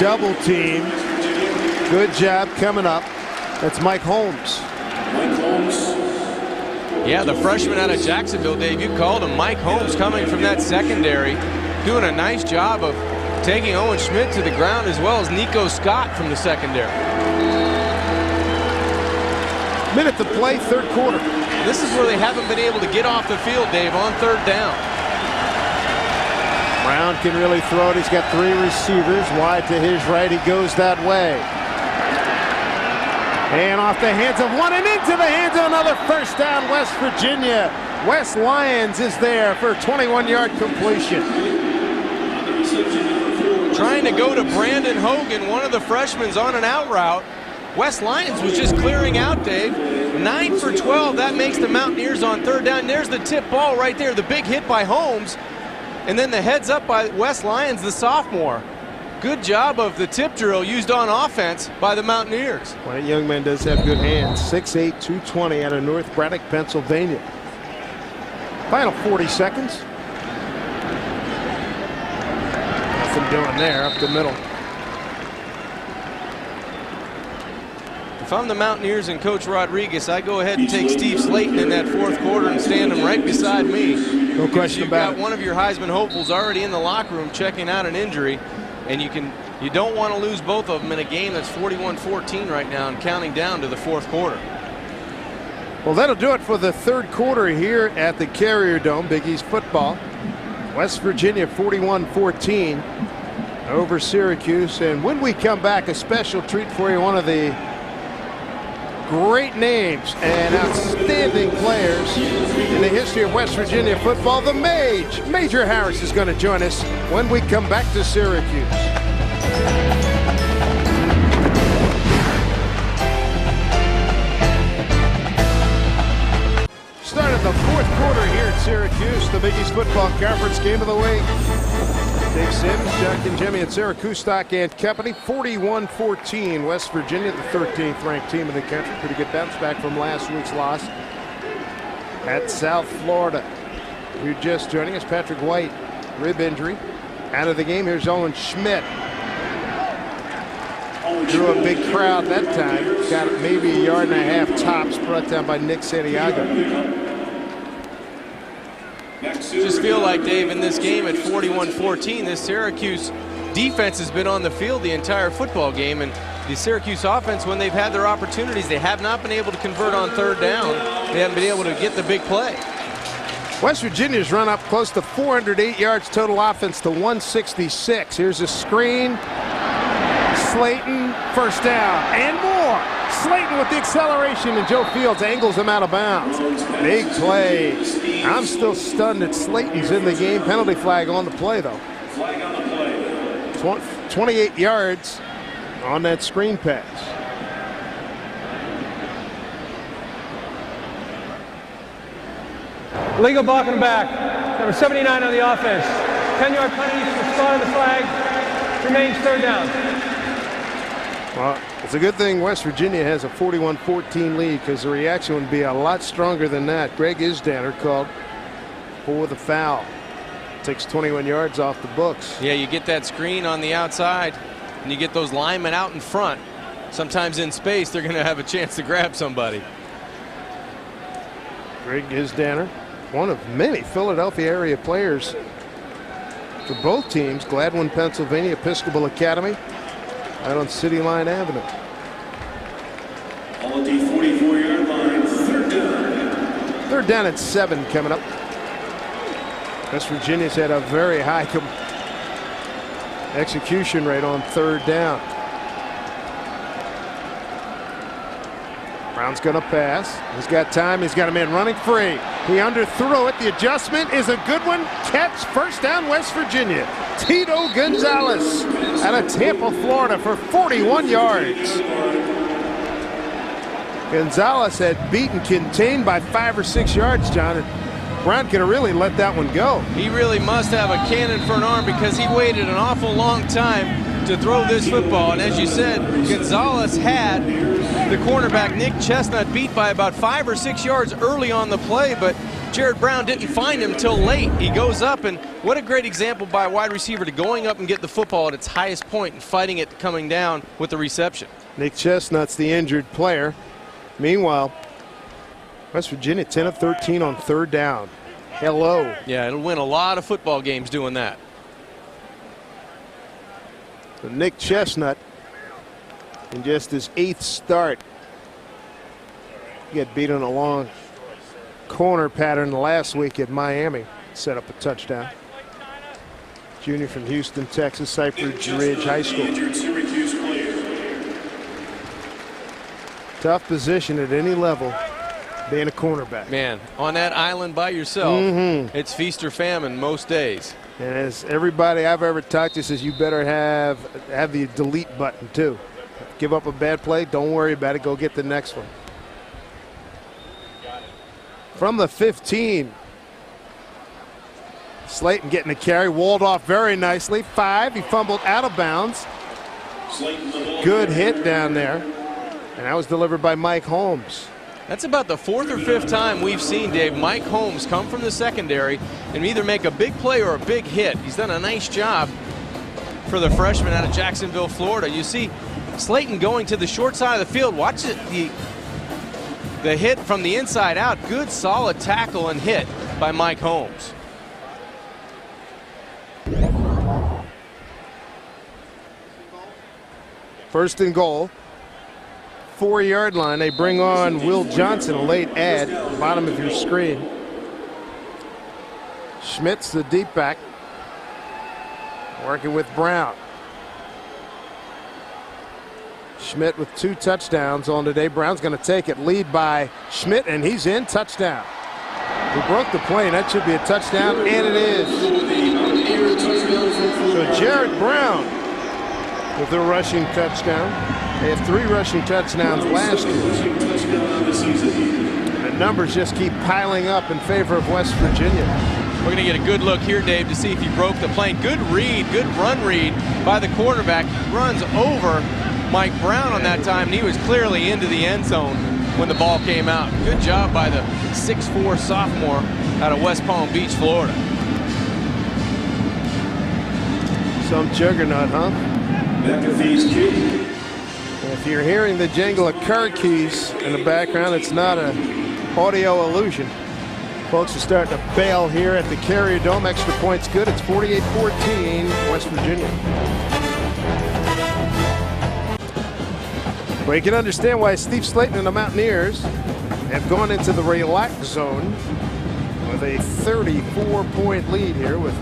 Double team. Good job coming up. That's Mike Holmes. Mike Holmes. Yeah, the freshman out of Jacksonville, Dave, you called him. Mike Holmes coming from that secondary, doing a nice job of taking Owen Schmidt to the ground, as well as Nico Scott from the secondary. Minute to play, 3rd quarter. This is where they haven't been able to get off the field, Dave, on 3rd down. Brown can really throw it. He's got 3 receivers. Wide to his right, he goes that way. And off the hands of one and into the hands of another. First down, West Virginia. Wes Lyons is there for a 21-yard completion. trying to go to Brandon Hogan, one of the freshmen on an out route. Wes Lyons was just clearing out, Dave. 9 for 12, that makes the Mountaineers on third down. There's the tip ball right there, the big hit by Holmes. And then the heads up by Wes Lyons, the sophomore. Good job of the tip drill used on offense by the Mountaineers. Well, that young man does have good hands. 6'8", 220 out of North Braddock, Pennsylvania. Final 40 seconds. Nothing doing there up the middle. If I'm the Mountaineers and Coach Rodriguez, I go ahead and take Steve Slayton in that fourth quarter and stand him right beside me. No question about it. You've got one of your Heisman hopefuls already in the locker room checking out an injury, and you don't want to lose both of them in a game that's 41-14 right now and counting down to the fourth quarter. Well, that'll do it for the third quarter here at the Carrier Dome. Big East football. West Virginia 41-14 over Syracuse. And when we come back, a special treat for you. One of the great names and outstanding players in the history of West Virginia football, the Mage. Major Harris is going to join us when we come back to Syracuse. Started the fourth quarter here at Syracuse, the Big East Football Conference game of the week. Dave Sims, Jack and Jimmy at Syracuse Stock and Company. 41-14, West Virginia, the 13th ranked team in the country. Pretty good bounce back from last week's loss at South Florida. Who just joining us, Patrick White, rib injury. Out of the game, here's Owen Schmidt. Drew a big crowd that time. Got maybe a yard and a half tops, brought down by Nick Santiago. Just feel like, Dave, in this game at 41-14, this Syracuse defense has been on the field the entire football game, and the Syracuse offense, when they've had their opportunities, they have not been able to convert on third down. They haven't been able to get the big play. West Virginia's run up close to 408 yards total offense to 166. Here's a screen. Slayton, first down, and more. Slayton with the acceleration, and Joe Fields angles him out of bounds. Big play. I'm still stunned that Slayton's in the game. Penalty flag on the play, though. 28 yards on that screen pass. Legal block in the back. Number 79 on the offense. 10-yard penalty for spot on the flag. Remains third down. Well, it's a good thing West Virginia has a 41-14 lead, because the reaction would be a lot stronger than that. Greg Isdaner called for the foul. Takes 21 yards off the books. Yeah, you get that screen on the outside, and you get those linemen out in front. Sometimes in space, they're going to have a chance to grab somebody. Greg Isdaner, one of many Philadelphia area players for both teams. Gladwin, Pennsylvania, Episcopal Academy, out on City Line Avenue. On the 44-yard line, third down. Third down at 7 coming up. West Virginia's had a very high execution rate on third down. Brown's going to pass. He's got time. He's got a man running free. He underthrew it. The adjustment is a good one. Catch, first down, West Virginia. Tito Gonzalez out of Tampa, Florida for 41 yards. Gonzalez had beaten contained by 5 or 6 yards, John. And Brown could have really let that one go. He really must have a cannon for an arm, because he waited an awful long time to throw this football. And as you said, Gonzalez had the cornerback Nick Chestnut beat by about 5 or 6 yards early on the play, but Jared Brown didn't find him till late. He goes up, and what a great example by a wide receiver to going up and get the football at its highest point and fighting it coming down with the reception. Nick Chestnut's the injured player. Meanwhile, West Virginia 10 of 13 on third down. Hello. Yeah, it'll win a lot of football games doing that. So Nick Chestnut, in just his 8th start, he got beat on a long corner pattern last week at Miami. Set up a touchdown. Junior from Houston, Texas, Cypress Ridge High School. Tough position at any level, being a cornerback. Man, on that island by yourself, it's feast or famine most days. And as everybody I've ever talked to says, you better have the delete button too. Give up a bad play, don't worry about it, go get the next one. From the 15. Slayton getting a carry, walled off very nicely. 5, he fumbled out of bounds. Good hit down there. And that was delivered by Mike Holmes. That's about the 4th or 5th time we've seen, Dave, Mike Holmes come from the secondary and either make a big play or a big hit. He's done a nice job for the freshman out of Jacksonville, Florida. You see Slayton going to the short side of the field. Watch it, the hit from the inside out. Good, solid tackle and hit by Mike Holmes. First and goal. 4-yard line. They bring on Will Johnson, a late add, bottom of your screen. Schmidt's the deep back, working with Brown. Schmidt with 2 touchdowns on today. Brown's going to take it, lead by Schmidt, and he's in. Touchdown. He broke the plane. That should be a touchdown, and it is. So Jared Brown with a rushing touchdown. They have 3 rushing touchdowns last year. The numbers just keep piling up in favor of West Virginia. We're going to get a good look here, Dave, to see if he broke the plane. Good read, good run read by the quarterback. He runs over Mike Brown on that time, and he was clearly into the end zone when the ball came out. Good job by the 6'4" sophomore out of West Palm Beach, Florida. Some juggernaut, huh? If you're hearing the jingle of car keys in the background, it's not an audio illusion. Folks are starting to bail here at the Carrier Dome. Extra points good. It's 48-14, West Virginia. Well, you can understand why Steve Slayton and the Mountaineers have gone into the relax zone with a 34-point lead here with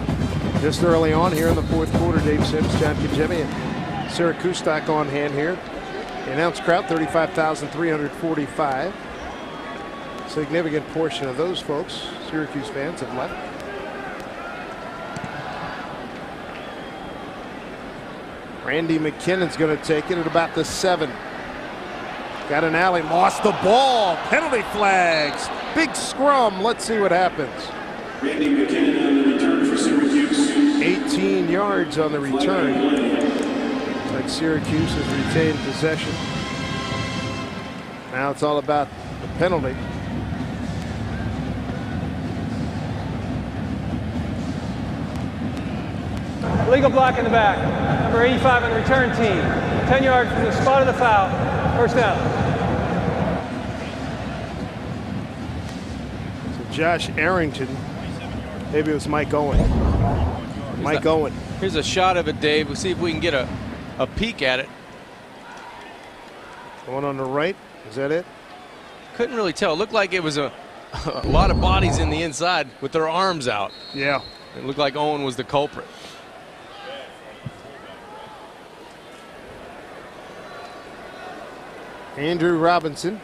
just early on here in the 4th quarter. Dave Sims, John Kajemi, and Syracuse stock on hand here. The announced crowd, 35,345. Significant portion of those folks, Syracuse fans, have left. Randy McKinnon's going to take it at about the 7. Got an alley, lost the ball. Penalty flags. Big scrum. Let's see what happens. Randy McKinnon on the return for Syracuse. 18 yards on the return. Looks like Syracuse has retained possession. Now it's all about the penalty. Illegal block in the back. Number 85 on the return team. 10 yards from the spot of the foul. First down. So Josh Arrington. Maybe it was Mike Owen. Mike Owen. Here's a shot of it, Dave. We'll see if we can get a peek at it. The one on the right. Is that it? Couldn't really tell. It looked like it was a lot of bodies in the inside with their arms out. Yeah. It looked like Owen was the culprit. Andrew Robinson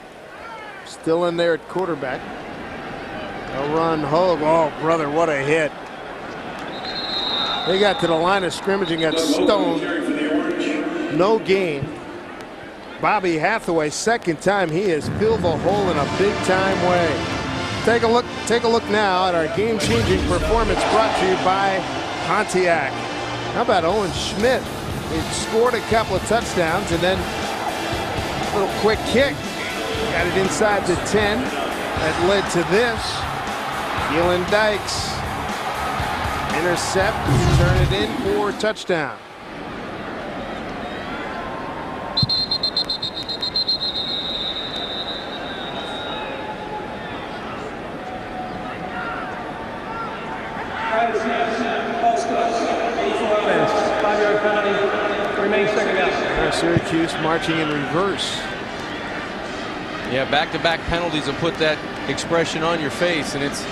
still in there at quarterback. A run, Hogue. Oh, brother, what a hit. They got to the line of scrimmage and got stoned. No gain. Bobby Hathaway, second time he has filled the hole in a big-time way. Take a look now at our game-changing performance brought to you by Pontiac. How about Owen Schmidt? He scored a couple of touchdowns and then a little quick kick. Got it inside the 10. That led to this. Keelan Dykes. Intercept, turn it in for a touchdown. Syracuse marching in reverse. Yeah, back-to-back penalties will put that expression on your face, and it's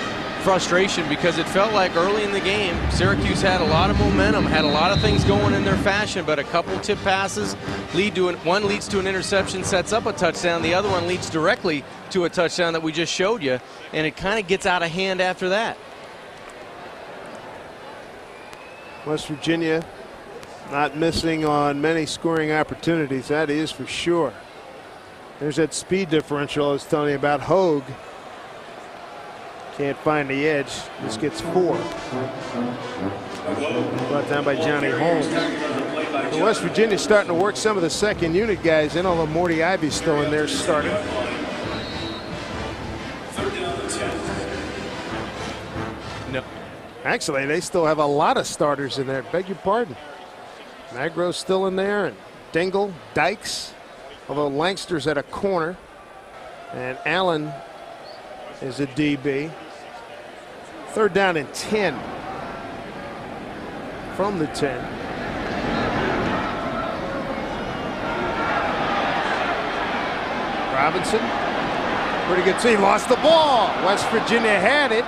frustration because it felt like early in the game Syracuse had a lot of momentum, had a lot of things going in their fashion, but a couple tip passes one leads to an interception, sets up a touchdown, the other one leads directly to a touchdown that we just showed you, and it kind of gets out of hand after that. West Virginia not missing on many scoring opportunities, that is for sure. There's that speed differential I was telling you about. Hogue can't find the edge. This gets 4. Brought down by Johnny Holmes. So West Virginia's starting to work some of the second unit guys in, although Morty Ivy's still in there starting. No. Actually, they still have a lot of starters in there. Beg your pardon. Magro's still in there, and Dingle, Dykes, although Langster's at a corner, and Allen is a DB. 3rd down and 10 from the 10. Robinson, pretty good team, lost the ball. West Virginia had it.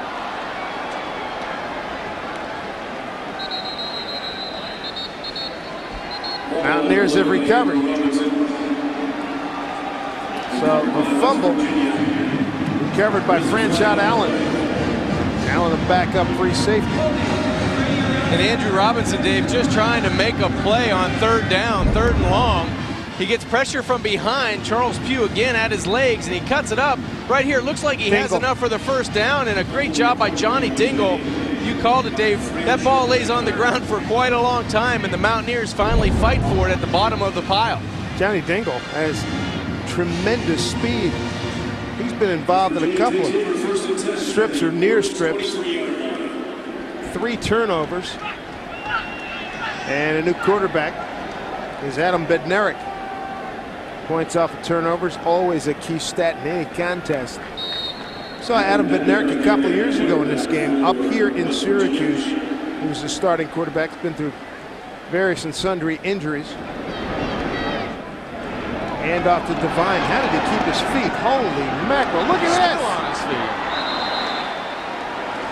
Mountaineers have recovered. So the fumble recovered by Franchot Allen. Allen a backup free safety. And Andrew Robinson, Dave, just trying to make a play on 3rd down, 3rd and long. He gets pressure from behind. Charles Pugh again at his legs, and he cuts it up. Right here, looks like he has enough for the 1st down, and a great job by Johnny Dingle. You called it, Dave. That ball lays on the ground for quite a long time, and the Mountaineers finally fight for it at the bottom of the pile. Johnny Dingle has tremendous speed. He's been involved in a couple of strips or near strips. 3 turnovers. And a new quarterback is Adam Bednarik. Points off of turnovers, always a key stat in any contest. Saw Adam Bednarik a couple years ago in this game up here in Syracuse. He was the starting quarterback, been through various and sundry injuries. Hand off to Devine. How did he keep his feet? Holy mackerel, look at this! Still on his feet.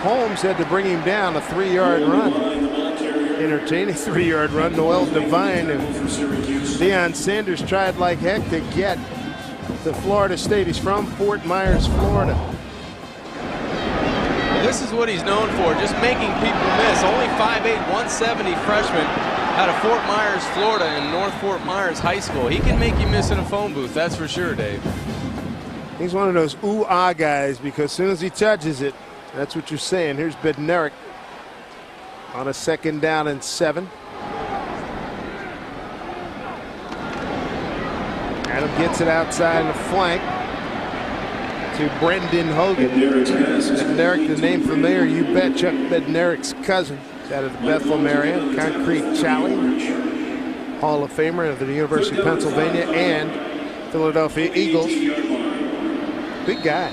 Holmes had to bring him down, a 3-yard run. Entertaining 3-yard run. Noel Devine and Deion Sanders tried like heck to get to Florida State. He's from Fort Myers, Florida. Well, this is what he's known for, just making people miss. Only 5'8", 170 freshman out of Fort Myers, Florida, in North Fort Myers High School. He can make you miss in a phone booth, that's for sure, Dave. He's one of those ooh-ah guys, because as soon as he touches it, that's what you're saying. Here's Bednarik on a 2nd down and 7. Adam gets it outside in the flank to Brendan Hogan. Bednarik, the name familiar, you bet. Chuck Bednarik's cousin. Out of the Bethlehem area, Concrete Challenge, Hall of Famer of the University of Pennsylvania and Philadelphia Eagles. Big guy.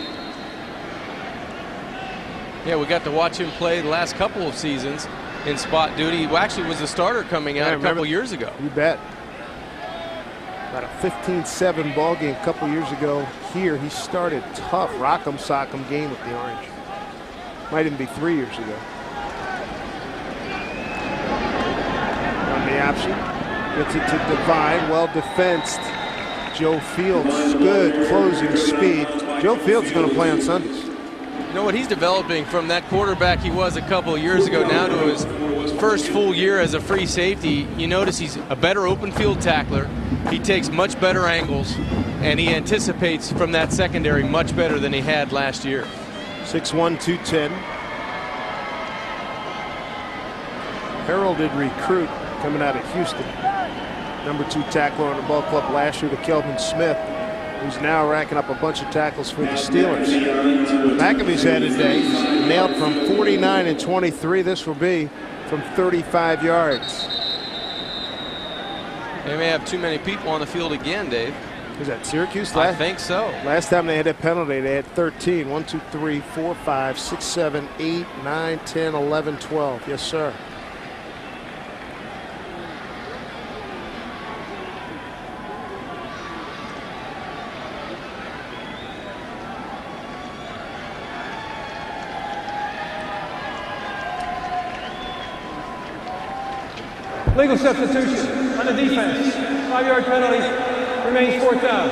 Yeah, we got to watch him play the last couple of seasons in spot duty. He actually was a starter coming out a couple years ago. You bet. About a 15-7 ball game a couple years ago here. He started tough, rock'em sock'em game with the Orange. Might even be 3 years ago. The option, gets it to Devine, well defensed. Joe Fields, good closing speed. Joe Fields is going to play on Sundays. You know what, he's developing from that quarterback he was a couple of years ago now to his first full year as a free safety. You notice he's a better open field tackler. He takes much better angles, and he anticipates from that secondary much better than he had last year. 6'1", 210. Heralded recruit coming out of Houston. Number 2 tackler on the ball club last year to Kelvin Smith, who's now racking up a bunch of tackles for the Steelers. McAfee's had a day. He's nailed from 49 and 23. This will be from 35 yards. They may have too many people on the field again, Dave. Is that Syracuse? I think so. Last time they had that penalty, they had 13. 1, 2, 3, 4, 5, 6, 7, 8, 9, 10, 11, 12. Yes, sir. Legal substitution on the defense. 5-yard penalty. Remains 4th down.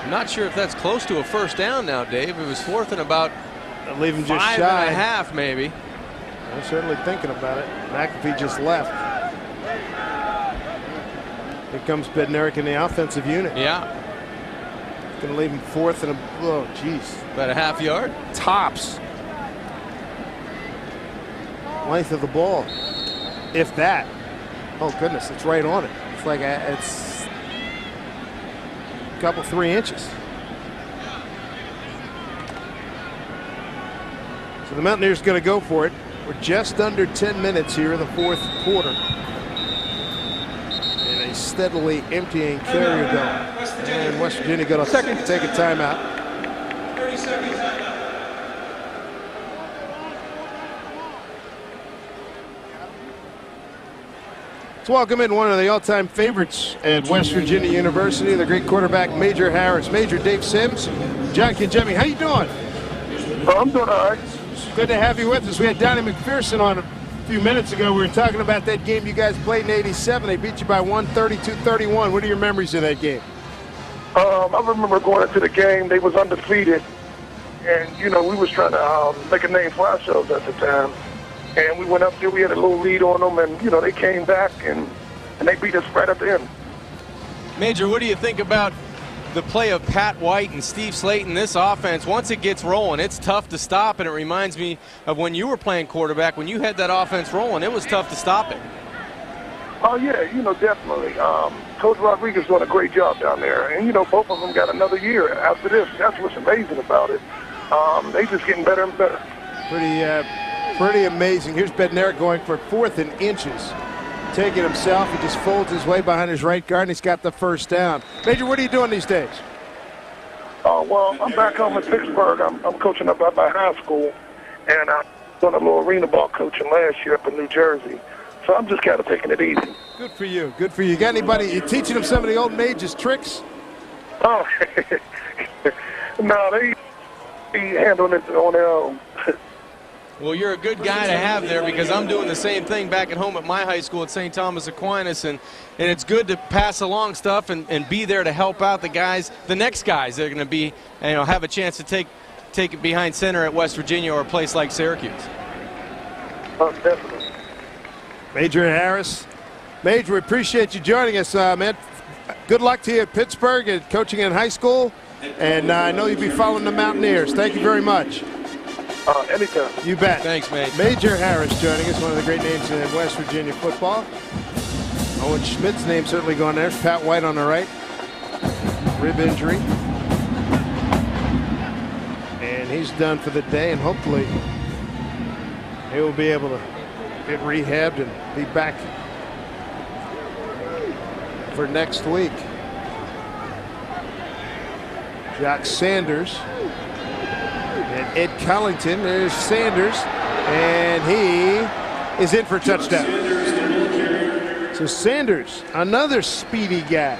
I'm not sure if that's close to a 1st down now, Dave. It was 4th and about leave him just 5 shy. and a half, maybe. They're certainly thinking about it. McAfee just left. Here comes Bednarik in the offensive unit. Yeah. Going to leave him fourth and oh, geez. About a half yard. Tops. Length of the ball, if that. Oh goodness, it's right on it. It's like it's a couple 3 inches. So the Mountaineers going to go for it. We're just under 10 minutes here in the fourth quarter. In a steadily emptying Carrier Dome. And West Virginia going to take a timeout. 30 seconds timeout. Let's welcome in one of the all-time favorites at West Virginia University, the great quarterback Major Harris. Major Dave Sims, John Kijemi, how you doing? I'm doing all right. Good to have you with us. We had Donnie McPherson on a few minutes ago. We were talking about that game you guys played in '87. They beat you by 132-31. What are your memories of that game? I remember going into the game. They was undefeated, and we was trying to make a name for ourselves at the time. And we went up there. We had a little lead on them, and they came back and they beat us right at the end. Major, what do you think about the play of Pat White and Steve Slayton? This offense, once it gets rolling, it's tough to stop, and it reminds me of when you were playing quarterback. When you had that offense rolling, it was tough to stop it. Oh yeah, definitely. Coach Rodriguez doing a great job down there, and both of them got another year after this. That's what's amazing about it. They just getting better and better. Pretty amazing. Here's Bednarik going for 4th and inches. Taking himself, he just folds his way behind his right guard, and he's got the first down. Major, what are you doing these days? Well, I'm back home in Pittsburgh. I'm coaching up at my high school, and I'm doing a little arena ball coaching last year up in New Jersey. So I'm just kind of taking it easy. Good for you. Good for you. Got anybody? You teaching them some of the old Mage's tricks? Oh, no, they handling it on their own. Well, you're a good guy to have there, because I'm doing the same thing back at home at my high school at St. Thomas Aquinas, and it's good to pass along stuff and be there to help out the guys, the next guys that are going to be, have a chance to take it behind center at West Virginia or a place like Syracuse. Definitely. Major Harris. Major, we appreciate you joining us, man. Good luck to you at Pittsburgh and coaching in high school, and I know you'll be following the Mountaineers. Thank you very much. Anytime. You bet. Thanks, mate. Major Harris joining us, one of the great names in West Virginia football. Owen Schmidt's name certainly going there. Pat White on the right. Rib injury. And he's done for the day, and hopefully he will be able to get rehabbed and be back for next week. Jock Sanders. And Ed Collington, there's Sanders, and he is in for a touchdown. So Sanders, another speedy guy.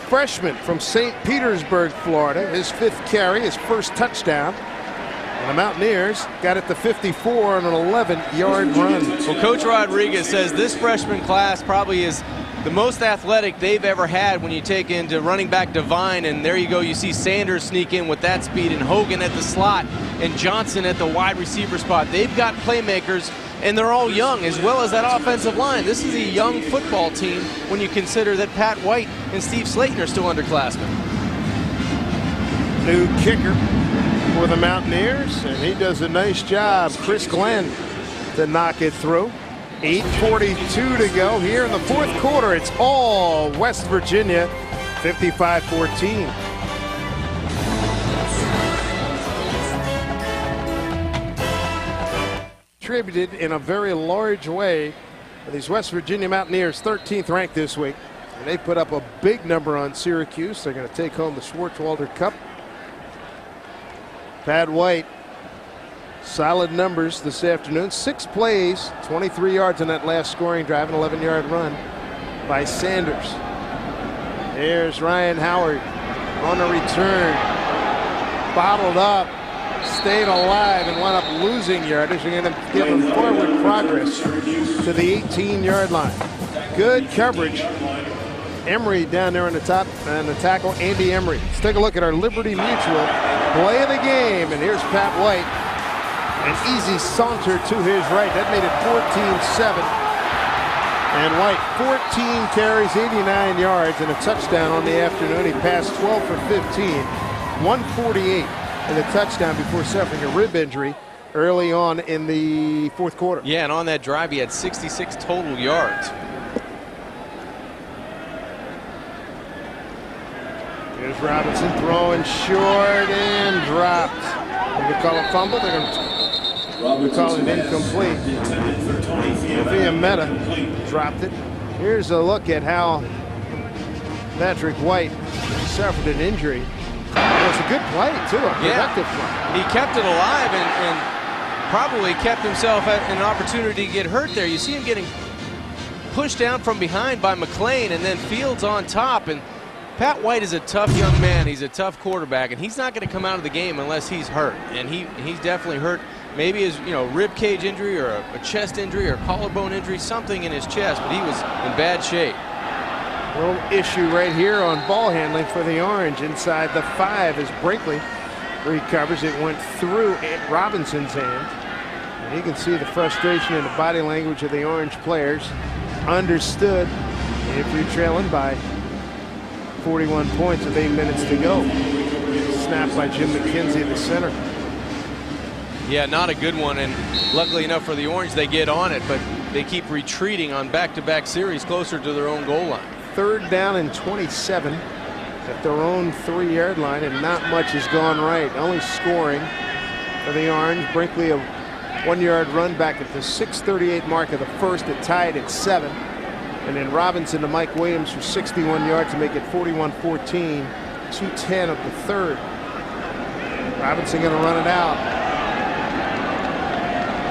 Freshman from St. Petersburg, Florida, his 5th carry, his first touchdown. And the Mountaineers got it to 54 on an 11-yard run. Well, Coach Rodriguez says this freshman class probably is the most athletic they've ever had when you take into running back Devine, and there you go, you see Sanders sneak in with that speed, and Hogan at the slot, and Johnson at the wide receiver spot. They've got playmakers, and they're all young, as well as that offensive line. This is a young football team when you consider that Pat White and Steve Slayton are still underclassmen. New kicker for the Mountaineers, and he does a nice job. Chris Glenn to knock it through. 8:42 to go here in the fourth quarter. It's all West Virginia, 55-14. Contributed in a very large way. These West Virginia Mountaineers, 13th ranked this week. And they put up a big number on Syracuse. They're going to take home the Schwartzwalder Cup. Pat White, solid numbers this afternoon. 6 plays, 23 yards on that last scoring drive, an 11-yard run by Sanders. There's Ryan Howard on a return. Bottled up, stayed alive, and wound up losing yardage. They're going to give him forward progress to the 18-yard line. Good coverage. Emery down there on the top, and the tackle, Andy Emery. Let's take a look at our Liberty Mutual play of the game, and here's Pat White. An easy saunter to his right. That made it 14-7. And White, 14 carries, 89 yards, and a touchdown on the afternoon. He passed 12 for 15, 148, and a touchdown before suffering a rib injury early on in the fourth quarter. Yeah, and on that drive, he had 66 total yards. Here's Robinson throwing short and dropped. They're going to call a fumble. They're going to call it incomplete. Sophia Meta dropped it. Here's a look at how Patrick White suffered an injury. It was a good play, too, a productive play. He kept it alive and probably kept himself at an opportunity to get hurt there. You see him getting pushed down from behind by McLean, and then Fields on top. And Pat White is a tough young man. He's a tough quarterback, and he's not going to come out of the game unless he's hurt. And he's definitely hurt. Maybe his rib cage injury or a chest injury or collarbone injury, something in his chest, but he was in bad shape. Little issue right here on ball handling for the Orange inside the 5 as Brinkley recovers. It went through Robinson's hand. And you can see the frustration in the body language of the Orange players. Understood if you're trailing by 41 points with 8 minutes to go. Snap by Jim McKenzie at the center. Yeah, not a good one, and luckily enough for the Orange, they get on it, but they keep retreating on back-to-back series closer to their own goal line. 3rd down and 27 at their own 3-yard line, and not much has gone right. Only scoring for the Orange. Brinkley a 1-yard run back at the 6:38 mark of the first. It tied at 7. And then Robinson to Mike Williams for 61 yards to make it 41-14. 2:10 of the 3rd. Robinson going to run it out.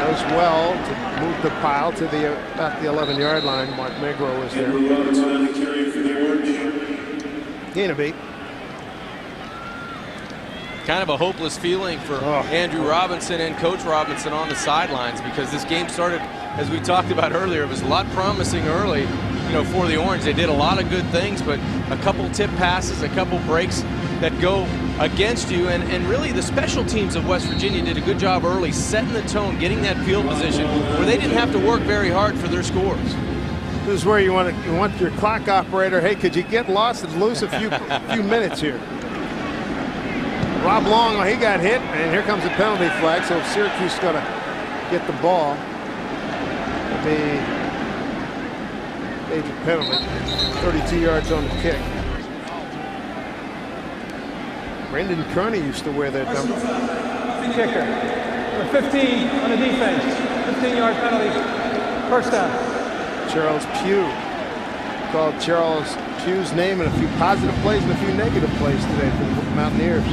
Does well to move the pile to about the 11-yard line. Mark Negro was there. Gain of 8. Kind of a hopeless feeling for Andrew Robinson and Coach Robinson on the sidelines, because this game started, as we talked about earlier, it was a lot promising early, for the Orange. They did a lot of good things, but a couple tip passes, a couple breaks that go against you, and really the special teams of West Virginia did a good job early setting the tone, getting that field position where they didn't have to work very hard for their scores. This is where you want your clock operator, hey, could you get lost and lose a few minutes here? Rob Long, he got hit, and here comes a penalty flag, so Syracuse is going to get the ball. The major penalty, 32 yards on the kick. Brendan Kearney used to wear that number. Kicker, number 15 on the defense, 15-yard penalty, 1st down. Charles Pugh. Called Charles Pugh's name in a few positive plays and a few negative plays today for the Mountaineers.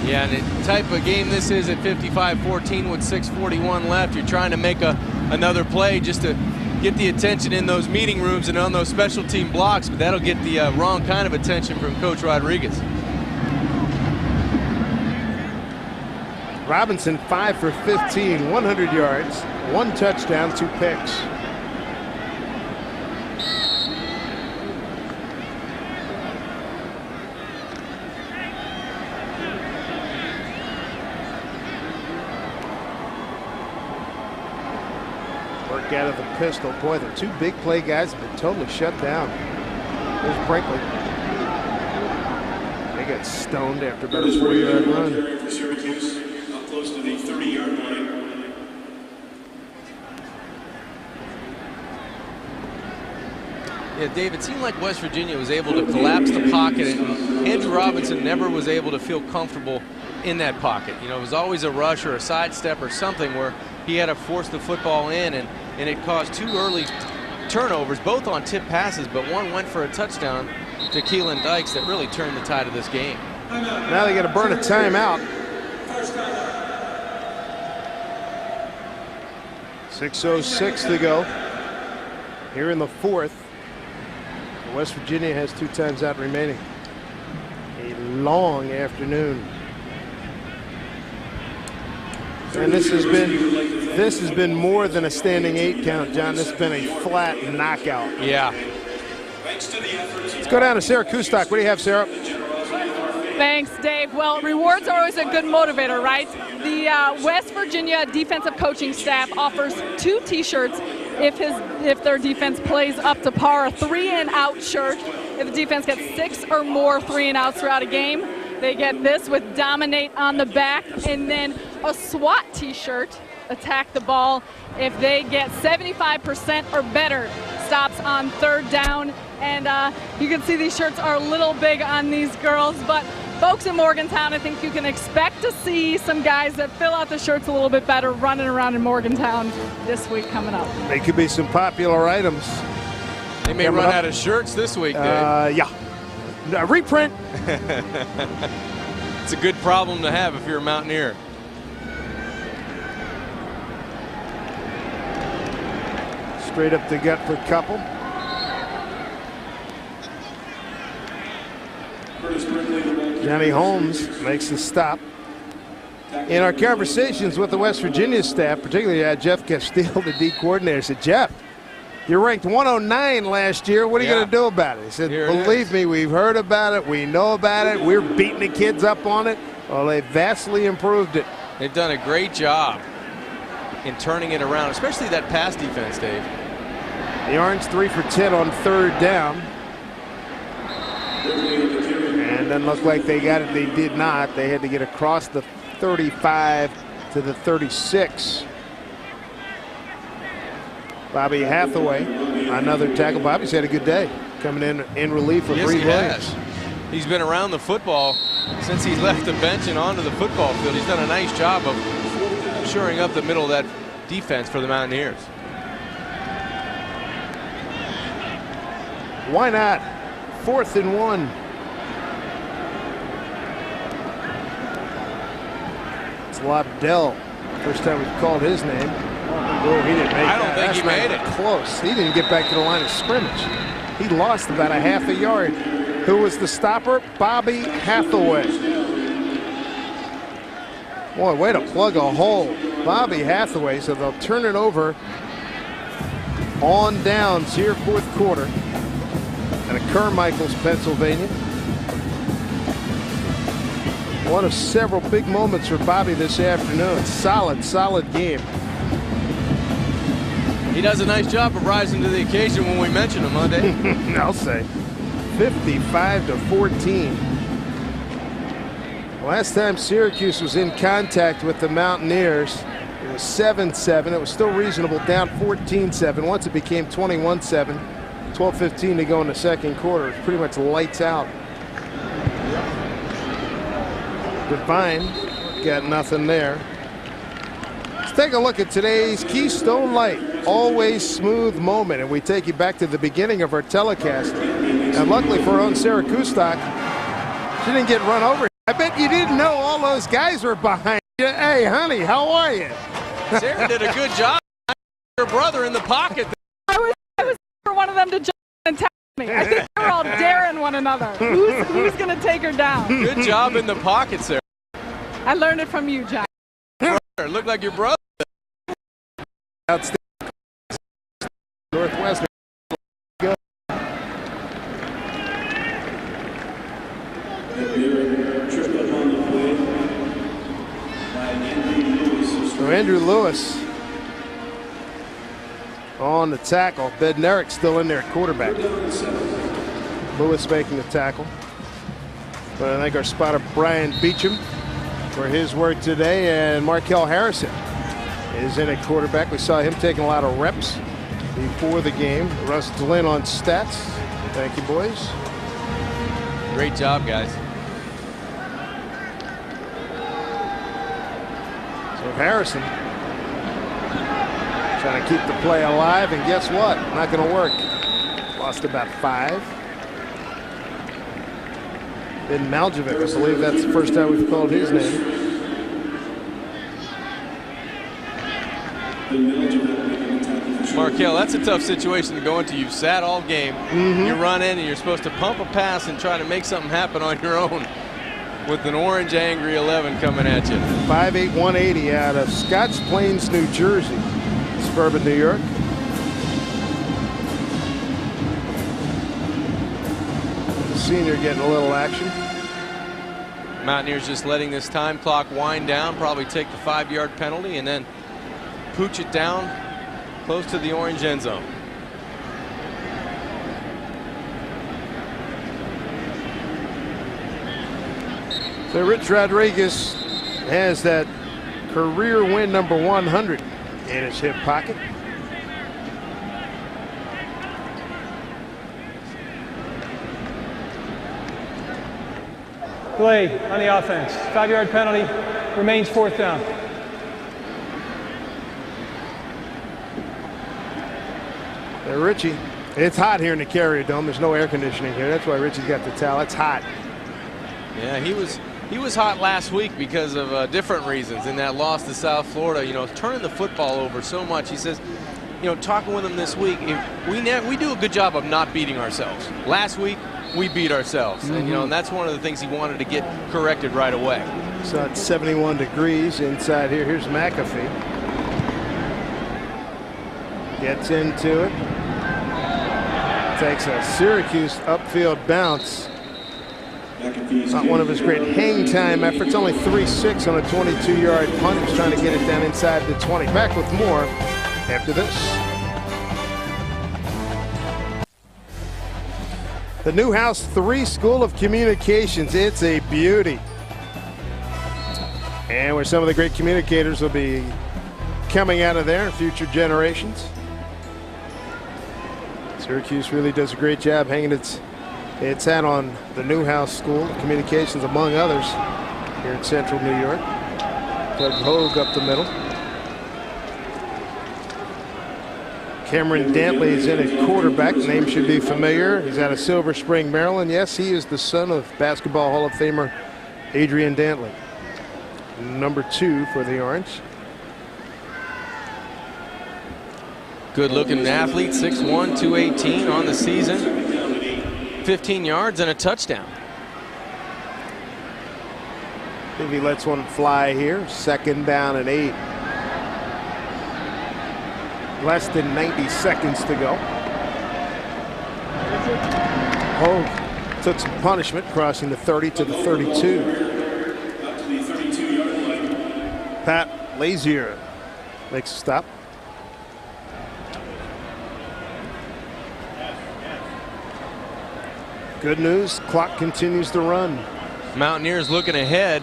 Yeah, and the type of game this is at 55-14 with 6:41 left. You're trying to make another play just to get the attention in those meeting rooms and on those special team blocks, but that'll get the wrong kind of attention from Coach Rodriguez. Robinson 5 for 15, 100 yards, 1 touchdown, 2 picks. Work out of the pistol. Boy, the 2 big play guys have been totally shut down. There's Brinkley. They got stoned after about a 4-yard run. For Syracuse, up close to the 30-yard line. Yeah, Dave, it seemed like West Virginia was able to collapse the pocket, and Andrew Robinson never was able to feel comfortable in that pocket. It was always a rush or a sidestep or something where he had to force the football in, and it caused 2 early turnovers, both on tip passes, but one went for a touchdown to Keelan Dykes that really turned the tide of this game. Now they got to burn a timeout. 6:06 to go here in the 4th. West Virginia has 2 times out remaining. A long afternoon. And this has been more than a standing 8 count, John. This has been a flat knockout. Yeah. Let's go down to Syracuse stock. What do you have, Sarah? Thanks, Dave. Well, rewards are always a good motivator, right? The West Virginia defensive coaching staff offers 2 T-shirts if their defense plays up to par, a 3-and-out shirt. If the defense gets 6 or more 3-and-outs throughout a game, they get this with Dominate on the back, and then a SWAT T-shirt, Attack the Ball, if they get 75% or better stops on 3rd down. And you can see these shirts are a little big on these girls, but folks in Morgantown, I think you can expect to see some guys that fill out the shirts a little bit better running around in Morgantown this week coming up. They could be some popular items. They may run out of shirts this week, Dave. Yeah. Reprint. It's a good problem to have if you're a Mountaineer. Straight up the gut for Couple. Johnny Holmes makes the stop. In our conversations with the West Virginia staff, particularly Jeff Castile, the D coordinator, said, Jeff, you're ranked 109 last year. What are you going to do about it? He said, believe me, we've heard about it. We know about it. We're beating the kids up on it. Well, they've vastly improved it. They've done a great job in turning it around, especially that pass defense, Dave. The Orange 3 for 10 on 3rd down. And doesn't look like they got it. They did not. They had to get across the 35 to the 36. Bobby Hathaway, another tackle. Bobby's had a good day coming in relief of Reed Williams. He's been around the football since he left the bench and onto the football field. He's done a nice job of shoring up the middle of that defense for the Mountaineers. Why not? 4th and 1. It's Lobdell. First time we've called his name. Oh, he didn't make I don't think he made it. Close. He didn't get back to the line of scrimmage. He lost about a half a yard. Who was the stopper? Bobby Hathaway. Boy, way to plug a hole. Bobby Hathaway, so they'll turn it over on downs here, 4th quarter. And at Carmichael's, Pennsylvania. One of several big moments for Bobby this afternoon. Solid game. He does a nice job of rising to the occasion when we mention him, huh, Dave? I'll say. 55 to 14. Last time Syracuse was in contact with the Mountaineers, it was 7-7. It was still reasonable, down 14-7. Once it became 21-7, 12:15 to go in the 2nd quarter. It's pretty much lights out. Devine got nothing there. Let's take a look at today's Keystone Light Always Smooth moment, and we take you back to the beginning of our telecast. And luckily for our own Syracuse stock, she didn't get run over. I bet you didn't know all those guys were behind you. Hey, honey, how are you? Sarah did a good job. Your brother in the pocket. I was for one of them to jump and tackle me. I think they were all daring one another. Who's going to take her down? Good job in the pocket, Sarah. I learned it from you, John. Looked like your brother. Outstanding. Northwestern. So Andrew Lewis on the tackle. Bednarik still in there at quarterback. Lewis making the tackle. But I think our spotter Brian Beecham for his work today, and Markel Harrison is in at quarterback. We saw him taking a lot of reps before the game. Russ Dillon on stats. Thank you, boys. Great job, guys. So Harrison trying to keep the play alive, and guess what? Not going to work. Lost about 5. Ben Maljevic, I believe that's the first time we've called his name. Markel, that's a tough situation to go into. You've sat all game. You run in and you're supposed to pump a pass and try to make something happen on your own with an orange angry 11 coming at you. 5'8", 180 out of Scotts Plains, New Jersey. Suburban New York. The senior getting a little action. Mountaineers just letting this time clock wind down, probably take the 5-yard penalty and then pooch it down close to the orange end zone. So Rich Rodriguez has that career win number 100 in his hip pocket. Delay on the offense. 5-yard penalty. Remains 4th down. Richie, it's hot here in the Carrier Dome. There's no air conditioning here. That's why Richie's got the towel. It's hot. Yeah, he was hot last week because of different reasons in that loss to South Florida. You know, turning the football over so much. He says, you know, talking with him this week, we do a good job of not beating ourselves. Last week, we beat ourselves. And, you know, and that's one of the things he wanted to get corrected right away. So it's 71 degrees inside here. Here's McAfee. Gets into it. Takes a Syracuse upfield bounce. Not one of his great hang time efforts. Only 3-6 on a 22-yard punt. He's trying to get it down inside the 20. Back with more after this. The Newhouse 3 School of Communications. It's a beauty. And where some of the great communicators will be coming out of there in future generations. Syracuse really does a great job hanging its hat on the Newhouse School of Communications, among others, here in central New York. Doug Hogue up the middle. Cameron Dantley is in at quarterback. The name should be familiar. He's out of Silver Spring, Maryland. Yes, he is the son of Basketball Hall of Famer Adrian Dantley. Number 2 for the Orange. Good looking athlete, 6'1", 218 on the season. 15 yards and a touchdown. I think he lets one fly here. 2nd down and 8. Less than 90 seconds to go. Hogue took some punishment, crossing the 30 to the 32. Pat Lazier makes a stop. Good news, clock continues to run. Mountaineers looking ahead.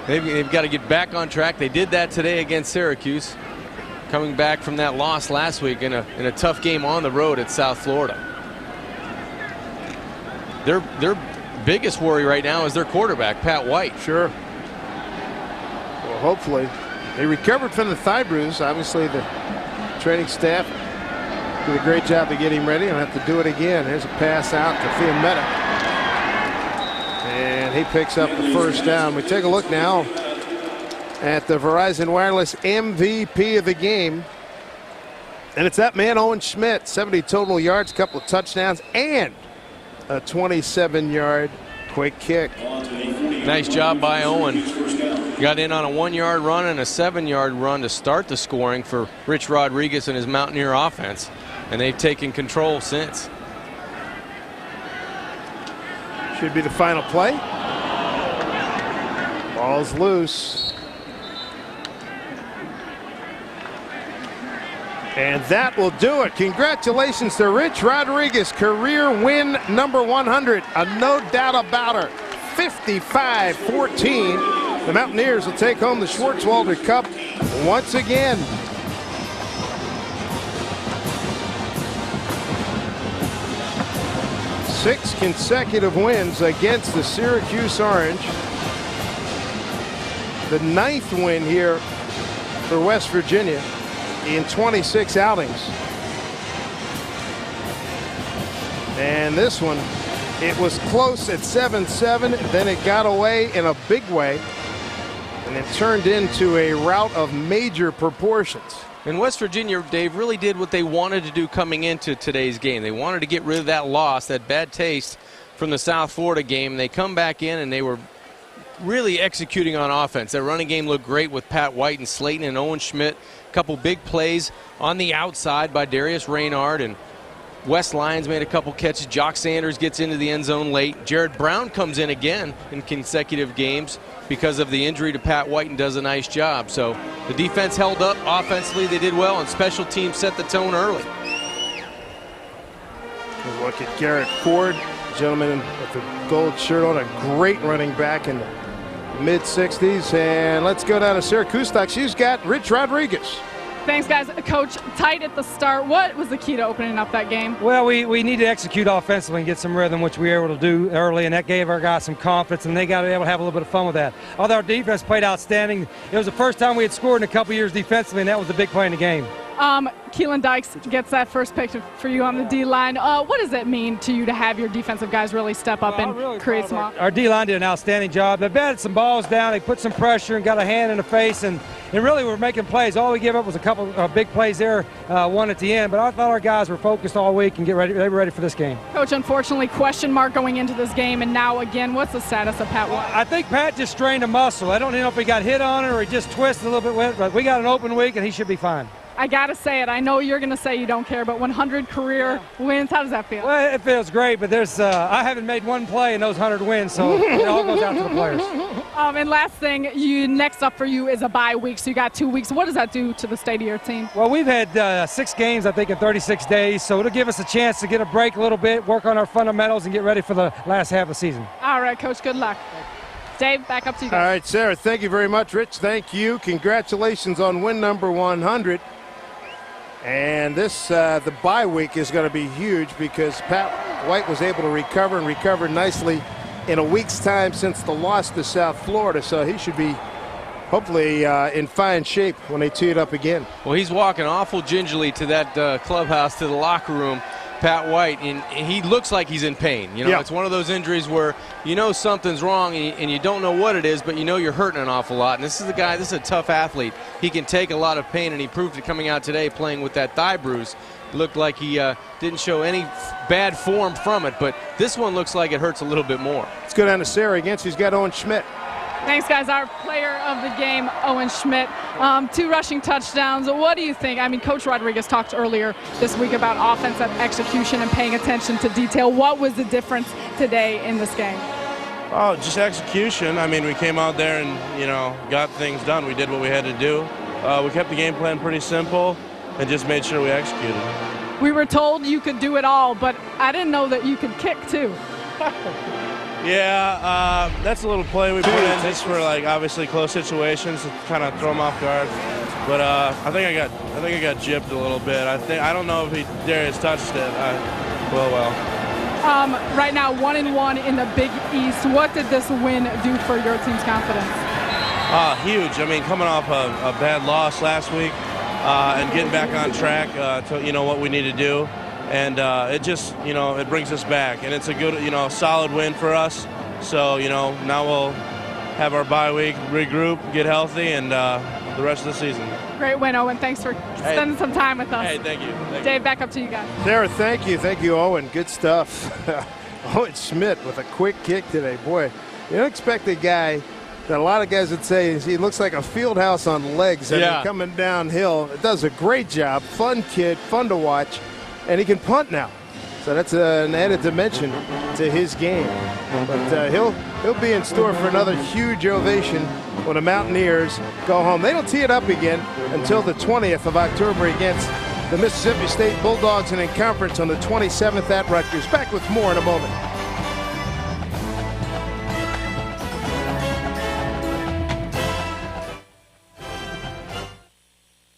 They've got to get back on track. They did that today against Syracuse, coming back from that loss last week in a tough game on the road at South Florida. Their biggest worry right now is their quarterback, Pat White. Sure. Well, hopefully. They recovered from the thigh bruise. Obviously, the training staff did a great job to get him ready. I'll have to do it again. There's a pass out to Fiametta. And he picks up the 1st down. We take a look now at the Verizon Wireless MVP of the game. And it's that man, Owen Schmidt. 70 total yards, couple of touchdowns, and a 27-yard quick kick. Nice job by Owen. Got in on a 1-yard run and a 7-yard run to start the scoring for Rich Rodriguez and his Mountaineer offense. And they've taken control since. Should be the final play. Ball's loose. And that will do it. Congratulations to Rich Rodriguez, career win number 100. No doubt about her. 55-14. The Mountaineers will take home the Schwartzwalder Cup once again. Six consecutive wins against the Syracuse Orange. The 9th win here for West Virginia in 26 outings. And this one, it was close at 7-7, then it got away in a big way, and it turned into a rout of major proportions. And West Virginia, Dave, really did what they wanted to do coming into today's game. They wanted to get rid of that loss, that bad taste from the South Florida game. They come back in and they were really executing on offense. Their running game looked great with Pat White and Slayton and Owen Schmidt. A couple big plays on the outside by Darius Reynard, and Wes Lyons made a couple catches. Jock Sanders gets into the end zone late. Jared Brown comes in again in consecutive games because of the injury to Pat White and does a nice job. So the defense held up. Offensively, they did well, and special teams set the tone early. Look at Garrett Ford, gentleman with the gold shirt on, a great running back in the mid-60s. And let's go down to Syracuse. She's got Rich Rodriguez. Thanks, guys. Coach, tight at the start. What was the key to opening up that game? Well, we need to execute offensively and get some rhythm, which we were able to do early, and that gave our guys some confidence, and they got to be able to have a little bit of fun with that. Although our defense played outstanding, it was the first time we had scored in a couple years defensively, and that was the big play in the game. Keelan Dykes gets that first pick for you on the D-line. What does it mean to you to have your defensive guys really step up and really create some? Our D-line did an outstanding job. They batted some balls down. They put some pressure and got a hand in the face, and really we're making plays. All we gave up was a couple big plays there, one at the end. But I thought our guys were focused all week and they were ready for this game. Coach, unfortunately, question mark going into this game, and now again, what's the status of Pat White? I think Pat just strained a muscle. I don't know if he got hit on it or he just twisted a little bit, but we got an open week and he should be fine. I got to say it. I know you're going to say you don't care, but 100 career wins, how does that feel? Well, it feels great, but I haven't made one play in those 100 wins, so it all goes out to the players. And last thing, next up for you is a bye week, so you got 2 weeks. What does that do to the state of your team? Well, we've had 6 games, I think, in 36 days, so it'll give us a chance to get a break a little bit, work on our fundamentals, and get ready for the last half of the season. All right, Coach, good luck. Dave, back up to you guys. All right, Sarah, thank you very much. Rich, thank you. Congratulations on win number 100. And this, the bye week is going to be huge because Pat White was able to recover and recover nicely in a week's time since the loss to South Florida. So he should be hopefully in fine shape when they tee it up again. Well, he's walking awful gingerly to that clubhouse, to the locker room, Pat White, and he looks like he's in pain. You know, It's one of those injuries where you know something's wrong and you don't know what it is, but you know you're hurting an awful lot. And this is the guy, this is a tough athlete. He can take a lot of pain, and he proved it coming out today playing with that thigh bruise. It looked like he didn't show any bad form from it, but this one looks like it hurts a little bit more. Let's go down to Sarah again. She's got Owen Schmidt. Thanks, guys. Our player of the game, Owen Schmidt, 2 rushing touchdowns. What do you think? I mean, Coach Rodriguez talked earlier this week about offensive execution and paying attention to detail. What was the difference today in this game? Oh, just execution. I mean, we came out there and, got things done. We did what we had to do. We kept the game plan pretty simple and just made sure we executed. We were told you could do it all, but I didn't know that you could kick, too. Yeah, that's a little play we put in just for obviously close situations to kind of throw them off guard. But I think I got gypped a little bit. I don't know if Darius touched it. Right now, 1-1 in the Big East. What did this win do for your team's confidence? Huge. I mean, coming off a bad loss last week and getting back on track to what we need to do. And it just, it brings us back. And it's a good, solid win for us. So, now we'll have our bye week, regroup, get healthy, and the rest of the season. Great win, Owen. Thanks for spending some time with us. Hey, thank you. Dave, back up to you guys. Sarah, thank you. Thank you, Owen. Good stuff. Owen Schmidt with a quick kick today. Boy, you don't expect a guy that a lot of guys would say he looks like a field house on legs. I mean, coming downhill. It does a great job. Fun kid, fun to watch. And he can punt now, so that's an added dimension to his game. But he'll be in store for another huge ovation when the Mountaineers go home. They don't tee it up again until the 20th of October against the Mississippi State Bulldogs, and in conference on the 27th at Rutgers. Back with more in a moment.